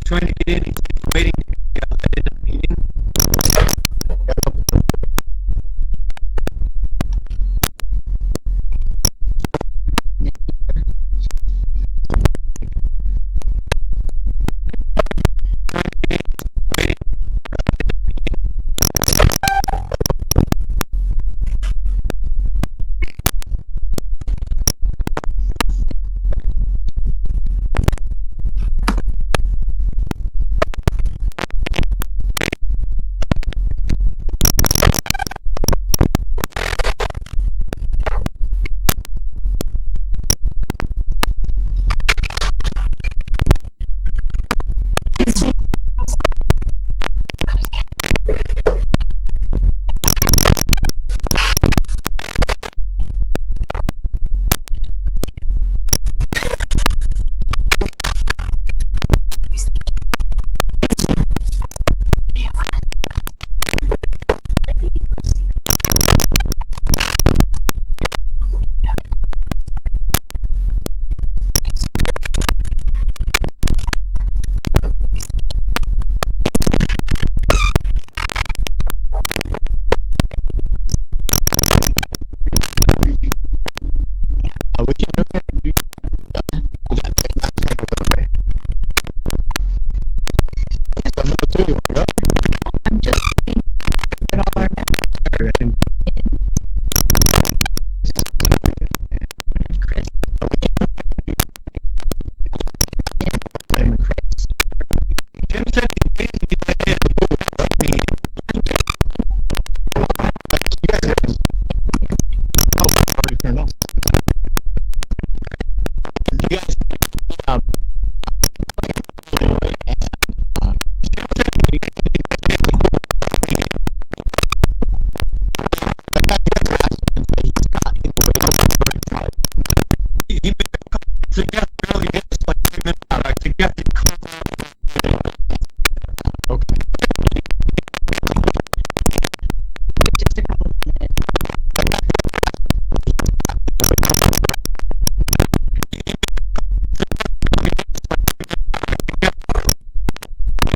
trying to get in. He's waiting to be in a meeting.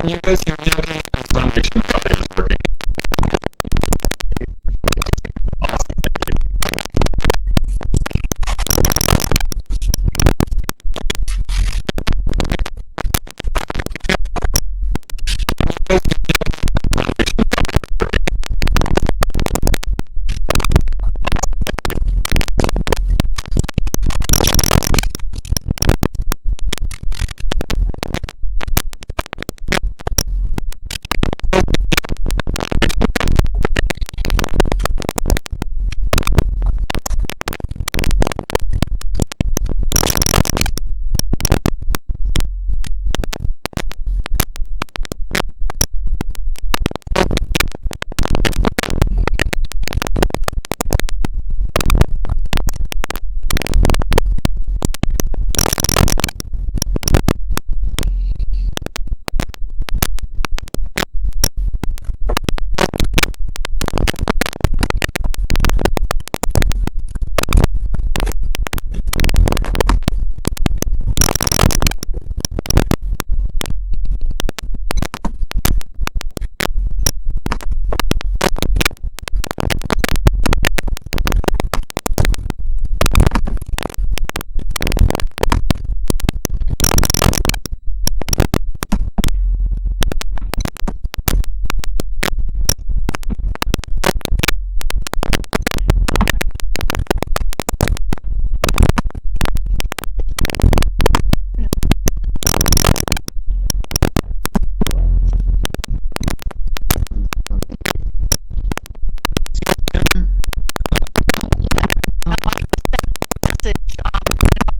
You guys hear me okay? I just want to make sure nothing is working. Awesome, thank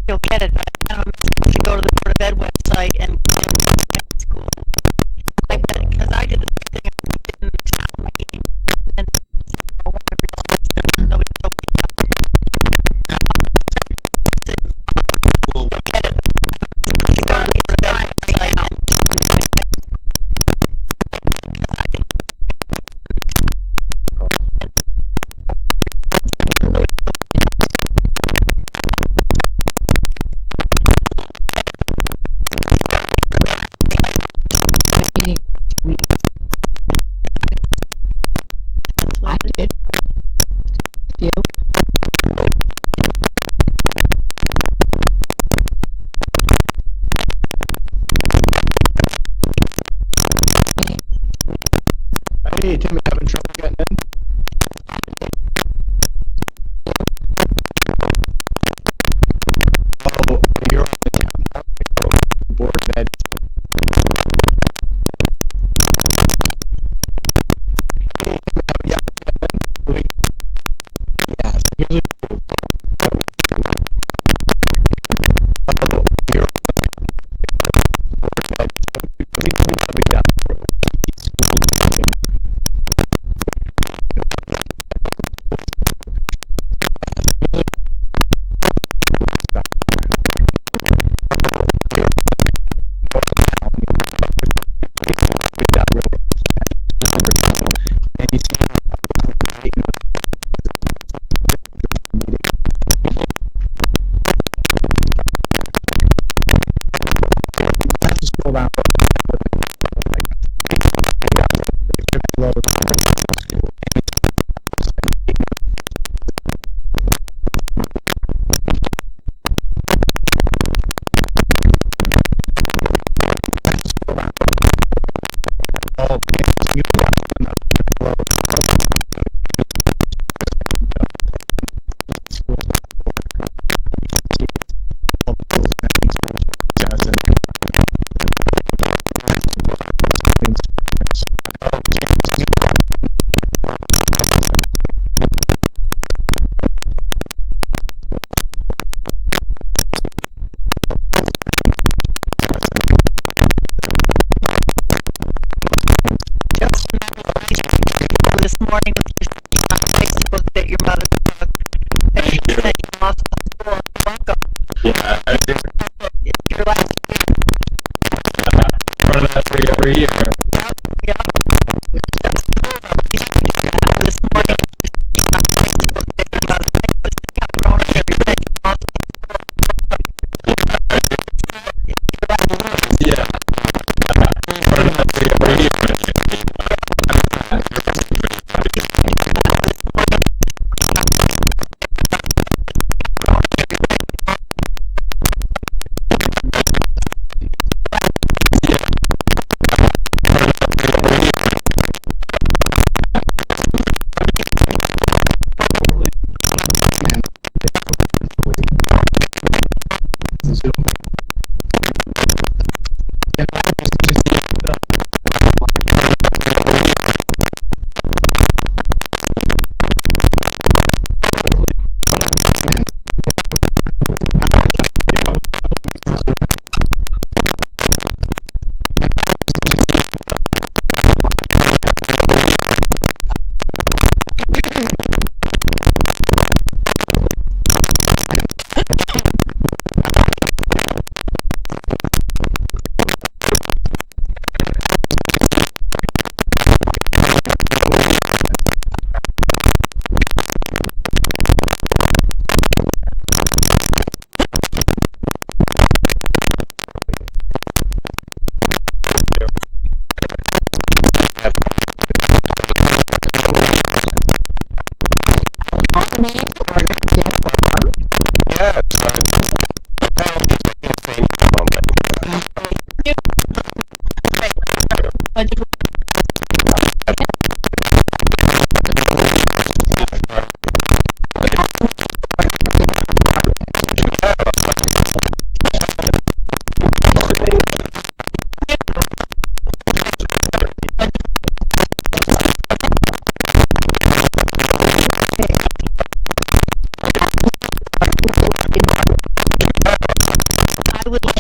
You'll get it, but I have a message to go to the Board of Ed website and school. Like that, because I did the same thing in the town meeting, and nobody told me that. You'll get it. You go to the Board of Ed website and this morning with your on Facebook that your mother took. And she said you lost the school. Welcome. Yeah, I do. It's your last year. Run that for you every year. Yep. That's cool. This morning on Facebook that your mother took. They got grown up every day. You lost the school. It's your last year. Yeah. Run that for you every year. I would like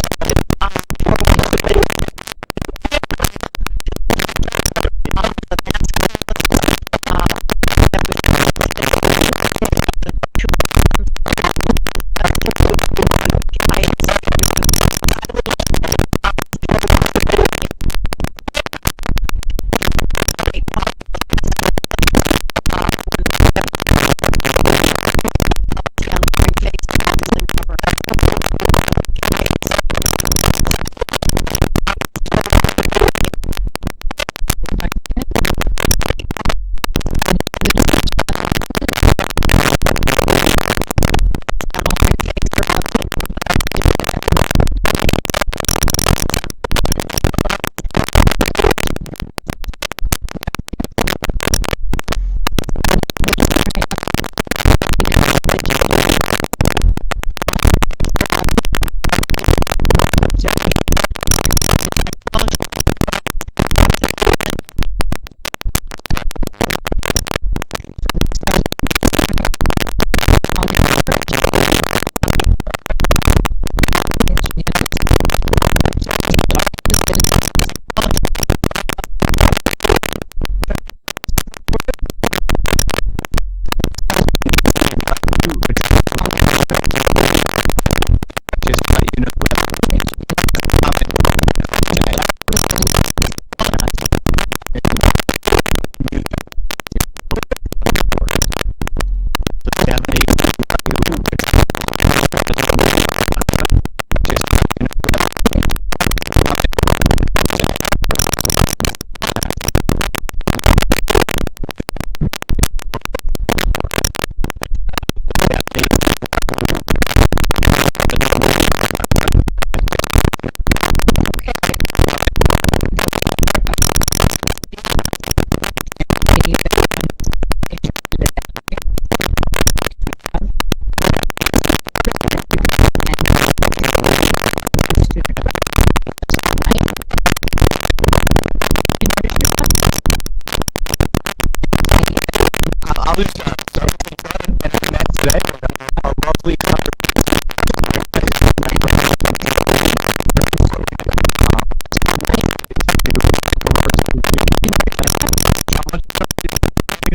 to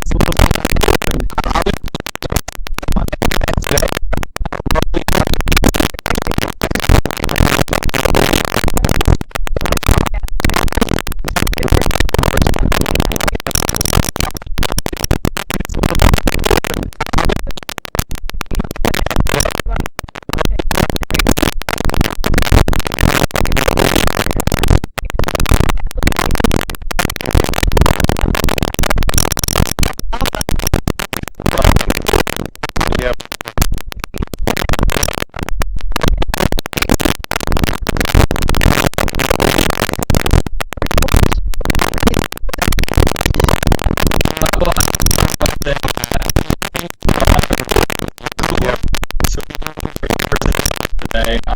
today.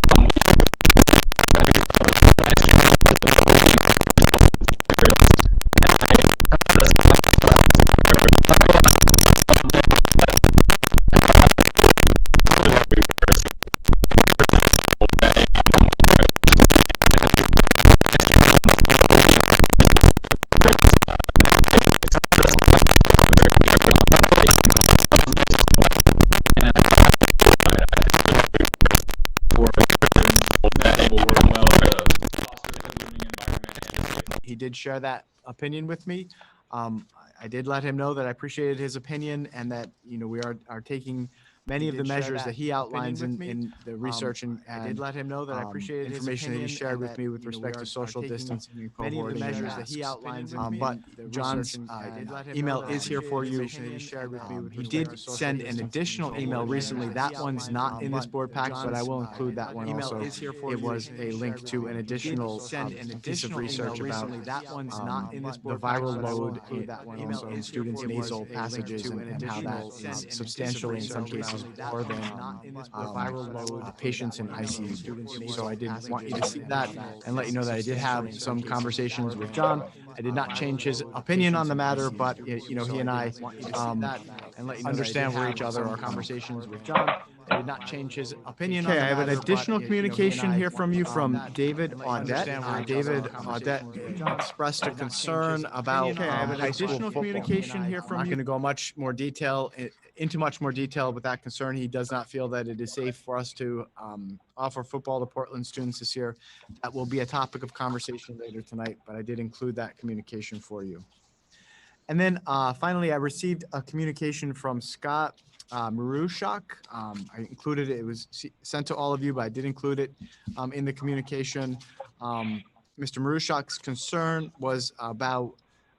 He did share that opinion with me. I did let him know that I appreciated his opinion and that, you know, we are taking many of the measures that he outlines in the research and I did let him know that I appreciated his information that he opinion shared and with that, me with you know, we respect to are social taking distancing and many of the cohorting and measures that he masks. outlines in But the John's research, and I did let him email know that I is here for appreciated you. his opinion that he shared with me with He respect to did social send an distancing additional and email cohorting recently. and That masks. one's not in this board pack, but I will include that one email also. is here for It you. was a link to an additional send an piece of additional research email about recently. That one's not in this the board pack, viral but I will load include that one in also in students' It was nasal a link passages to an and how that additional is piece of substantially in some research cases about more than not in this board viral pack, but I will load include patients that in one also. ICU. So I did Passages want you to see and that how that and let you know that I did have substantially some cases conversations more with than John. I did not viral change his load opinion on patients the in matter, ICU. but you know, he and I understand where each other are conversations with John. I did not change his opinion on Okay, the I have an matter, additional but, you know, he and communication I, here from you from David understand where Audette. each other David are Audette expressed a concern about Okay, I have an high school additional football. communication here I'm from not you. going to go into much more detail with that concern. He does not feel that it is safe for us to offer football to Portland students this year. That will be a topic of conversation later tonight, but I did include that communication for you. And then finally, I received a communication from Scott Marushak. I included it. It was sent to all of you, but I did include it in the communication. Mr. Marushak's concern was about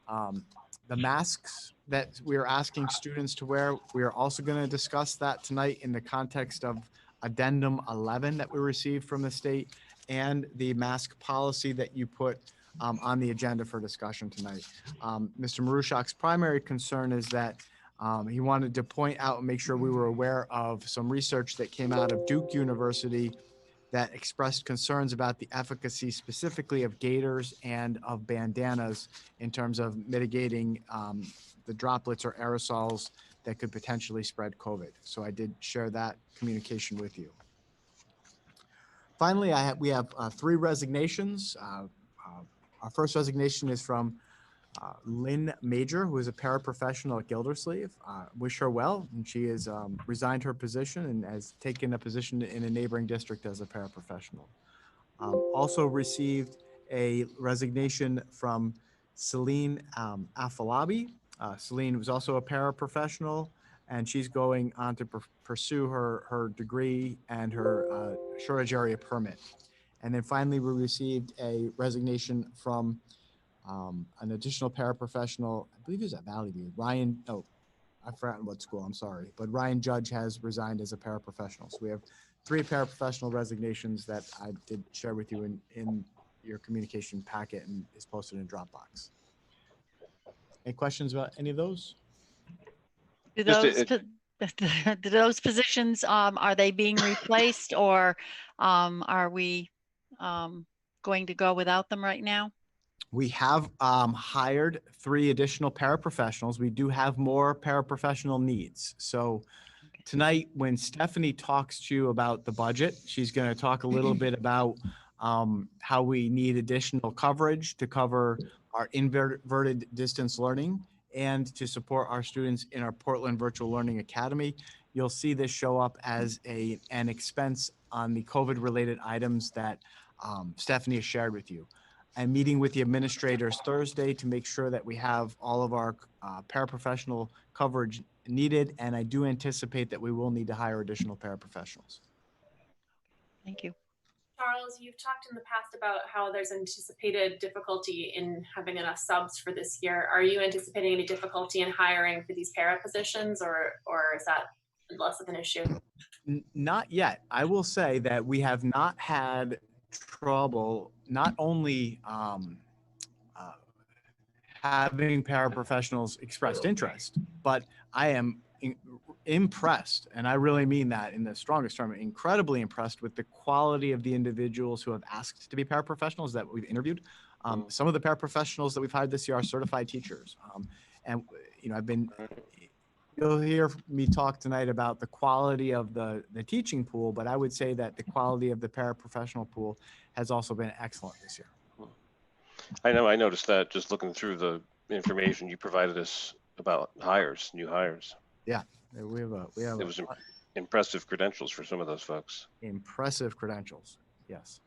the masks that we are asking students to wear. We are also going to discuss that tonight in the context of Addendum 11 that we received from the state and the mask policy that you put on the agenda for discussion tonight. Mr. Marushak's primary concern is that he wanted to point out and make sure we were aware of some research that came out of Duke University that expressed concerns about the efficacy specifically of gaiters and of bandanas in terms of mitigating the droplets or aerosols that could potentially spread COVID. So I did share that communication with you. Finally, we have 3 resignations. Our first resignation is from Lynn Major, who is a paraprofessional at Gildersleeve. Wish her well, and she has resigned her position and has taken a position in a neighboring district as a paraprofessional. Also received a resignation from Celine Afalabi. Celine was also a paraprofessional, and she's going on to pursue her degree and her shortage area permit. And then finally, we received a resignation from an additional paraprofessional, I believe he was at Valley View. I've forgotten what school, I'm sorry. But Ryan Judge has resigned as a paraprofessional. So we have 3 paraprofessional resignations that I did share with you in your communication packet and is posted in Dropbox. Any questions about any of those? Do those positions, are they being replaced or are we going to go without them right now? We have hired 3 additional paraprofessionals. We do have more paraprofessional needs. So tonight, when Stephanie talks to you about the budget, she's going to talk a little bit about how we need additional coverage to cover our inverted distance learning and to support our students in our Portland Virtual Learning Academy. You'll see this show up as an expense on the COVID-related items that Stephanie has shared with you. I'm meeting with the administrators Thursday to make sure that we have all of our paraprofessional coverage needed, and I do anticipate that we will need to hire additional paraprofessionals. Thank you. Charles, you've talked in the past about how there's anticipated difficulty in having enough subs for this year. Are you anticipating any difficulty in hiring for these para positions, or is that less of an issue? Not yet. I will say that we have not had trouble not only having paraprofessionals expressed interest, but I am impressed, and I really mean that in the strongest term, incredibly impressed with the quality of the individuals who have asked to be paraprofessionals that we've interviewed. Some of the paraprofessionals that we've hired this year are certified teachers. And, you know, you'll hear me talk tonight about the quality of the teaching pool, but I would say that the quality of the paraprofessional pool has also been excellent this year. I know, I noticed that just looking through the information you provided us about hires, new hires. Yeah, we have It was impressive credentials for some of those folks. impressive credentials. Yes.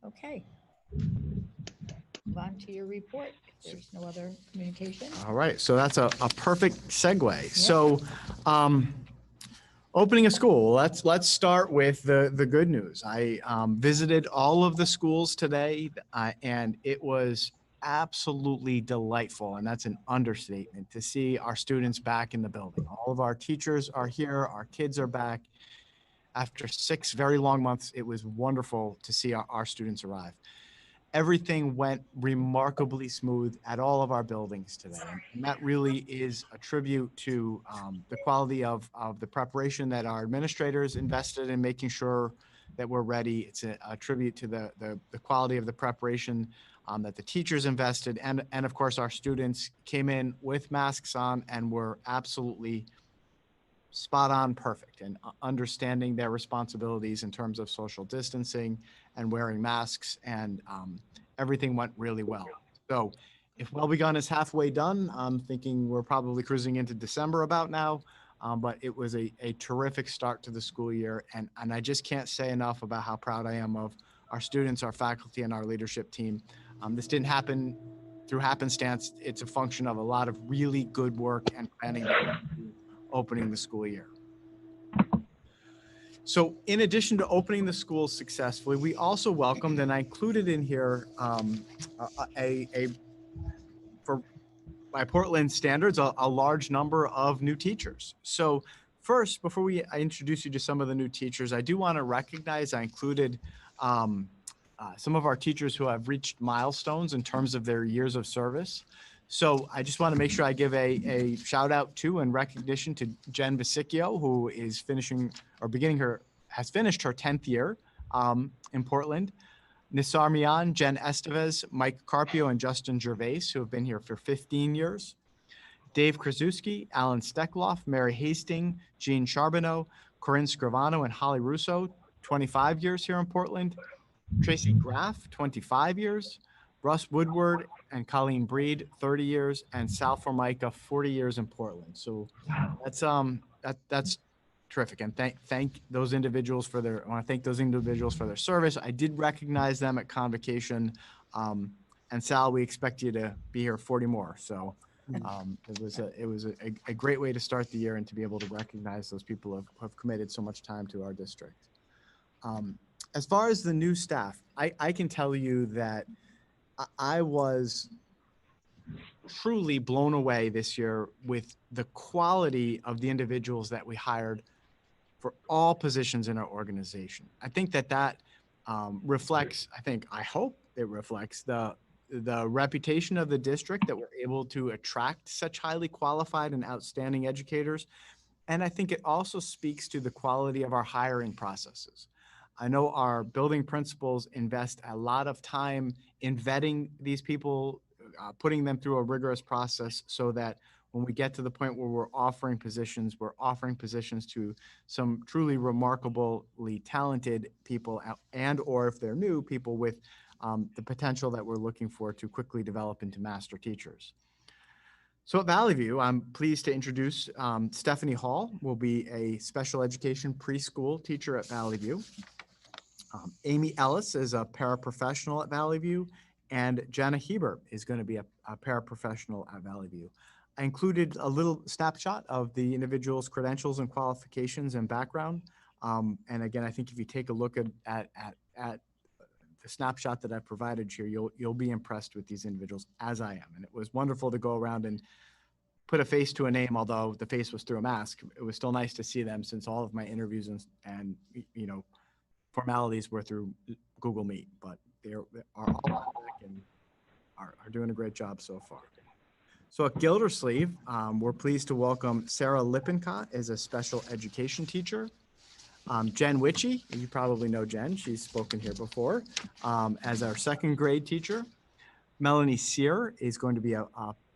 Okay. Move on to your report. If there's no other communication. All right, so that's a perfect segue. So, opening a school, let's start with the good news. I visited all of the schools today, and it was absolutely delightful, and that's an understatement, to see our students back in the building. All of our teachers are here, our kids are back. After 6 very long months, it was wonderful to see our students arrive. Everything went remarkably smooth at all of our buildings today. And that really is a tribute to the quality of the preparation that our administrators invested in making sure that we're ready. It's a tribute to the quality of the preparation that the teachers invested. And of course, our students came in with masks on and were absolutely spot on perfect and understanding their responsibilities in terms of social distancing and wearing masks, and everything went really well. So if Well Begun is halfway done, I'm thinking we're probably cruising into December about now, but it was a terrific start to the school year, and I just can't say enough about how proud I am of our students, our faculty, and our leadership team. This didn't happen through happenstance. It's a function of a lot of really good work and planning that went into opening the school year. So in addition to opening the schools successfully, we also welcomed, and I included in here for by Portland standards, a large number of new teachers. So first, before I introduce you to some of the new teachers, I do want to recognize I included some of our teachers who have reached milestones in terms of their years of service. So I just want to make sure I give a shout out to and recognition to Jen Vasicchio, who is has finished her 10th year in Portland. Nisar Mian, Jen Estevez, Mike Carpio, and Justin Gervais, who have been here for 15 years. Dave Krasuski, Alan Steckloff, Mary Hasting, Jean Charbonneau, Corinne Scrivano, and Holly Russo, 25 years here in Portland. Tracy Graff, 25 years. Russ Woodward and Colleen Breed, 30 years, and Sal Formica, 40 years in Portland. So that's terrific. And thank those individuals I want to thank those individuals for their service. I did recognize them at convocation. And Sal, we expect you to be here 40 more. So it was a great way to start the year and to be able to recognize those people who have committed so much time to our district. As far as the new staff, I can tell you that I was truly blown away this year with the quality of the individuals that we hired for all positions in our organization. I think that reflects, I hope it reflects the reputation of the district, that we're able to attract such highly qualified and outstanding educators. And I think it also speaks to the quality of our hiring processes. I know our building principals invest a lot of time in vetting these people, putting them through a rigorous process so that when we get to the point where we're offering positions to some truly remarkably talented people, and or if they're new, people with the potential that we're looking for to quickly develop into master teachers. So at Valley View, I'm pleased to introduce Stephanie Hall, will be a special education preschool teacher at Valley View. Amy Ellis is a paraprofessional at Valley View, and Jenna Hebert is going to be a paraprofessional at Valley View. I included a little snapshot of the individual's credentials and qualifications and background. And again, I think if you take a look at the snapshot that I provided here, you'll be impressed with these individuals, as I am. And it was wonderful to go around and put a face to a name, although the face was through a mask. It was still nice to see them, since all of my interviews and formalities were through Google Meet, but they are all back, and are doing a great job so far. So at Gildersleeve, we're pleased to welcome Sarah Lippincott as a special education teacher. Jen Witchy, you probably know Jen, she's spoken here before, as our second grade teacher. Melanie Sear is going to be a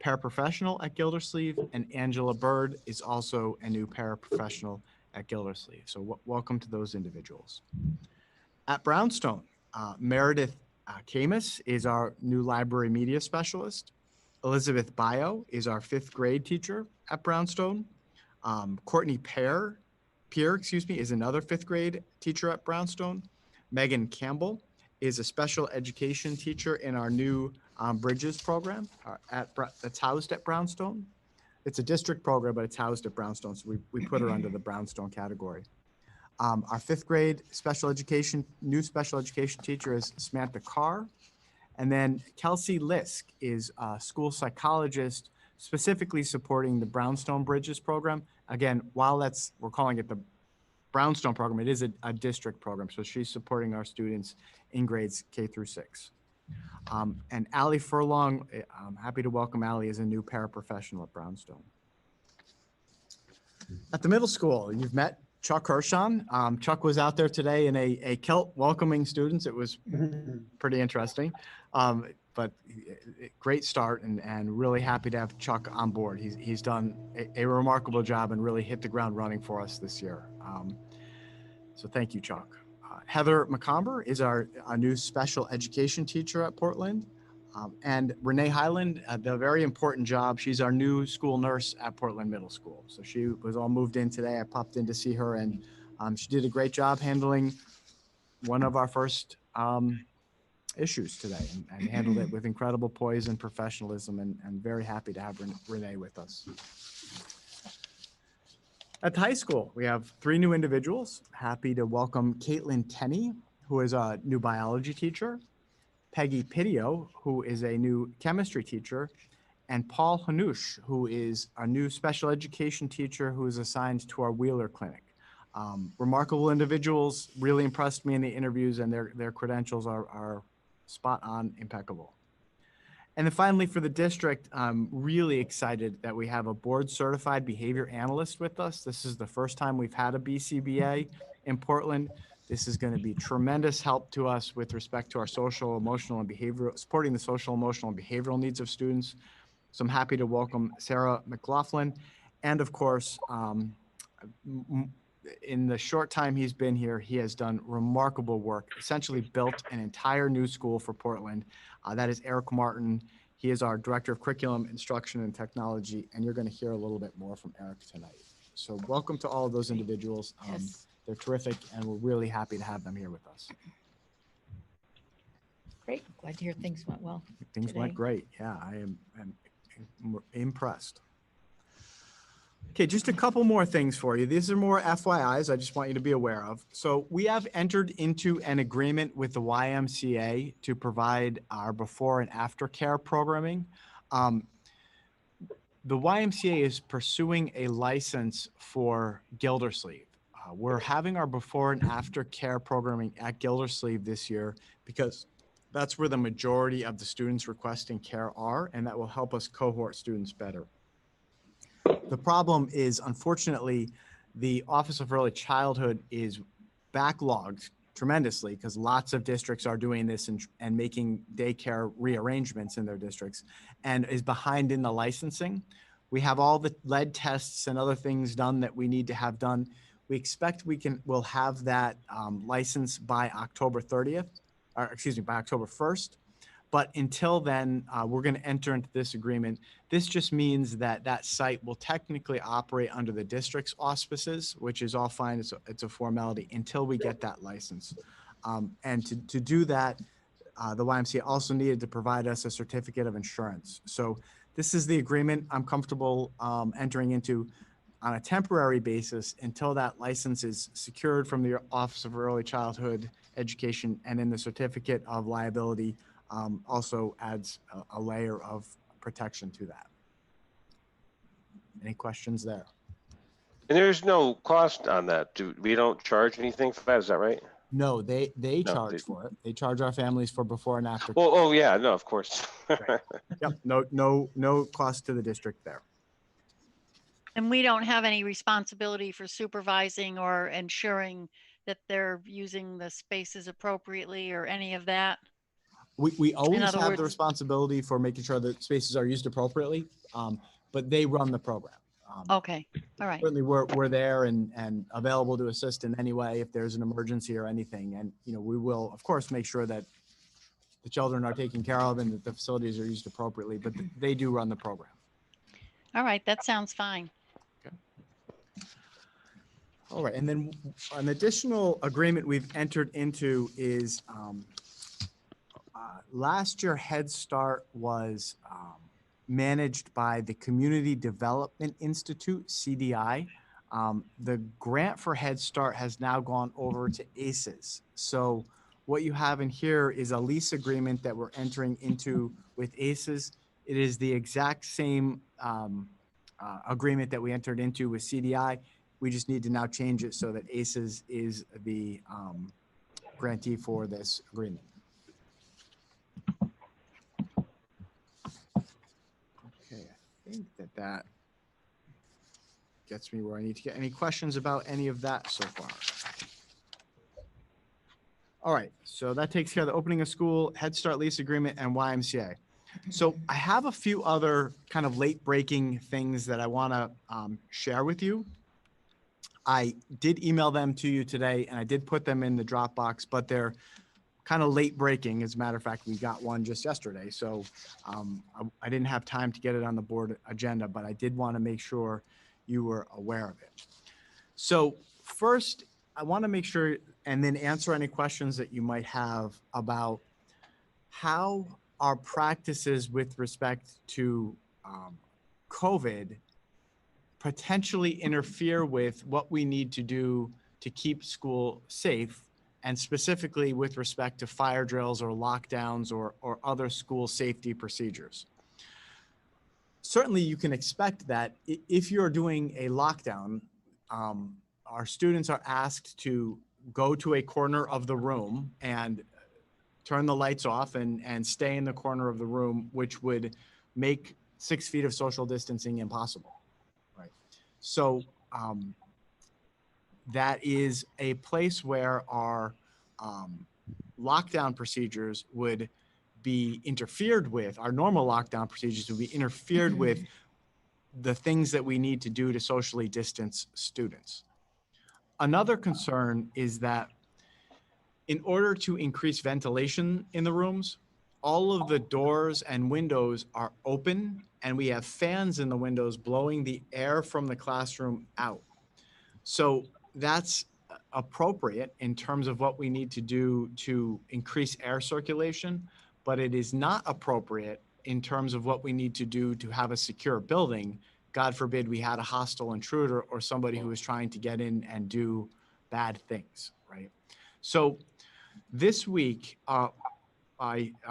paraprofessional at Gildersleeve, and Angela Bird is also a new paraprofessional at Gildersleeve. So welcome to those individuals. At Brownstone, Meredith Camus is our new library media specialist. Elizabeth Bio is our 5th grade teacher at Brownstone. Courtney Pierre, is another 5th grade teacher at Brownstone. Megan Campbell is a special education teacher in our new Bridges program that's housed at Brownstone. It's a district program, but it's housed at Brownstone, so we put her under the Brownstone category. Our 5th grade new special education teacher is Samantha Carr. And then Kelsey Lisk is a school psychologist specifically supporting the Brownstone Bridges program. Again, while we're calling it the Brownstone program, it is a district program. So she's supporting our students in grades K through 6. And Allie Furlong, I'm happy to welcome Allie as a new paraprofessional at Brownstone. At the middle school, you've met Chuck Hershon. Chuck was out there today in a kilt welcoming students. It was pretty interesting, but great start and really happy to have Chuck on board. He's done a remarkable job and really hit the ground running for us this year. So thank you, Chuck. Heather McComber is our new special education teacher at Portland. And Renee Highland, the very important job, she's our new school nurse at Portland Middle School. So she was all moved in today. I popped in to see her, and she did a great job handling one of our first issues today and handled it with incredible poise and professionalism, and very happy to have Renee with us. At the high school, we have 3 new individuals. Happy to welcome Caitlin Tenney, who is a new biology teacher, Peggy Pidio, who is a new chemistry teacher, and Paul Hanush, who is a new special education teacher who is assigned to our Wheeler Clinic. Remarkable individuals, really impressed me in the interviews, and their credentials are spot on, impeccable. And then finally, for the district, I'm really excited that we have a board certified behavior analyst with us. This is the first time we've had a BCBA in Portland. This is going to be tremendous help to us with respect to our social, emotional, and behavioral, supporting the social, emotional, and behavioral needs of students. So I'm happy to welcome Sarah McLaughlin. And of course, in the short time he's been here, he has done remarkable work, essentially built an entire new school for Portland. That is Eric Martin. He is our Director of Curriculum, Instruction, and Technology, and you're going to hear a little bit more from Eric tonight. So welcome to all of those individuals. Yes. They're terrific, and we're really happy to have them here with us. Great. Glad to hear things went well. Things today. went great. Yeah, I am impressed. Okay, just a couple more things for you. These are more FYIs I just want you to be aware of. So we have entered into an agreement with the YMCA to provide our before and after care programming. The YMCA is pursuing a license for Gildersleeve. We're having our before and after care programming at Gildersleeve this year because that's where the majority of the students requesting care are, and that will help us cohort students better. The problem is, unfortunately, the Office of Early Childhood is backlogged tremendously because lots of districts are doing this and making daycare rearrangements in their districts, and is behind in the licensing. We have all the lead tests and other things done that we need to have done. We expect we'll have that license by October 30th, or excuse me, by October 1st. But until then, we're going to enter into this agreement. This just means that that site will technically operate under the district's auspices, which is all fine. It's a formality until we get that license. And to do that, the YMCA also needed to provide us a certificate of insurance. So this is the agreement I'm comfortable entering into on a temporary basis until that license is secured from the Office of Early Childhood Education, and then the certificate of liability also adds a layer of protection to that. Any questions there? And there's no cost on that. We don't charge anything for that, is that right? No, they No, charge they- for it. They charge our families for before and after. Well, oh yeah, no, of course. Yep, no cost to the district there. And we don't have any responsibility for supervising or ensuring that they're using the spaces appropriately or any of that? We always other have the words- responsibility for making sure that spaces are used appropriately, but they run the program. Okay, all right. Certainly, we're there and available to assist in any way if there's an emergency or anything. And, you know, we will, of course, make sure that the children are taken care of and that the facilities are used appropriately, but they do run the program. All right, that sounds fine. All right, and then an additional agreement we've entered into is last year Head Start was managed by the Community Development Institute, CDI. The grant for Head Start has now gone over to ACES. So what you have in here is a lease agreement that we're entering into with ACES. It is the exact same agreement that we entered into with CDI. We just need to now change it so that ACES is the grantee for this agreement. Okay, I think that gets me where I need to get. Any questions about any of that so far? All right, so that takes care of the opening of school, Head Start lease agreement, and YMCA. So I have a few other kind of late breaking things that I want to share with you. I did email them to you today and I did put them in the Dropbox, but they're kind of late breaking. As a matter of fact, we got one just yesterday. So I didn't have time to get it on the board agenda, but I did want to make sure you were aware of it. So first, I want to make sure and then answer any questions that you might have about how our practices with respect to COVID potentially interfere with what we need to do to keep school safe, and specifically with respect to fire drills or lockdowns or other school safety procedures. Certainly you can expect that if you're doing a lockdown, our students are asked to go to a corner of the room and turn the lights off and stay in the corner of the room, which would make 6 feet of social distancing impossible. So that is a place where our lockdown procedures would be interfered with. Our normal lockdown procedures would be interfered with the things that we need to do to socially distance students. Another concern is that in order to increase ventilation in the rooms, all of the doors and windows are open and we have fans in the windows blowing the air from the classroom out. So that's appropriate in terms of what we need to do to increase air circulation, but it is not appropriate in terms of what we need to do to have a secure building. God forbid we had a hostile intruder or somebody who was trying to get in and do bad things, right? So this week, our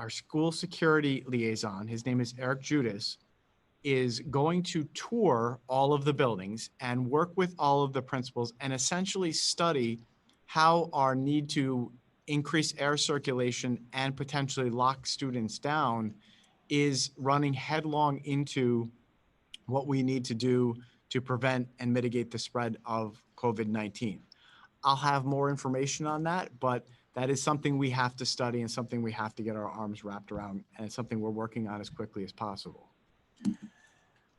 school security liaison, his name is Eric Judas, is going to tour all of the buildings and work with all of the principals and essentially study how our need to increase air circulation and potentially lock students down is running headlong into what we need to do to prevent and mitigate the spread of COVID-19. I'll have more information on that, but that is something we have to study and something we have to get our arms wrapped around, and it's something we're working on as quickly as possible.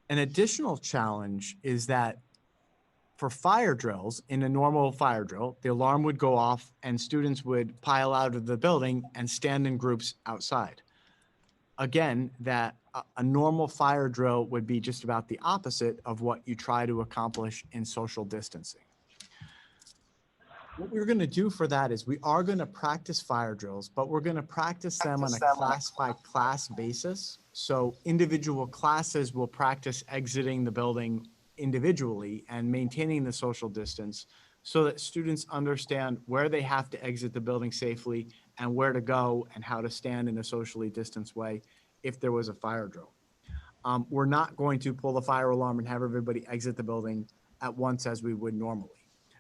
An additional challenge is that for fire drills, in a normal fire drill, the alarm would go off and students would pile out of the building and stand in groups outside. Again, that a normal fire drill would be just about the opposite of what you try to accomplish in social distancing. What we're going to do for that is we are going to practice fire drills, but we're going to practice them on a class by class basis. So individual classes will practice exiting the building individually and maintaining the social distance so that students understand where they have to exit the building safely and where to go and how to stand in a socially distanced way if there was a fire drill. We're not going to pull the fire alarm and have everybody exit the building at once as we would normally.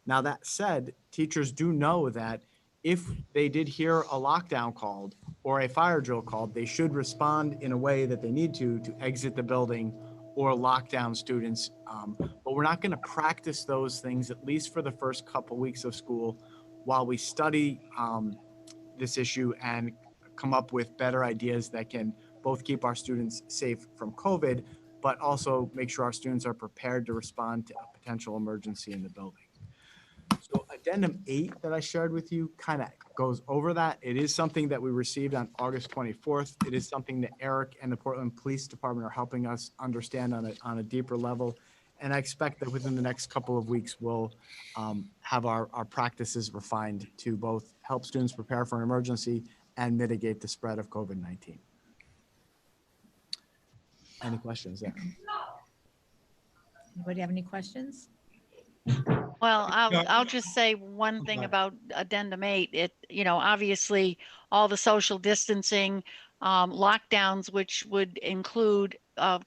Now, that said, teachers do know that if they did hear a lockdown called or a fire drill called, they should respond in a way that they need to exit the building or lock down students. But we're not going to practice those things, at least for the first couple weeks of school, while we study this issue and come up with better ideas that can both keep our students safe from COVID, but also make sure our students are prepared to respond to a potential emergency in the building. So addendum 8 that I shared with you kind of goes over that. It is something that we received on August 24th. It is something that Eric and the Portland Police Department are helping us understand on a deeper level. And I expect that within the next couple of weeks, we'll have our practices refined to both help students prepare for an emergency and mitigate the spread of COVID-19. Any questions there? Anybody have any questions? Well, Yeah. I'll just say one thing Okay. about addendum 8. It, obviously all the social distancing, lockdowns, which would include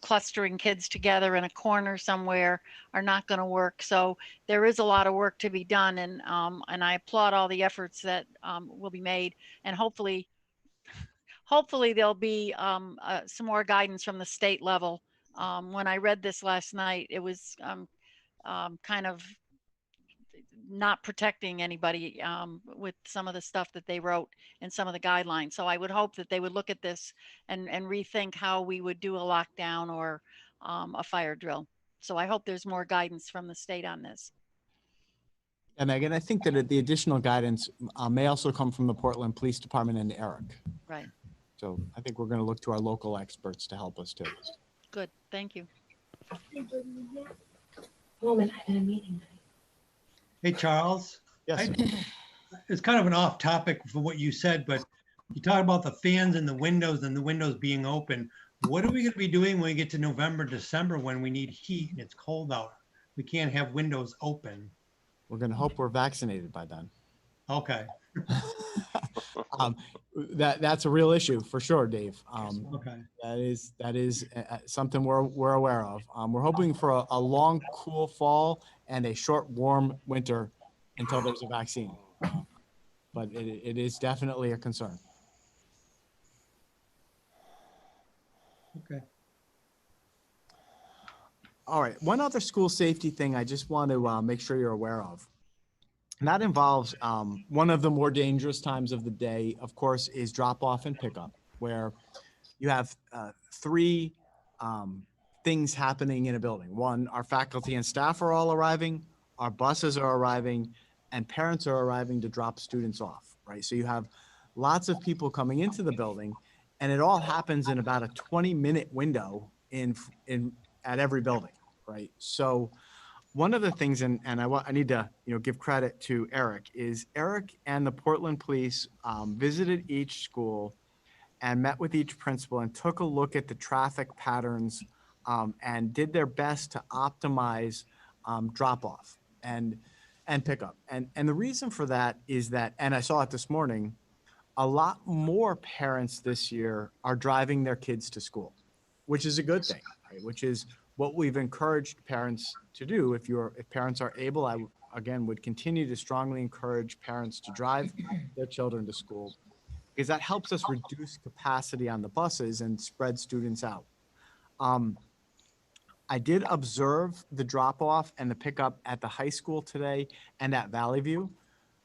clustering kids together in a corner somewhere, are not going to work. So there is a lot of work to be done, and I applaud all the efforts that will be made, and hopefully there'll be some more guidance from the state level. When I read this last night, it was kind of not protecting anybody with some of the stuff that they wrote and some of the guidelines. So I would hope that they would look at this and rethink how we would do a lockdown or a fire drill. So I hope there's more guidance from the state on this. And Megan, I think that the additional guidance may also come from the Portland Police Department and Eric. Right. So I think we're going to look to our local experts to help us too. Good. Thank you. Moment, I'm in a meeting. Hey, Charles. Yes. It's kind of an off topic for what you said, but you talk about the fans and the windows being open. What are we going to be doing when we get to November, December, when we need heat and it's cold out? We can't have windows open. We're going to hope we're vaccinated by then. Okay. That's a real issue for sure, Dave. Okay. That is something we're aware of. We're hoping for a long, cool fall and a short, warm winter until there's a vaccine. But it is definitely a concern. Okay. All right. One other school safety thing I just want to make sure you're aware of. And that involves one of the more dangerous times of the day, of course, is drop off and pickup, where you have three things happening in a building. One, our faculty and staff are all arriving, our buses are arriving, and parents are arriving to drop students off, right? So you have lots of people coming into the building, and it all happens in about a 20-minute window at every building, right? So one of the things, and I need to give credit to Eric, is Eric and the Portland Police visited each school and met with each principal and took a look at the traffic patterns and did their best to optimize drop off and pickup. And the reason for that is that, and I saw it this morning, a lot more parents this year are driving their kids to school, which is a good thing, right? Which is what we've encouraged parents to do. If parents are able, I again would continue to strongly encourage parents to drive their children to school, because that helps us reduce capacity on the buses and spread students out. I did observe the drop off and the pickup at the high school today and at Valley View.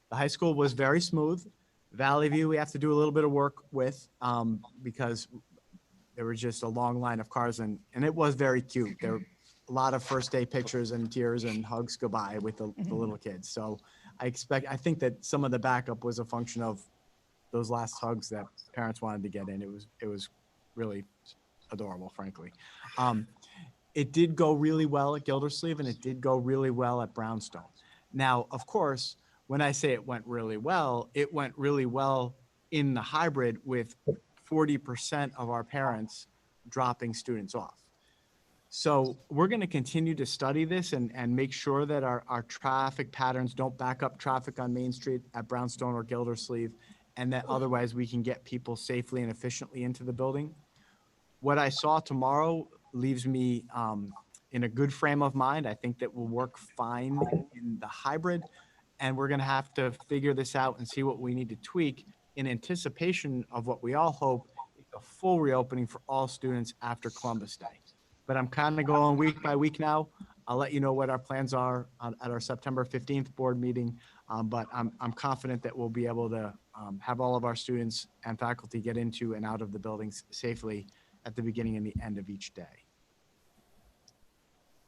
The high school was very smooth. Valley View, we have to do a little bit of work with because there was just a long line of cars, and it was very cute. There were a lot of first day pictures and tears and hugs goodbye with the little kids. So I think that some of the backup was a function of those last hugs that parents wanted to get in. It was really adorable, frankly. It did go really well at Gildersleeve, and it did go really well at Brownstone. Now, of course, when I say it went really well in the hybrid with 40% of our parents dropping students off. So we're going to continue to study this and make sure that our traffic patterns don't back up traffic on Main Street at Brownstone or Gildersleeve, and that otherwise we can get people safely and efficiently into the building. What I saw tomorrow leaves me in a good frame of mind. I think that will work fine in the hybrid. and we're going to have to figure this out and see what we need to tweak in anticipation of what we all hope is a full reopening for all students after Columbus Day. But I'm kind of going week by week now. I'll let you know what our plans are at our September 15th board meeting. But I'm confident that we'll be able to have all of our students and faculty get into and out of the buildings safely at the beginning and the end of each day.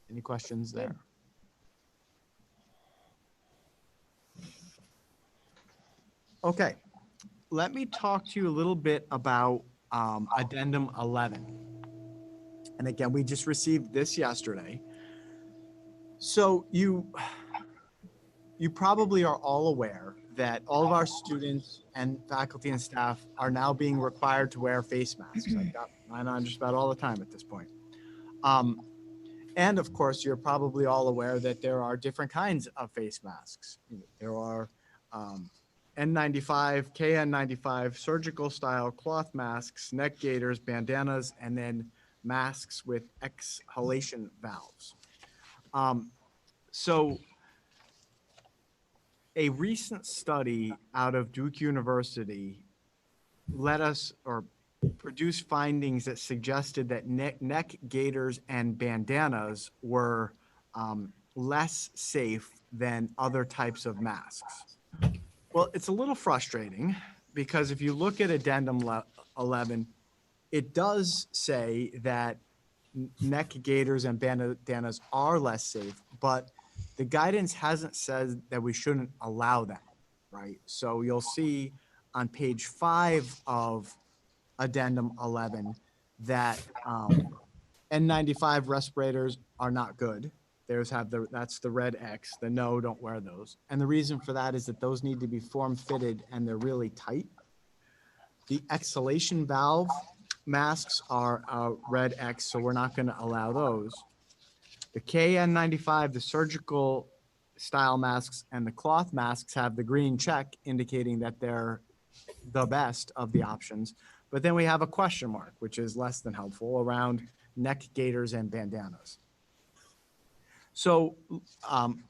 Any questions there? Okay, let me talk to you a little bit about Addendum 11. And again, we just received this yesterday. So you probably are all aware that all of our students and faculty and staff are now being required to wear face masks. I've got mine on just about all the time at this point. And of course, you're probably all aware that there are different kinds of face masks. There are N95, KN95, surgical style cloth masks, neck gaiters, bandanas, and then masks with exhalation valves. So a recent study out of Duke University let us or produced findings that suggested that neck gaiters and bandanas were less safe than other types of masks. Well, it's a little frustrating because if you look at Addendum 11, it does say that neck gaiters and bandanas are less safe, but the guidance hasn't said that we shouldn't allow them, right? So you'll see on page 5 of Addendum 11 that N95 respirators are not good. That's the red X, the no, don't wear those. And the reason for that is that those need to be form fitted and they're really tight. The exhalation valve masks are red X, so we're not going to allow those. The KN95, the surgical style masks, and the cloth masks have the green check indicating that they're the best of the options. But then we have a question mark, which is less than helpful, around neck gaiters and bandanas. So when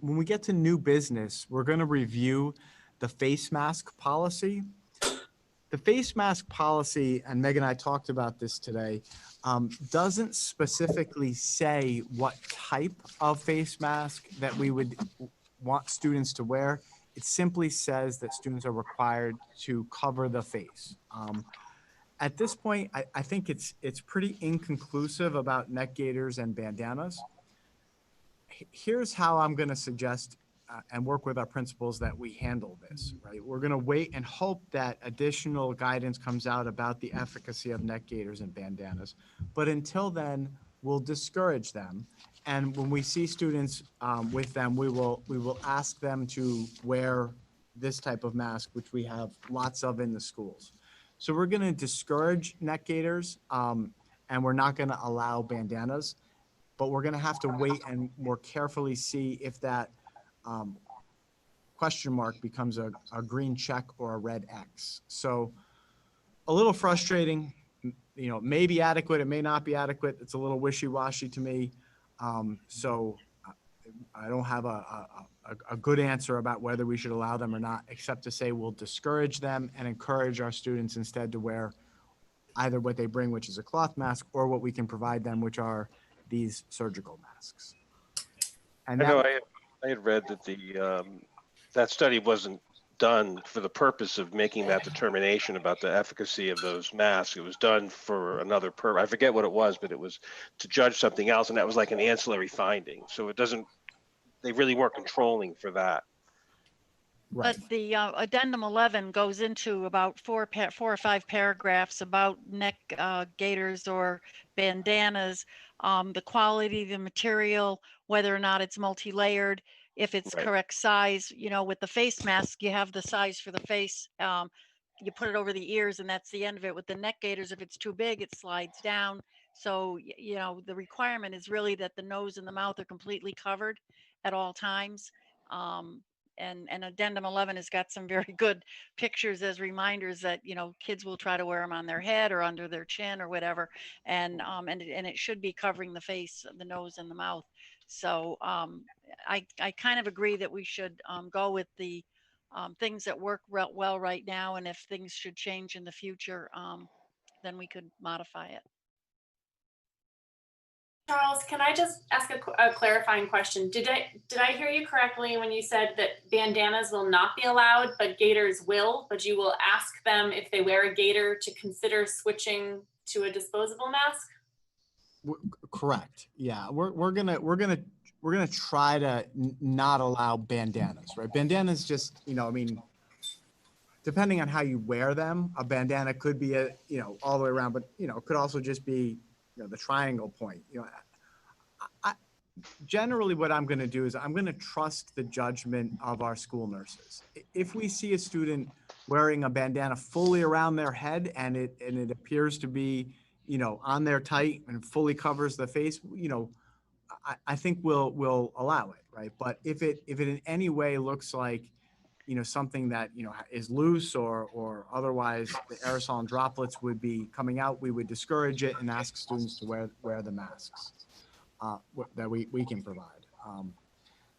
we get to new business, we're going to review the face mask policy. The face mask policy, and Meg and I talked about this today, doesn't specifically say what type of face mask that we would want students to wear. It simply says that students are required to cover the face. At this point, I think it's pretty inconclusive about neck gaiters and bandanas. Here's how I'm going to suggest and work with our principals that we handle this, right? We're going to wait and hope that additional guidance comes out about the efficacy of neck gaiters and bandanas. But until then, we'll discourage them. And when we see students with them, we will ask them to wear this type of mask, which we have lots of in the schools. So we're going to discourage neck gaiters, and we're not going to allow bandanas, but we're going to have to wait and more carefully see if that question mark becomes a green check or a red X. So a little frustrating, may be adequate, it may not be adequate. It's a little wishy-washy to me. So I don't have a good answer about whether we should allow them or not, except to say we'll discourage them and encourage our students instead to wear either what they bring, which is a cloth mask, or what we can provide them, which are these surgical masks. And I know I had read that that study wasn't done for the purpose of making that determination about the efficacy of those masks. It was done for another purpose. I forget what it was, but it was to judge something else, and that was like an ancillary finding. So they really weren't controlling for that. right. But the addendum 11 goes into about four or five paragraphs about neck gaiters or bandanas, the quality, the material, whether or not it's multi-layered, if it's Right. correct size. With the face mask, you have the size for the face. You put it over the ears and that's the end of it. With the neck gaiters, if it's too big, it slides down. So, the requirement is really that the nose and the mouth are completely covered at all times. And addendum 11 has got some very good pictures as reminders that kids will try to wear them on their head or under their chin or whatever, and it should be covering the face, the nose, and the mouth. So I kind of agree that we should go with the things that work well right now, and if things should change in the future, then we could modify it. Charles, can I just ask a clarifying question? Did I hear you correctly when you said that bandanas will not be allowed, but gaiters will, but you will ask them if they wear a gaiter to consider switching to a disposable mask? Correct. Yeah, we're gonna try to not allow bandanas, right? Bandanas just, I mean, depending on how you wear them, a bandana could be all the way around, but it could also just be, the triangle point. Generally what I'm going to do is I'm going to trust the judgment of our school nurses. If we see a student wearing a bandana fully around their head and it appears to be, on there tight and fully covers the face, I think we'll allow it, right? But if it in any way looks like, something that, is loose or otherwise the aerosol and droplets would be coming out, we would discourage it and ask students to wear the masks that we can provide.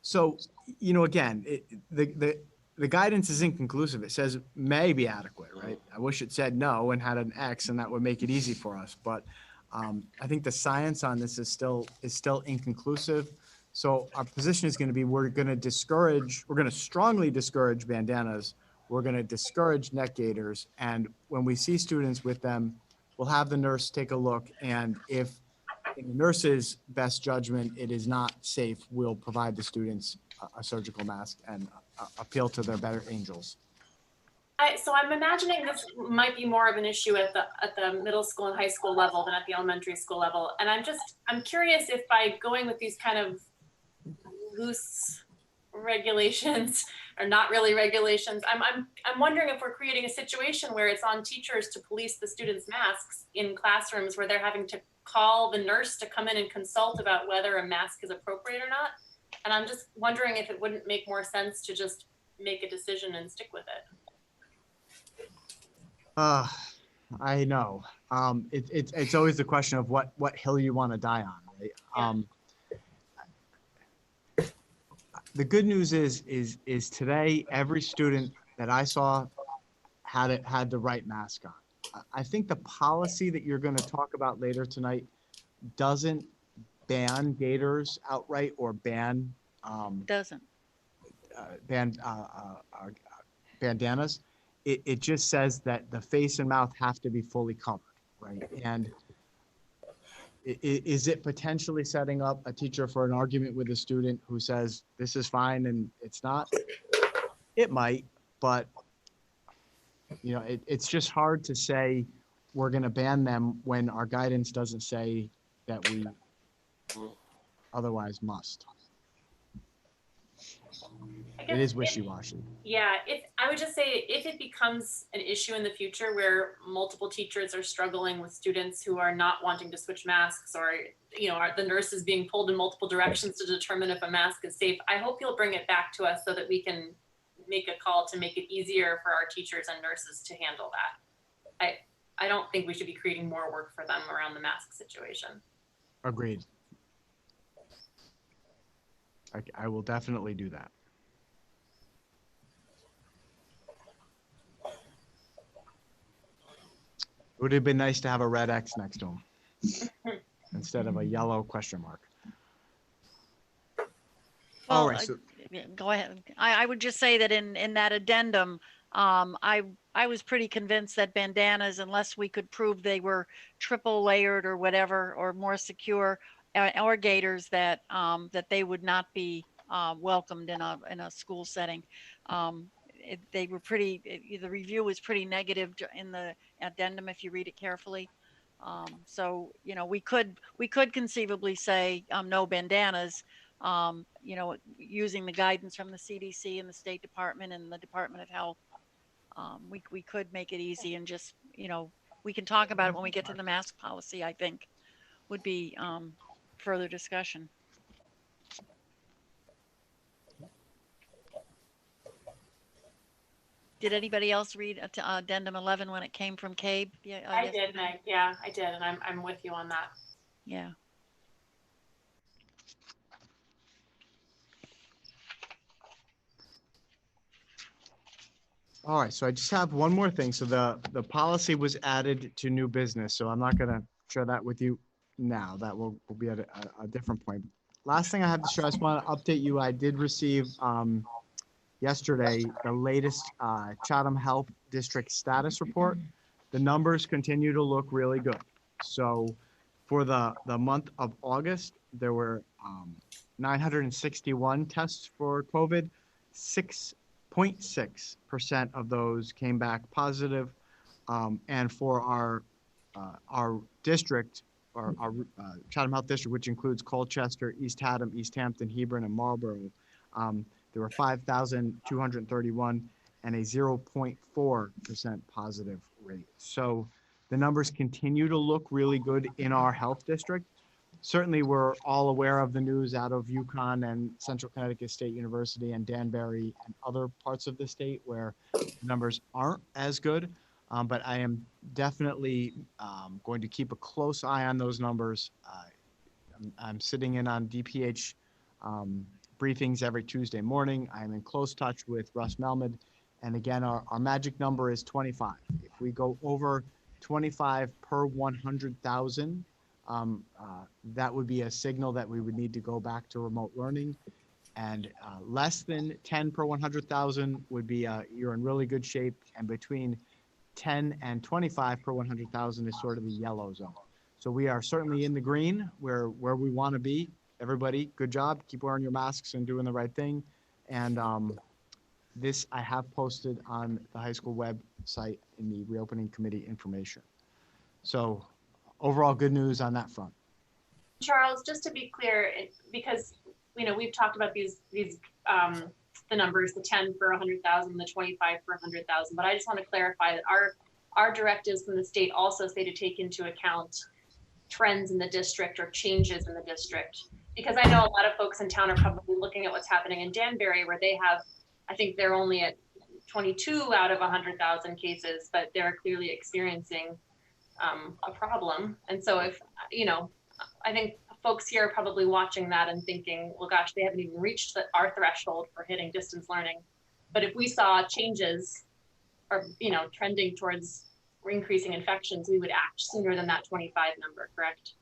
So, again, the guidance is inconclusive. It says may be adequate, right? I wish it said no and had an X, and that would make it easy for us. But I think the science on this is still inconclusive. So our position is going to be, we're going to strongly discourage bandanas. We're going to discourage neck gaiters. And when we see students with them, we'll have the nurse take a look. And if in the nurse's best judgment, it is not safe, we'll provide the students a surgical mask and appeal to their better angels. So I'm imagining this might be more of an issue at the middle school and high school level than at the elementary school level. And I'm curious if by going with these kind of loose regulations or not really regulations, I'm wondering if we're creating a situation where it's on teachers to police the students' masks in classrooms where they're having to call the nurse to come in and consult about whether a mask is appropriate or not. And I'm just wondering if it wouldn't make more sense to just make a decision and stick with it. I know. It's always the question of what hill you want to die on, right? Yeah. The good news is today every student that I saw had the right mask on. I think the policy that you're going to talk about later tonight doesn't ban gaiters outright or ban Doesn't. Bandanas. It just says that the face and mouth have to be fully covered, right? And is it potentially setting up a teacher for an argument with a student who says this is fine and it's not? It might, but it's just hard to say we're going to ban them when our guidance doesn't say that we otherwise must. It is wishy-washy. Yeah, I would just say if it becomes an issue in the future where multiple teachers are struggling with students who are not wanting to switch masks, or the nurse is being pulled in multiple directions to determine if a mask is safe, I hope you'll bring it back to us so that we can make a call to make it easier for our teachers and nurses to handle that. I don't think we should be creating more work for them around the mask situation. Agreed. I will definitely do that. It would have been nice to have a red X next to him instead of a yellow question mark. Well, All right, so go ahead. I would just say that in that addendum, I was pretty convinced that bandanas, unless we could prove they were triple layered or whatever, or more secure, or gaiters, that they would not be welcomed in a school setting. They were the review was pretty negative in the addendum if you read it carefully. So we could conceivably say no bandanas, using the guidance from the CDC and the State Department and the Department of Health. We could make it easy and just, we can talk about it when we get to the mask policy, I think would be further discussion. Did anybody else read addendum 11 when it came from CABE? Yeah, I did, Meg. Yeah, I did, and I'm with you on that. Yeah. All right, so I just have one more thing. So the policy was added to new business, so I'm not gonna share that with you now. That will be at a different point. Last thing I have to share, I just want to update you. I did receive yesterday the latest Chatham Health District status report. The numbers continue to look really good. So for the month of August, there were 961 tests for COVID. 6.6% of those came back positive. And for our district, our Chatham Health District, which includes Colchester, East Haddam, East Hampton, Hebron, and Marlborough, there were 5,231 and a 0.4% positive rate. So the numbers continue to look really good in our health district. Certainly, we're all aware of the news out of Yukon and Central Connecticut State University and Danbury and other parts of the state where the numbers aren't as good. But I am definitely going to keep a close eye on those numbers. I'm sitting in on DPH briefings every Tuesday morning. I'm in close touch with Russ Melmud. And again, our magic number is 25. If we go over 25 per 100,000, that would be a signal that we would need to go back to remote learning. And less than 10 per 100,000 would be you're in really good shape. And between 10 and 25 per 100,000 is sort of the yellow zone. So we are certainly in the green where we want to be. Everybody, good job. Keep wearing your masks and doing the right thing. And this I have posted on the high school website in the reopening committee information. So overall good news on that front. Charles, just to be clear, because we've talked about these the numbers, the 10 for 100,000, the 25 for 100,000, but I just want to clarify that our directives from the state also say to take into account trends in the district or changes in the district, because I know a lot of folks in town are probably looking at what's happening in Danbury, where they have, I think they're only at 22 out of 100,000 cases, but they're clearly experiencing a problem. And so if, I think folks here are probably watching that and thinking, well, gosh, they haven't even reached our threshold for hitting distance learning. But if we saw changes or, trending towards increasing infections, we would act sooner than that 25 number, correct?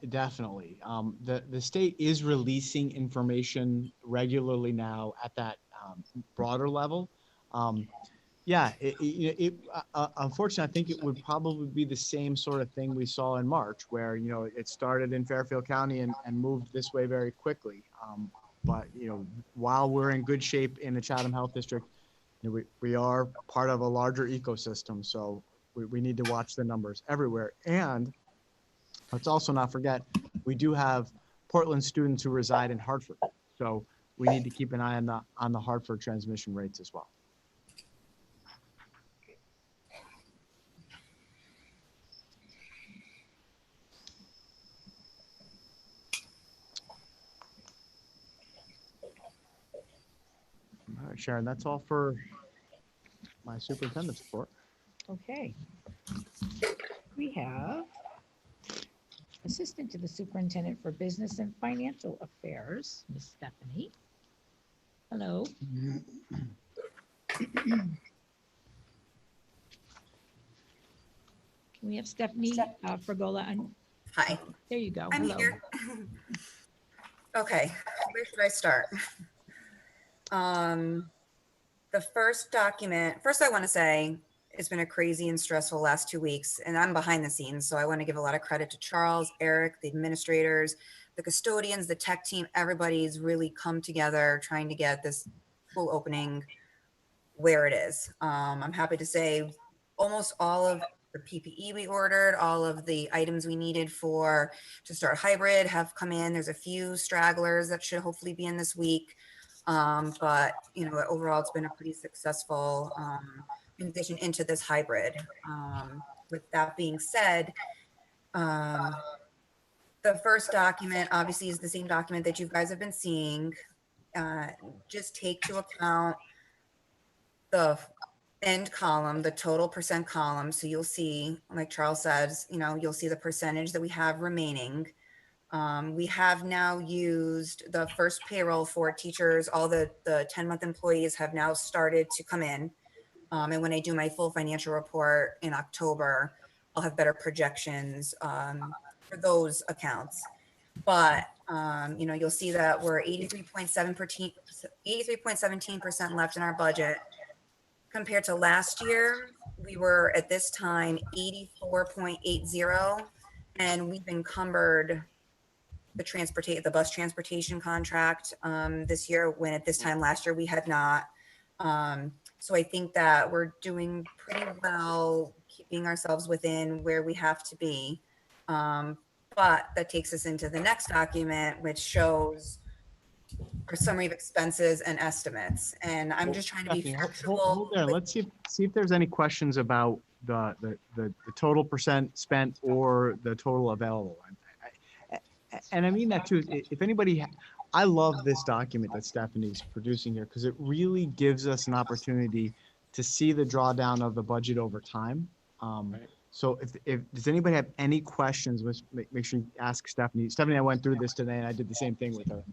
Definitely. The state is releasing information regularly now at that broader level. Unfortunately, I think it would probably be the same sort of thing we saw in March, where, it started in Fairfield County and moved this way very quickly. But, while we're in good shape in the Chatham Health District, we are part of a larger ecosystem. So we need to watch the numbers everywhere. And let's also not forget, we do have Portland students who reside in Hartford. So we need to keep an eye on the Hartford transmission rates as well. All right, Sharon, that's all for my superintendent's report. Okay. We have Assistant to the Superintendent for Business and Financial Affairs, Ms. Stephanie. Hello. Can we have Stephanie Fragola? Hi, There you go. I'm Hello. here. Okay, where should I start? The first document, first I want to say it's been a crazy and stressful last 2 weeks, and I'm behind the scenes. So I want to give a lot of credit to Charles, Eric, the administrators, the custodians, the tech team. Everybody's really come together trying to get this full opening where it is. I'm happy to say almost all of the PPE we ordered, all of the items we needed to start hybrid have come in. There's a few stragglers that should hopefully be in this week. But overall it's been a pretty successful transition into this hybrid. With that being said, the first document obviously is the same document that you guys have been seeing. Just take to account the end column, the total percent column. So you'll see, like Charles says, you'll see the percentage that we have remaining. We have now used the first payroll for teachers. All the 10-month employees have now started to come in. And when I do my full financial report in October, I'll have better projections for those accounts. But you'll see that we're 83.17% left in our budget. Compared to last year, we were at this time 84.80, and we've encumbered the bus transportation contract this year, when at this time last year we had not. So I think that we're doing pretty well keeping ourselves within where we have to be. But that takes us into the next document, which shows our summary of expenses and estimates. And I'm just trying to be Stephanie, factual. hold there. Let's see if there's any questions about the total percent spent or the total available. And I mean that too. If anybody, I love this document that Stephanie's producing here, because it really gives us an opportunity to see the drawdown of the budget over time. So if does anybody have any questions, make sure you ask Stephanie. Stephanie, I went through this today and I did the same thing with her.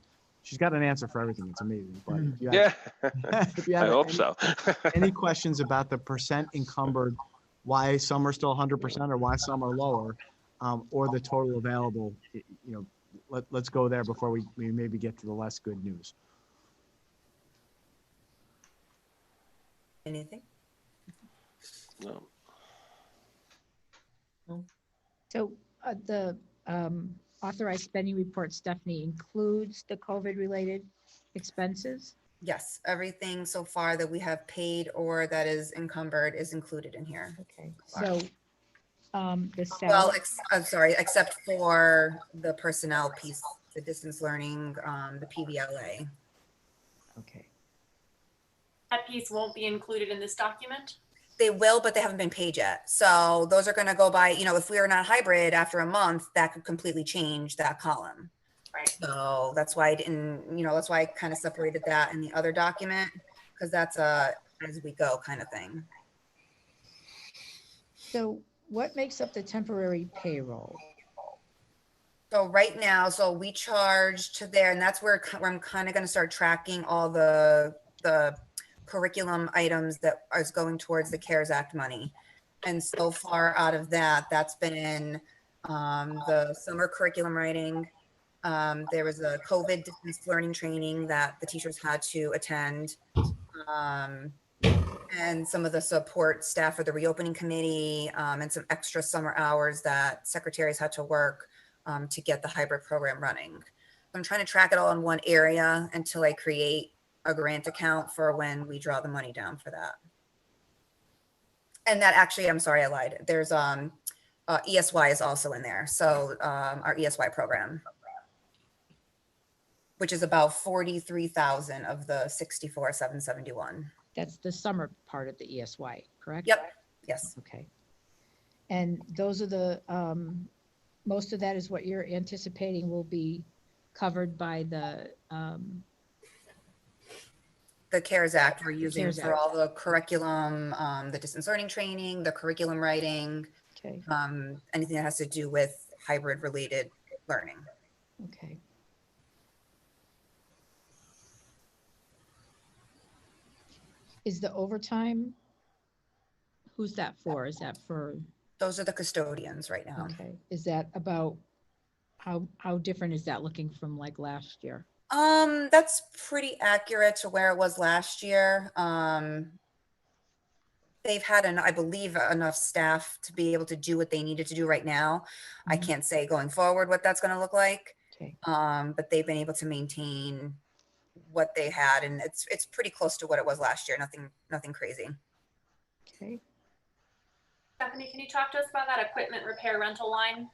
She's got an answer for everything. It's amazing. But if you have, if you I have hope so. any questions about the percent encumbered, why some are still 100% or why some are lower, or the total available, let's go there before we maybe get to the less good news. Anything? No. So the authorized spending report, Stephanie, includes the COVID-related expenses? Yes, everything so far that we have paid or that is encumbered is included in here. Okay, so the Well, salary, I'm sorry, except for the personnel piece, the distance learning, the PVLA. okay, That piece won't be included in this document. They will, but they haven't been paid yet. So those are going to go by, if we are not hybrid after a month, that could completely change that column. Right. So that's why I didn't, that's why I kind of separated that in the other document, because that's a as we go kind of thing. so what makes up the temporary payroll? So right now, so we charge to there, and that's where I'm kind of going to start tracking all the curriculum items that is going towards the CARES Act money. And so far out of that, that's been the summer curriculum writing. There was a COVID distance learning training that the teachers had to attend. And some of the support staff for the reopening committee, and some extra summer hours that secretaries had to work to get the hybrid program running. I'm trying to track it all in one area until I create a grant account for when we draw the money down for that. And that actually, I'm sorry, I lied. There's ESY is also in there. So our ESY program, which is about 43,000 of the 64,771. That's the summer part of the ESY, correct? Yep. Yes. Okay. And those are the, most of that is what you're anticipating will be covered by the CARES Act we're using CARES for Act. all the curriculum, the distance learning training, the curriculum writing, Okay, anything that has to do with hybrid related learning. okay. Is the overtime, who's that for? Is that for, Those are the custodians right now. okay, is that about, how different is that looking from like last year? That's pretty accurate to where it was last year. They've had, I believe, enough staff to be able to do what they needed to do right now. I Mhm. can't say going forward what that's going to look like, Okay, but they've been able to maintain what they had, and it's pretty close to what it was last year. Nothing crazy. okay. Stephanie, can you talk to us about that equipment repair rental line?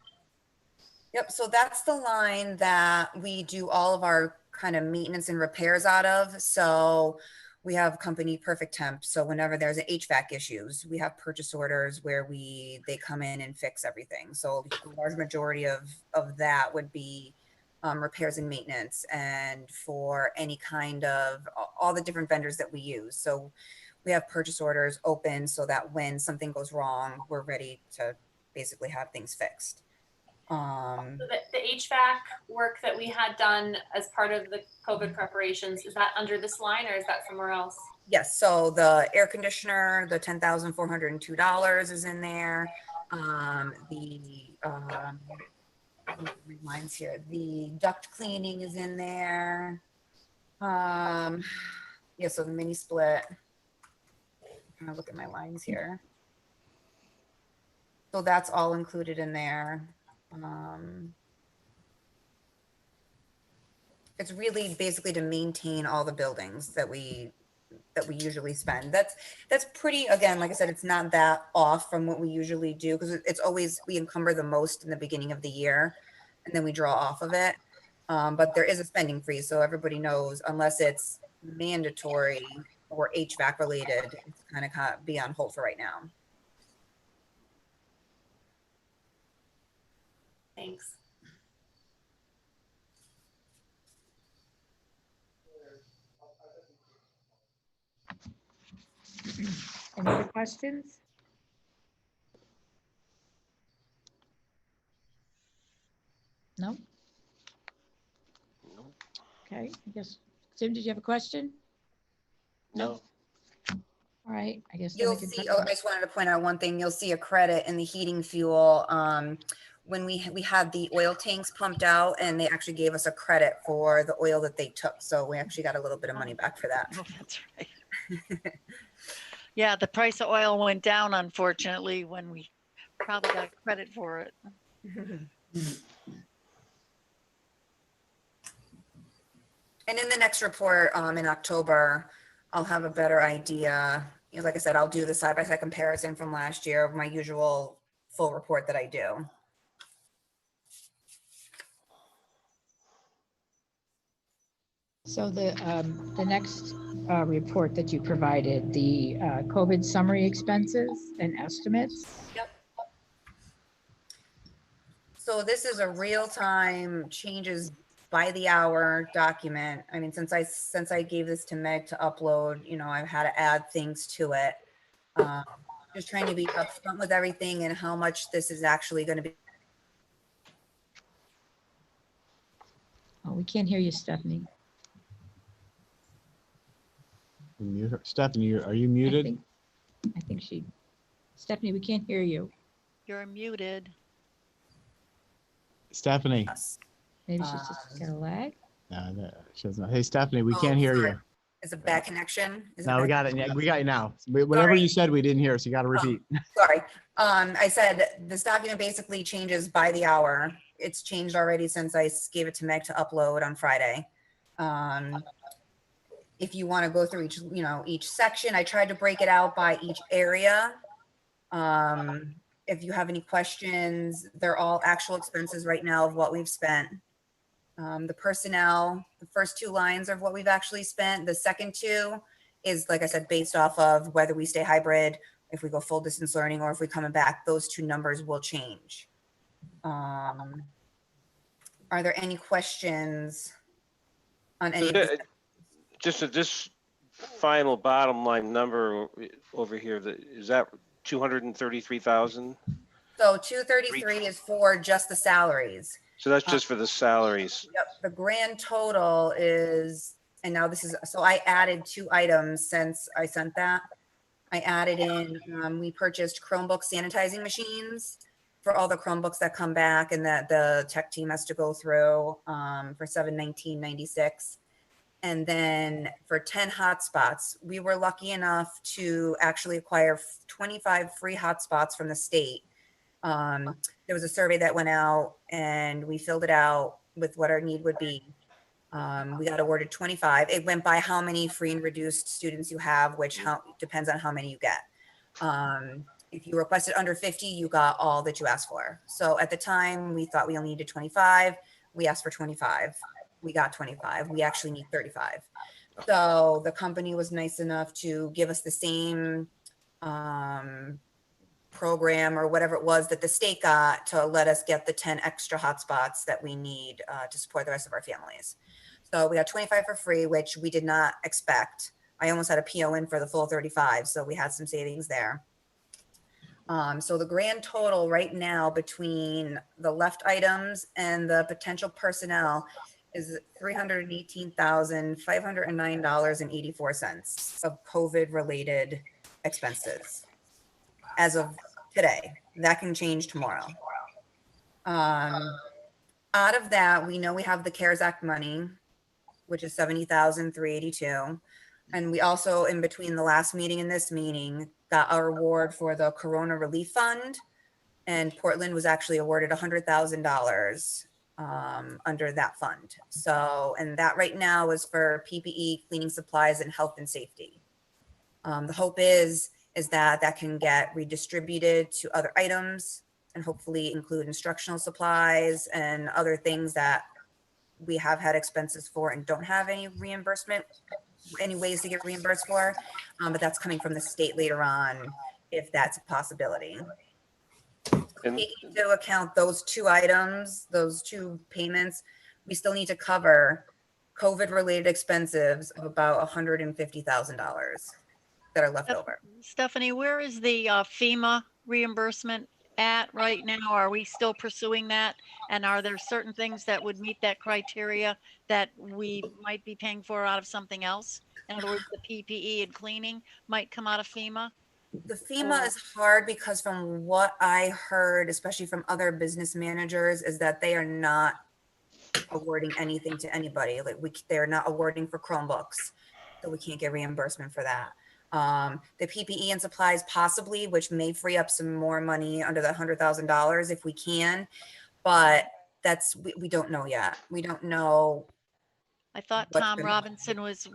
Yep. So that's the line that we do all of our kind of maintenance and repairs out of. So we have company Perfect Temp. So whenever there's an HVAC issues, we have purchase orders where they come in and fix everything. So the large majority of that would be repairs and maintenance, and for any kind of all the different vendors that we use. So we have purchase orders open so that when something goes wrong, we're ready to basically have things fixed. So the HVAC work that we had done as part of the COVID preparations, is that under this line or is that somewhere else? Yes, so the air conditioner, the $10,402 is in there. Reminds here, the duct cleaning is in there. Yeah, so the mini split. I'm gonna look at my lines here. So that's all included in there. It's really basically to maintain all the buildings that we usually spend. That's pretty, again, like I said, it's not that off from what we usually do, because it's always, we encumber the most in the beginning of the year and then we draw off of it. But there is a spending freeze, so everybody knows, unless it's mandatory or HVAC related, it's kind of be on hold for right now. Thanks. Any other questions? No? Nope. Okay, I guess, Tim, did you have a question? No. All right, I guess. then You'll we can see, talk I just wanted to point out one thing. You'll see a credit in the heating fuel. When we had the oil tanks pumped out, and they actually gave us a credit for the oil that they took. So we actually got a little bit of money back for that. Oh, that's right. Yeah, the price of oil went down, unfortunately, when we probably got credit for it. And in the next report, in October, I'll have a better idea. You know, like I said, I'll do the side-by-side comparison from last year of my usual full report that I do. So the next report that you provided, the COVID summary expenses and estimates. Yep. So this is a real-time changes by the hour document. I mean, since I gave this to Meg to upload, you know, I've had to add things to it. Just trying to be upfront with everything and how much this is actually going to be. Oh, we can't hear you, Stephanie. Stephanie, are you muted? I think Stephanie, we can't hear you. You're muted. Stephanie? Maybe she's just got a lag. No, she doesn't. Hey, Stephanie, we Oh, can't hear sorry. you. Is it bad connection? No, we got it. Yeah, we got you now. Whatever Sorry. you said, we didn't hear, so you got to repeat. Sorry. I said this document basically changes by the hour. It's changed already since I gave it to Meg to upload on Friday. If you want to go through each section, I tried to break it out by each area. If you have any questions, they're all actual expenses right now of what we've spent. The personnel, the first two lines of what we've actually spent. The second two is, like I said, based off of whether we stay hybrid, if we go full distance learning, or if we're coming back, those two numbers will change. Are there any questions on any of this? Just this final bottom line number over here, is that 233,000? So 233 is for just the salaries. So that's just for the salaries. Yep, the grand total is, and now this is, so I added 2 items since I sent that. I added in, we purchased Chromebook sanitizing machines for all the Chromebooks that come back and that the tech team has to go through for $719.96. And then for 10 hotspots, we were lucky enough to actually acquire 25 free hotspots from the state. There was a survey that went out and we filled it out with what our need would be. We got awarded 25. It went by how many free and reduced students you have, which depends on how many you get. If you requested under 50, you got all that you asked for. So at the time, we thought we only needed 25. We asked for 25. We got 25. We actually need 35. So the company was nice enough to give us the same program or whatever it was that the state got to let us get the 10 extra hotspots that we need to support the rest of our families. So we got 25 for free, which we did not expect. I almost had a PO in for the full 35, so we had some savings there. So the grand total right now between the left items and the potential personnel is $318,509.84 of COVID-related expenses as of today. That can change tomorrow. Out of that, we know we have the CARES Act money, which is 70,382. And we also, in between the last meeting and this meeting, got our award for the Corona Relief Fund. And Portland was actually awarded $100,000 under that fund. So, and that right now is for PPE, cleaning supplies, and health and safety. The hope is that that can get redistributed to other items and hopefully include instructional supplies and other things that we have had expenses for and don't have any reimbursement, any ways to get reimbursed for. But that's coming from the state later on, if that's a possibility. And Taking into account those two items, those two payments, we still need to cover COVID-related expenses of about $150,000 that are left over. Stephanie, where is the FEMA reimbursement at right now? Are we still pursuing that? And are there certain things that would meet that criteria that we might be paying for out of something else? In other words, the PPE and cleaning might come out of FEMA? The FEMA is hard because from what I heard, especially from other business managers, is that they are not awarding anything to anybody. Like they're not awarding for Chromebooks, so we can't get reimbursement for that. The PPE and supplies possibly, which may free up some more money under the $100,000 if we can, but that's, we don't know yet. We don't know. I thought what's Tom gonna- Robinson was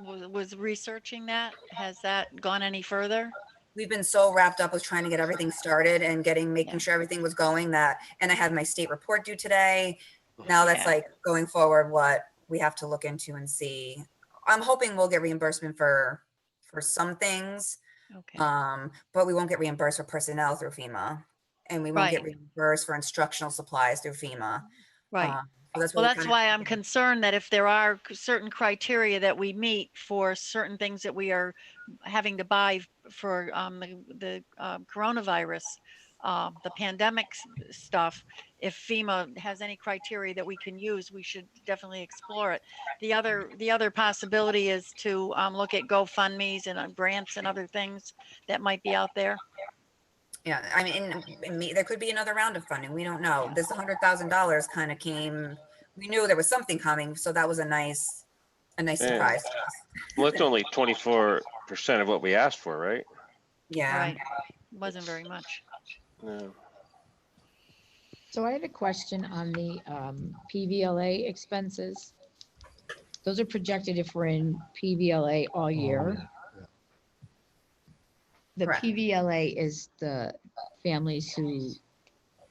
researching that. Has that gone any further? We've been so wrapped up with trying to get everything started and making Yeah. sure everything was going that, and I had my state report due today. Now that's Yeah. like going forward, what we have to look into and see. I'm hoping we'll get reimbursement for some things, Okay. but we won't get reimbursed for personnel through FEMA, and we won't get Right. reimbursed for instructional supplies through FEMA. Right. So that's Well, what we that's kinda- why I'm concerned that if there are certain criteria that we meet for certain things that we are having to buy for the coronavirus, the pandemic stuff, if FEMA has any criteria that we can use, we should definitely explore it. The other possibility is to look at GoFundMe's and grants and other things that might be out there. Yeah, I mean, there could be another round of funding. We don't know. This $100,000 kind of came. We knew there was something coming, so that was a nice Yeah. surprise to us. well, it's only 24% of what we asked for, right? Yeah. Right. Wasn't very much. No. So I had a question on the PVLA expenses. Those are projected if we're in PVLA all year. The Correct. PVLA is the families who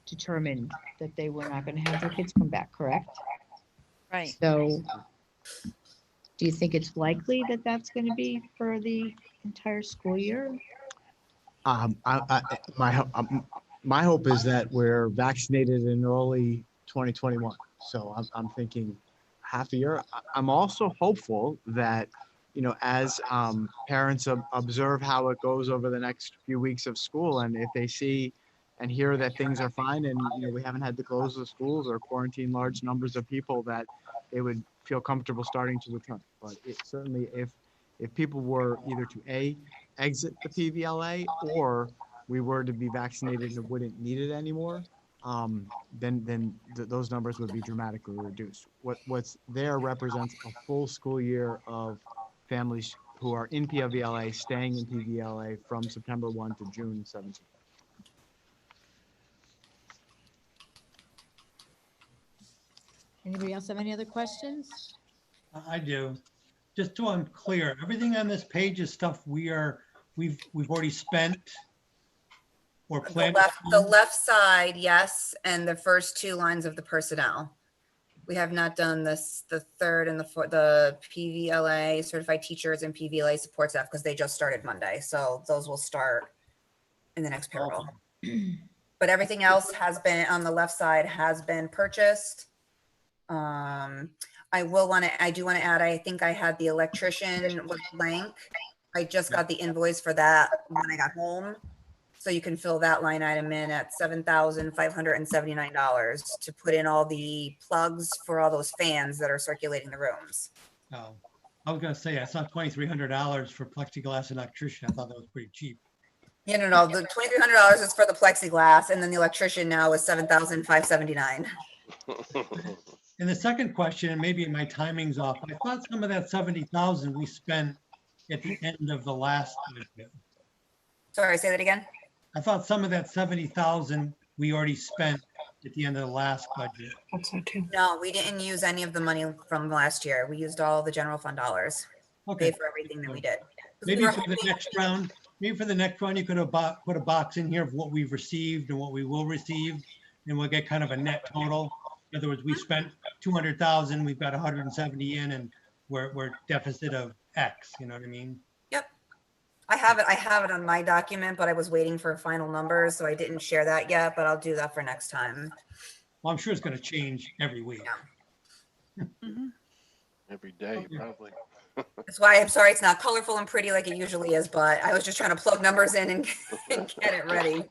determined that they were not going to have their kids come back, correct? Right. So do you think it's likely that that's going to be for the entire school year? My hope is that we're vaccinated in early 2021. So I'm thinking half a year. I'm also hopeful that, as parents observe how it goes over the next few weeks of school, and if they see and hear that things are fine and, we haven't had to close the schools or quarantine large numbers of people, that they would feel comfortable starting to return. But it certainly, if people were either to exit the PVLA, or we were to be vaccinated and wouldn't need it anymore, then those numbers would be dramatically reduced. What's there represents a full school year of families who are in PVLA staying in PVLA from September 1 to June 17. Anybody else have any other questions? I do. Just so I'm clear, everything on this page is stuff we've already spent or The planned. left side, yes, and the first two lines of the personnel. We have not done this, the third and the PVLA certified teachers and PVLA support staff, because they just started Monday. So those will start in the next payroll. But everything else has been on the left side, has been purchased. I do want to add, I think I had the electrician was blank. I just got the invoice for that when I got home. So you can fill that line item in at $7,579 to put in all the plugs for all those fans that are circulating the rooms. Oh, I was gonna say, I saw $2,300 for plexiglass and electrician. I thought that was pretty cheap. Yeah, no, the $2,300 is for the plexiglass, and then the electrician now is $7,579. And the second question, and maybe my timing's off, I thought some of that 70,000 we spent at the end of the last budget. Sorry, say that again. I thought some of that 70,000 we already spent at the end of the last budget. No, we didn't use any of the money from last year. We used all the general fund dollars. Okay, Pay for everything that we did. 'Cause we maybe were for the hoping- next round, maybe for the next round, you could have put a box in here of what we've received and what we will receive, and we'll get kind of a net total. In other words, we spent 200,000, we've got 170 in, and we're deficit of X, you know what I mean? Yep. I have it on my document, but I was waiting for final numbers, so I didn't share that yet, but I'll do that for next time. Well, I'm sure it's gonna change every week. Every day, Okay. probably. That's why I'm sorry it's not colorful and pretty like it usually is, but I was just trying to plug numbers in and and get it ready.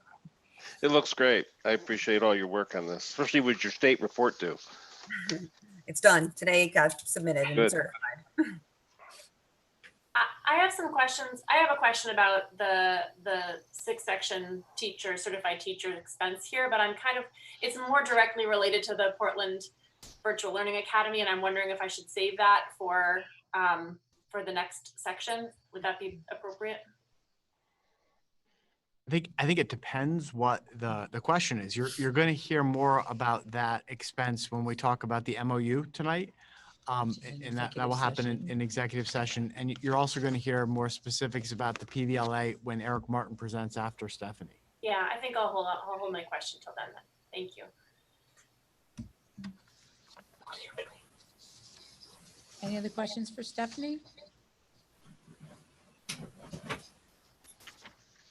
It looks great. I appreciate all your work on this, especially with your state report due. It's done. Today it got submitted and Good. certified. I have some questions. I have a question about the 6-section teacher, certified teacher expense here, but it's more directly related to the Portland Virtual Learning Academy, and I'm wondering if I should save that for the next section. Would that be appropriate? I think it depends what the question is. You're going to hear more about that expense when we talk about the MOU tonight. And that will happen in executive session. And you're also going to hear more specifics about the PVLA when Eric Martin presents after Stephanie. Yeah, I think I'll hold my question till then. Thank you. Any other questions for Stephanie?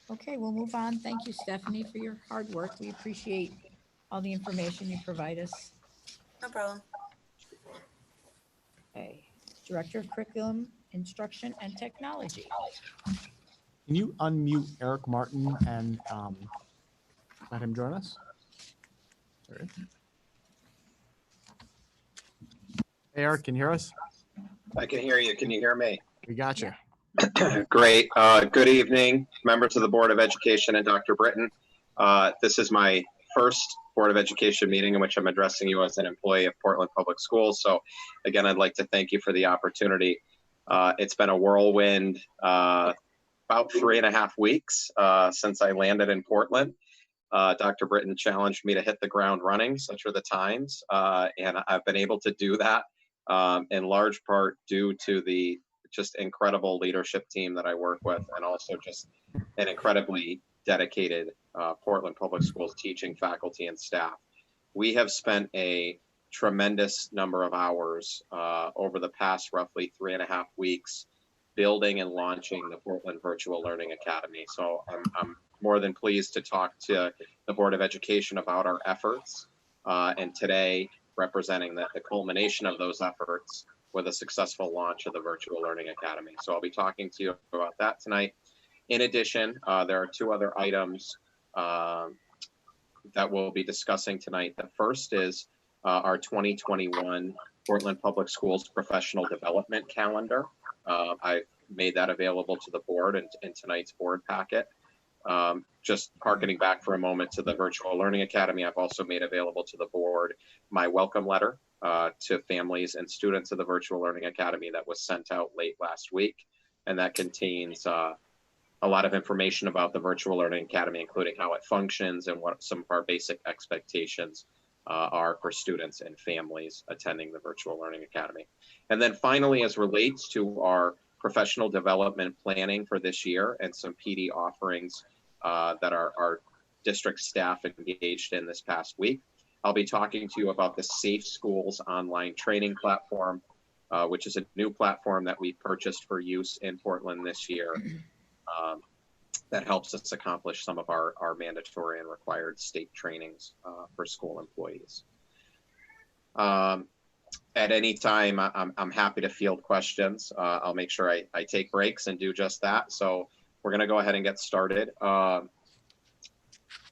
Okay, we'll move on. Thank you, Stephanie, for your hard work. We appreciate all the information you provide us. No problem. Okay, Director of Curriculum, Instruction and Technology. Can you unmute Eric Martin and let him join us? There he is. Hey, Eric, can you hear us? I can hear you. Can you hear me? We got you. Great. Good evening, members of the Board of Education and Dr. Britton. This is my first Board of Education meeting in which I'm addressing you as an employee of Portland Public Schools. So again, I'd like to thank you for the opportunity. It's been a whirlwind, about 3.5 weeks since I landed in Portland. Dr. Britton challenged me to hit the ground running, such are the times. And I've been able to do that in large part due to the just incredible leadership team that I work with, and also just an incredibly dedicated Portland Public Schools teaching faculty and staff. We have spent a tremendous number of hours over the past roughly 3.5 weeks building and launching the Portland Virtual Learning Academy. So I'm more than pleased to talk to the Board of Education about our efforts, and today representing the culmination of those efforts with a successful launch of the Virtual Learning Academy. So I'll be talking to you about that tonight. In addition, there are 2 other items that we'll be discussing tonight. The first is our 2021 Portland Public Schools Professional Development Calendar. I made that available to the board in tonight's board packet. Just harkening back for a moment to the Virtual Learning Academy, I've also made available to the board my welcome letter to families and students of the Virtual Learning Academy that was sent out late last week. And that contains a lot of information about the Virtual Learning Academy, including how it functions and what some of our basic expectations are for students and families attending the Virtual Learning Academy. And then finally, as relates to our professional development planning for this year and some PD offerings that our district staff engaged in this past week, I'll be talking to you about the Safe Schools online training platform, which is a new platform that we purchased for use in Portland this year that helps us accomplish some of our mandatory and required state trainings for school employees. At any time, I'm happy to field questions. I'll make sure I take breaks and do just that. So we're going to go ahead and get started.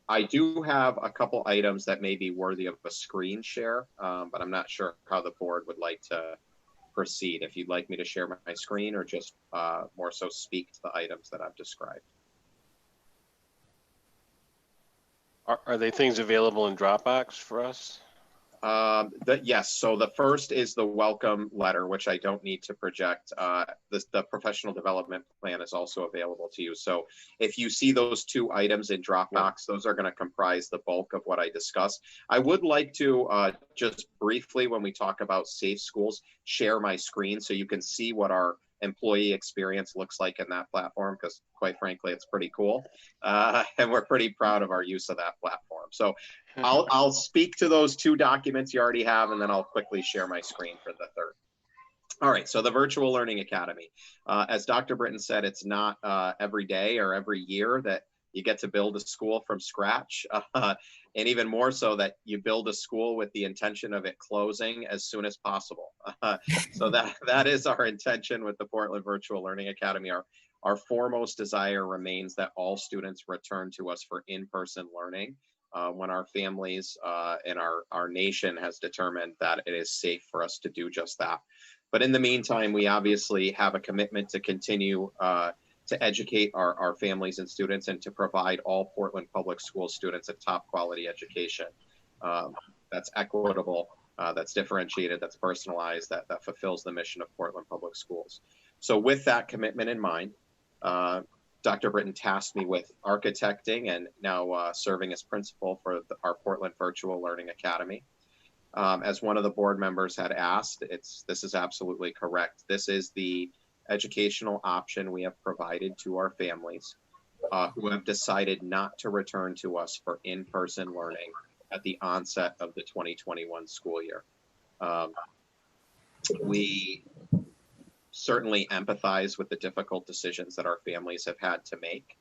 I do have a couple items that may be worthy of a screen share, but I'm not sure how the board would like to proceed. If you'd like me to share my screen or just more so speak to the items that I've described. Are they things available in Dropbox for us? Yes, so the first is the welcome letter, which I don't need to project. The professional development plan is also available to you. So if you see those two items in Dropbox, those are going to comprise the bulk of what I discussed. I would like to just briefly, when we talk about safe schools, share my screen so you can see what our employee experience looks like in that platform, because quite frankly, it's pretty cool. And we're pretty proud of our use of that platform. So I'll speak to those two documents you already have, and then I'll quickly share my screen for the third. All right, so the Virtual Learning Academy. As Dr. Britton said, it's not every day or every year that you get to build a school from scratch, and even more so that you build a school with the intention of it closing as soon as possible. So that is our intention with the Portland Virtual Learning Academy. Our foremost desire remains that all students return to us for in-person learning when our families and our nation has determined that it is safe for us to do just that. But in the meantime, we obviously have a commitment to continue to educate our families and students and to provide all Portland Public School students a top quality education that's equitable, that's differentiated, that's personalized, that fulfills the mission of Portland Public Schools. So with that commitment in mind, Dr. Britton tasked me with architecting and now serving as principal for our Portland Virtual Learning Academy. As one of the board members had asked, this is absolutely correct. This is the educational option we have provided to our families who have decided not to return to us for in-person learning at the onset of the 2021 school year. We certainly empathize with the difficult decisions that our families have had to make.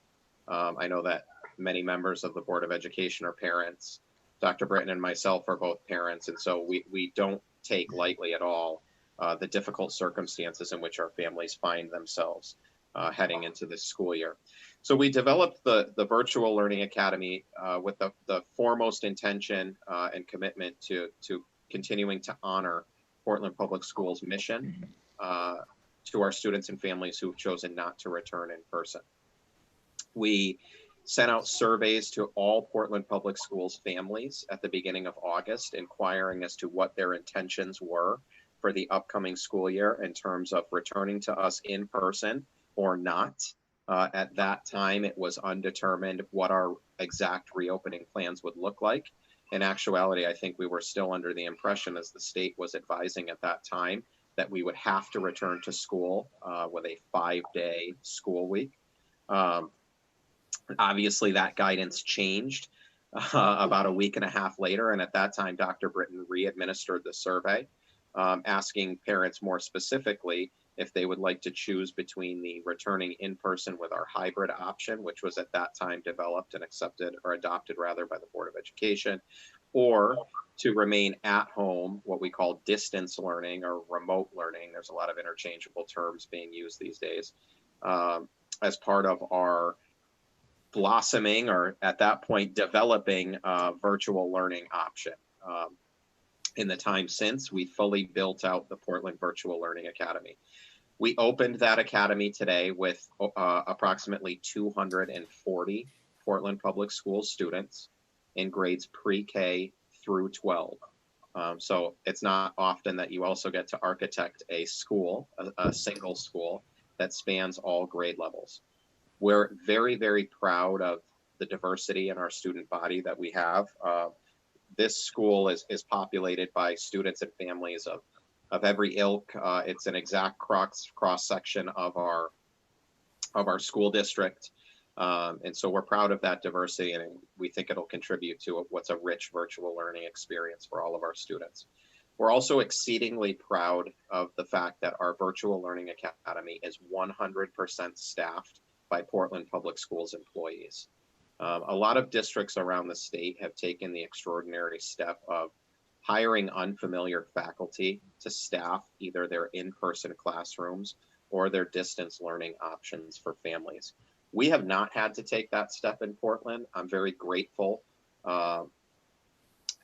I know that many members of the Board of Education are parents. Dr. Britton and myself are both parents, and so we don't take lightly at all the difficult circumstances in which our families find themselves heading into this school year. So we developed the Virtual Learning Academy with the foremost intention and commitment to continuing to honor Portland Public Schools' mission to our students and families who've chosen not to return in person. We sent out surveys to all Portland Public Schools families at the beginning of August, inquiring as to what their intentions were for the upcoming school year in terms of returning to us in person or not. At that time, it was undetermined what our exact reopening plans would look like. In actuality, I think we were still under the impression, as the state was advising at that time, that we would have to return to school with a 5-day school week. Obviously, that guidance changed about a week and a half later. And at that time, Dr. Britton re-administered the survey, asking parents more specifically if they would like to choose between the returning in person with our hybrid option, which was at that time developed and accepted or adopted rather by the Board of Education, or to remain at home, what we call distance learning or remote learning. There's a lot of interchangeable terms being used these days as part of our blossoming, or at that point developing, virtual learning option. In the time since, we fully built out the Portland Virtual Learning Academy. We opened that academy today with approximately 240 Portland Public School students in grades pre-K through 12. So it's not often that you also get to architect a school, a single school that spans all grade levels. We're very, very proud of the diversity in our student body that we have. This school is populated by students and families of every ilk. It's an exact cross section of our school district. And so we're proud of that diversity, and we think it'll contribute to what's a rich virtual learning experience for all of our students. We're also exceedingly proud of the fact that our Virtual Learning Academy is 100% staffed by Portland Public Schools employees. A lot of districts around the state have taken the extraordinary step of hiring unfamiliar faculty to staff either their in-person classrooms or their distance learning options for families. We have not had to take that step in Portland. I'm very grateful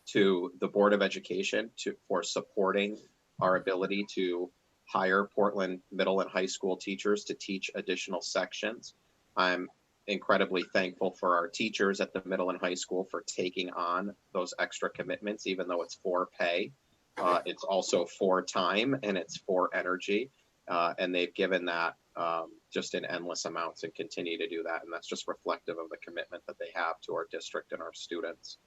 to the Board of Education for supporting our ability to hire Portland middle and high school teachers to teach additional sections. I'm incredibly thankful for our teachers at the middle and high school for taking on those extra commitments, even though it's for pay. It's also for time and it's for energy. And they've given that just in endless amounts and continue to do that. And that's just reflective of the commitment that they have to our district and our students.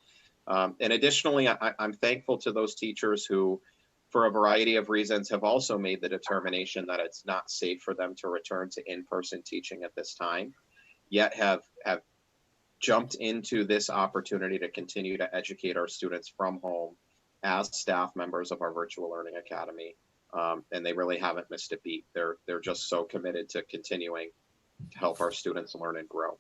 And additionally, I'm thankful to those teachers who, for a variety of reasons, have also made the determination that it's not safe for them to return to in-person teaching at this time, yet have jumped into this opportunity to continue to educate our students from home as staff members of our Virtual Learning Academy. And they really haven't missed a beat. They're just so committed to continuing to help our students learn and grow.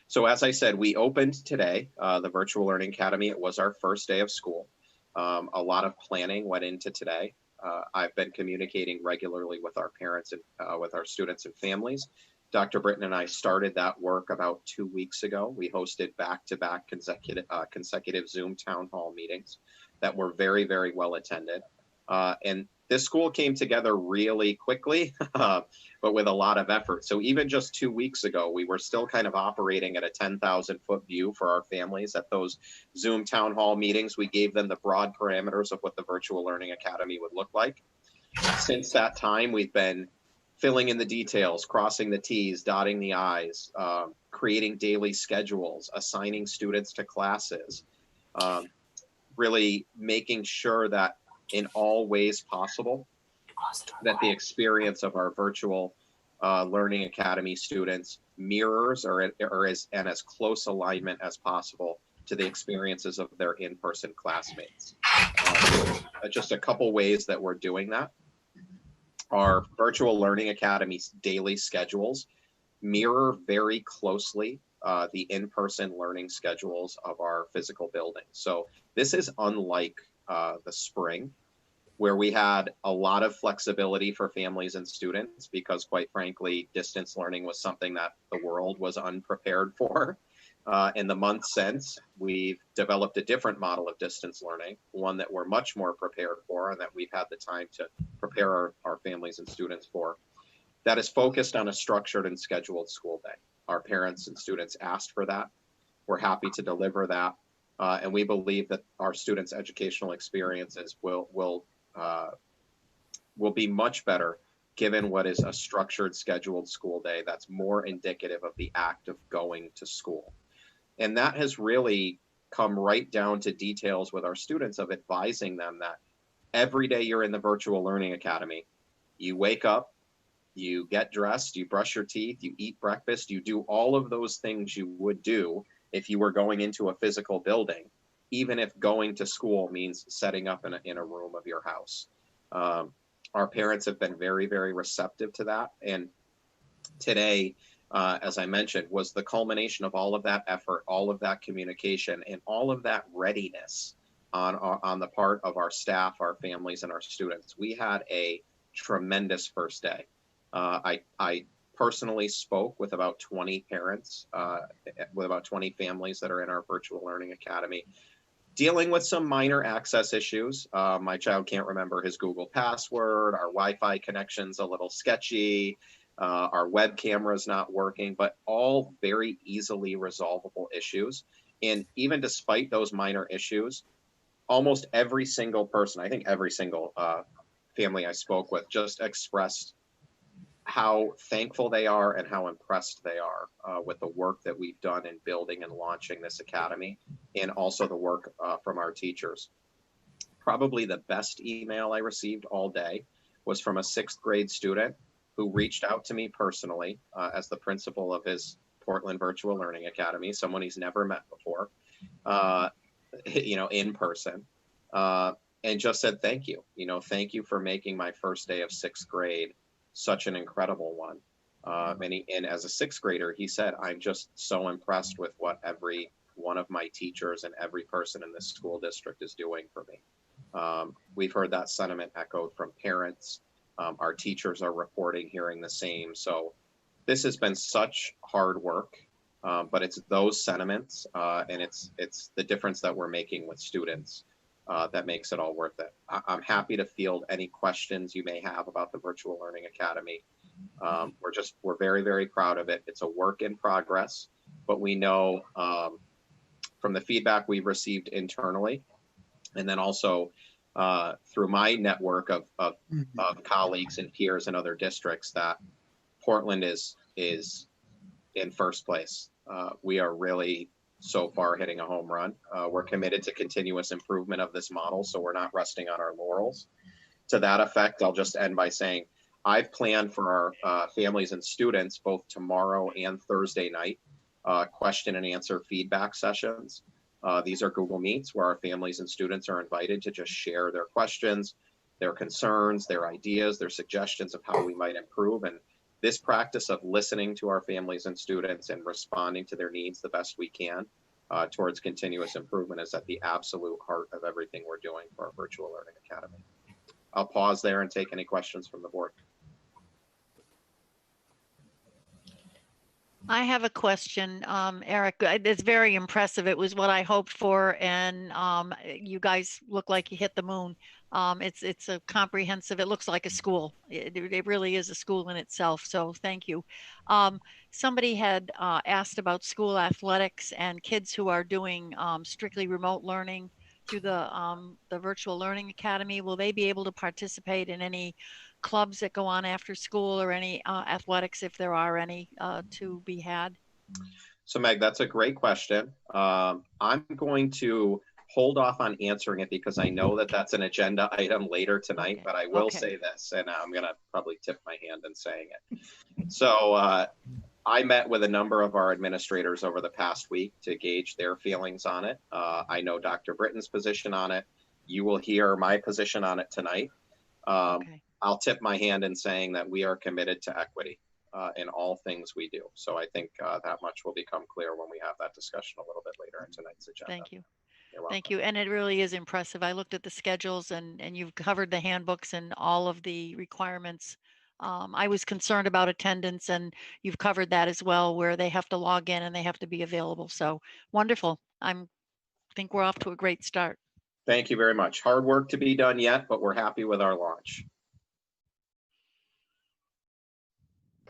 So as I said, we opened today, the Virtual Learning Academy. It was our first day of school. A lot of planning went into today. I've been communicating regularly with our parents and with our students and families. Dr. Britton and I started that work about 2 weeks ago. We hosted back-to-back consecutive Zoom town hall meetings that were very, very well attended. And this school came together really quickly, but with a lot of effort. So even just 2 weeks ago, we were still kind of operating at a 10,000-foot view for our families at those Zoom town hall meetings. We gave them the broad parameters of what the Virtual Learning Academy would look like. Since that time, we've been filling in the details, crossing the T's, dotting the I's, creating daily schedules, assigning students to classes, really making sure that in all ways possible, that the experience of our Virtual Learning Academy students mirrors or is in as close alignment as possible to the experiences of their in-person classmates. Just a couple ways that we're doing that. Our Virtual Learning Academy's daily schedules mirror very closely the in-person learning schedules of our physical building. So this is unlike the spring, where we had a lot of flexibility for families and students because, quite frankly, distance learning was something that the world was unprepared for. In the months since, we've developed a different model of distance learning, one that we're much more prepared for and that we've had the time to prepare our families and students for, that is focused on a structured and scheduled school day. Our parents and students asked for that. We're happy to deliver that. And we believe that our students' educational experiences will be much better given what is a structured, scheduled school day that's more indicative of the act of going to school. And that has really come right down to details with our students of advising them that every day you're in the Virtual Learning Academy, you wake up, you get dressed, you brush your teeth, you eat breakfast, you do all of those things you would do if you were going into a physical building, even if going to school means setting up in a room of your house. Our parents have been very, very receptive to that. And today, as I mentioned, was the culmination of all of that effort, all of that communication, and all of that readiness on the part of our staff, our families, and our students. We had a tremendous first day. I personally spoke with about 20 parents, with about 20 families that are in our Virtual Learning Academy, dealing with some minor access issues. My child can't remember his Google password, our Wi-Fi connection's a little sketchy, our web camera's not working, but all very easily resolvable issues. And even despite those minor issues, almost every single person, I think every single family I spoke with just expressed how thankful they are and how impressed they are with the work that we've done in building and launching this academy, and also the work from our teachers. Probably the best email I received all day was from a 6th grade student who reached out to me personally as the principal of his Portland Virtual Learning Academy, someone he's never met before, in person, and just said, thank you. Thank you for making my first day of 6th grade such an incredible one. And as a 6th grader, he said, I'm just so impressed with what every one of my teachers and every person in this school district is doing for me. We've heard that sentiment echoed from parents. Our teachers are reporting, hearing the same. So This has been such hard work, but it's those sentiments and it's the difference that we're making with students that makes it all worth it. I'm happy to field any questions you may have about the Virtual Learning Academy. We're very, very proud of it. It's a work in progress, but we know from the feedback we've received internally, and then also through my network of colleagues and peers in other districts, that Portland is in first place. We are really so far hitting a home run. We're committed to continuous improvement of this model, so we're not resting on our laurels. To that effect, I'll just end by saying I've planned for our families and students both tomorrow and Thursday night question and answer feedback sessions. These are Google Meets where our families and students are invited to just share their questions, their concerns, their ideas, their suggestions of how we might improve. And this practice of listening to our families and students and responding to their needs the best we can towards continuous improvement is at the absolute heart of everything we're doing for our Virtual Learning Academy. I'll pause there and take any questions from the board. I have a question, Eric. It's very impressive. It was what I hoped for, and you guys look like you hit the moon. It's a comprehensive. It looks like a school. It really is a school in itself. So thank you. Somebody had asked about school athletics and kids who are doing strictly remote learning through the Virtual Learning Academy. Will they be able to participate in any clubs that go on after school, or any athletics, if there are any, to be had? So Meg, that's a great question. I'm going to hold off on answering it because I know that that's an agenda item later tonight, Okay. but I will Okay. say this, and I'm going to probably tip my hand in saying it. So I met with a number of our administrators over the past week to gauge their feelings on it. I know Dr. Britton's position on it. You will hear my position on it tonight. Okay. I'll tip my hand in saying that we are committed to equity in all things we do. So I think that much will become clear when we have that discussion a little bit later in tonight's agenda. Thank you. You're welcome. Thank you. And it really is impressive. I looked at the schedules, and you've covered the handbooks and all of the requirements. I was concerned about attendance, and you've covered that as well, where they have to log in and they have to be available. So wonderful. Think we're off to a great start. Thank you very much. Hard work to be done yet, but we're happy with our launch.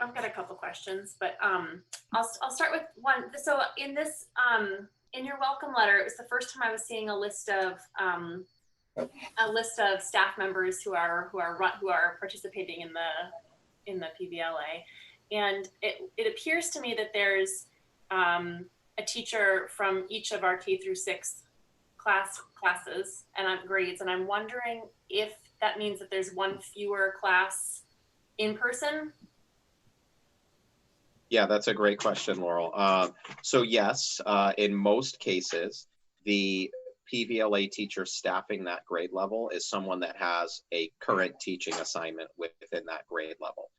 I've got a couple questions, but I'll start with one. So in this in your welcome letter, it was the first time I was seeing a list of staff members who are participating in the PVLA, and it appears to me that there's a teacher from each of our K through 6 classes and grades, and I'm wondering if that means that there's one fewer class in person. Yeah, that's a great question, Laurel. So yes, in most cases, the PVLA teacher staffing that grade level is someone that has a current teaching assignment within that grade level.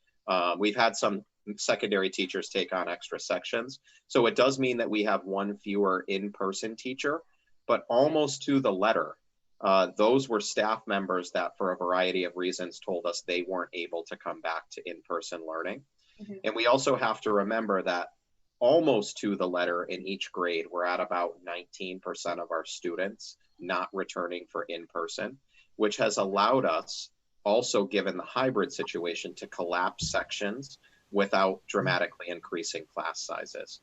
We've had some secondary teachers take on extra sections. So it does mean that we have one fewer in-person teacher, but almost to the letter, those were staff members that for a variety of reasons told us they weren't able to come back to in-person learning. Mm-hmm. And we also have to remember that almost to the letter in each grade, we're at about 19% of our students not returning for in-person, which has allowed us, also given the hybrid situation, to collapse sections without dramatically increasing class sizes.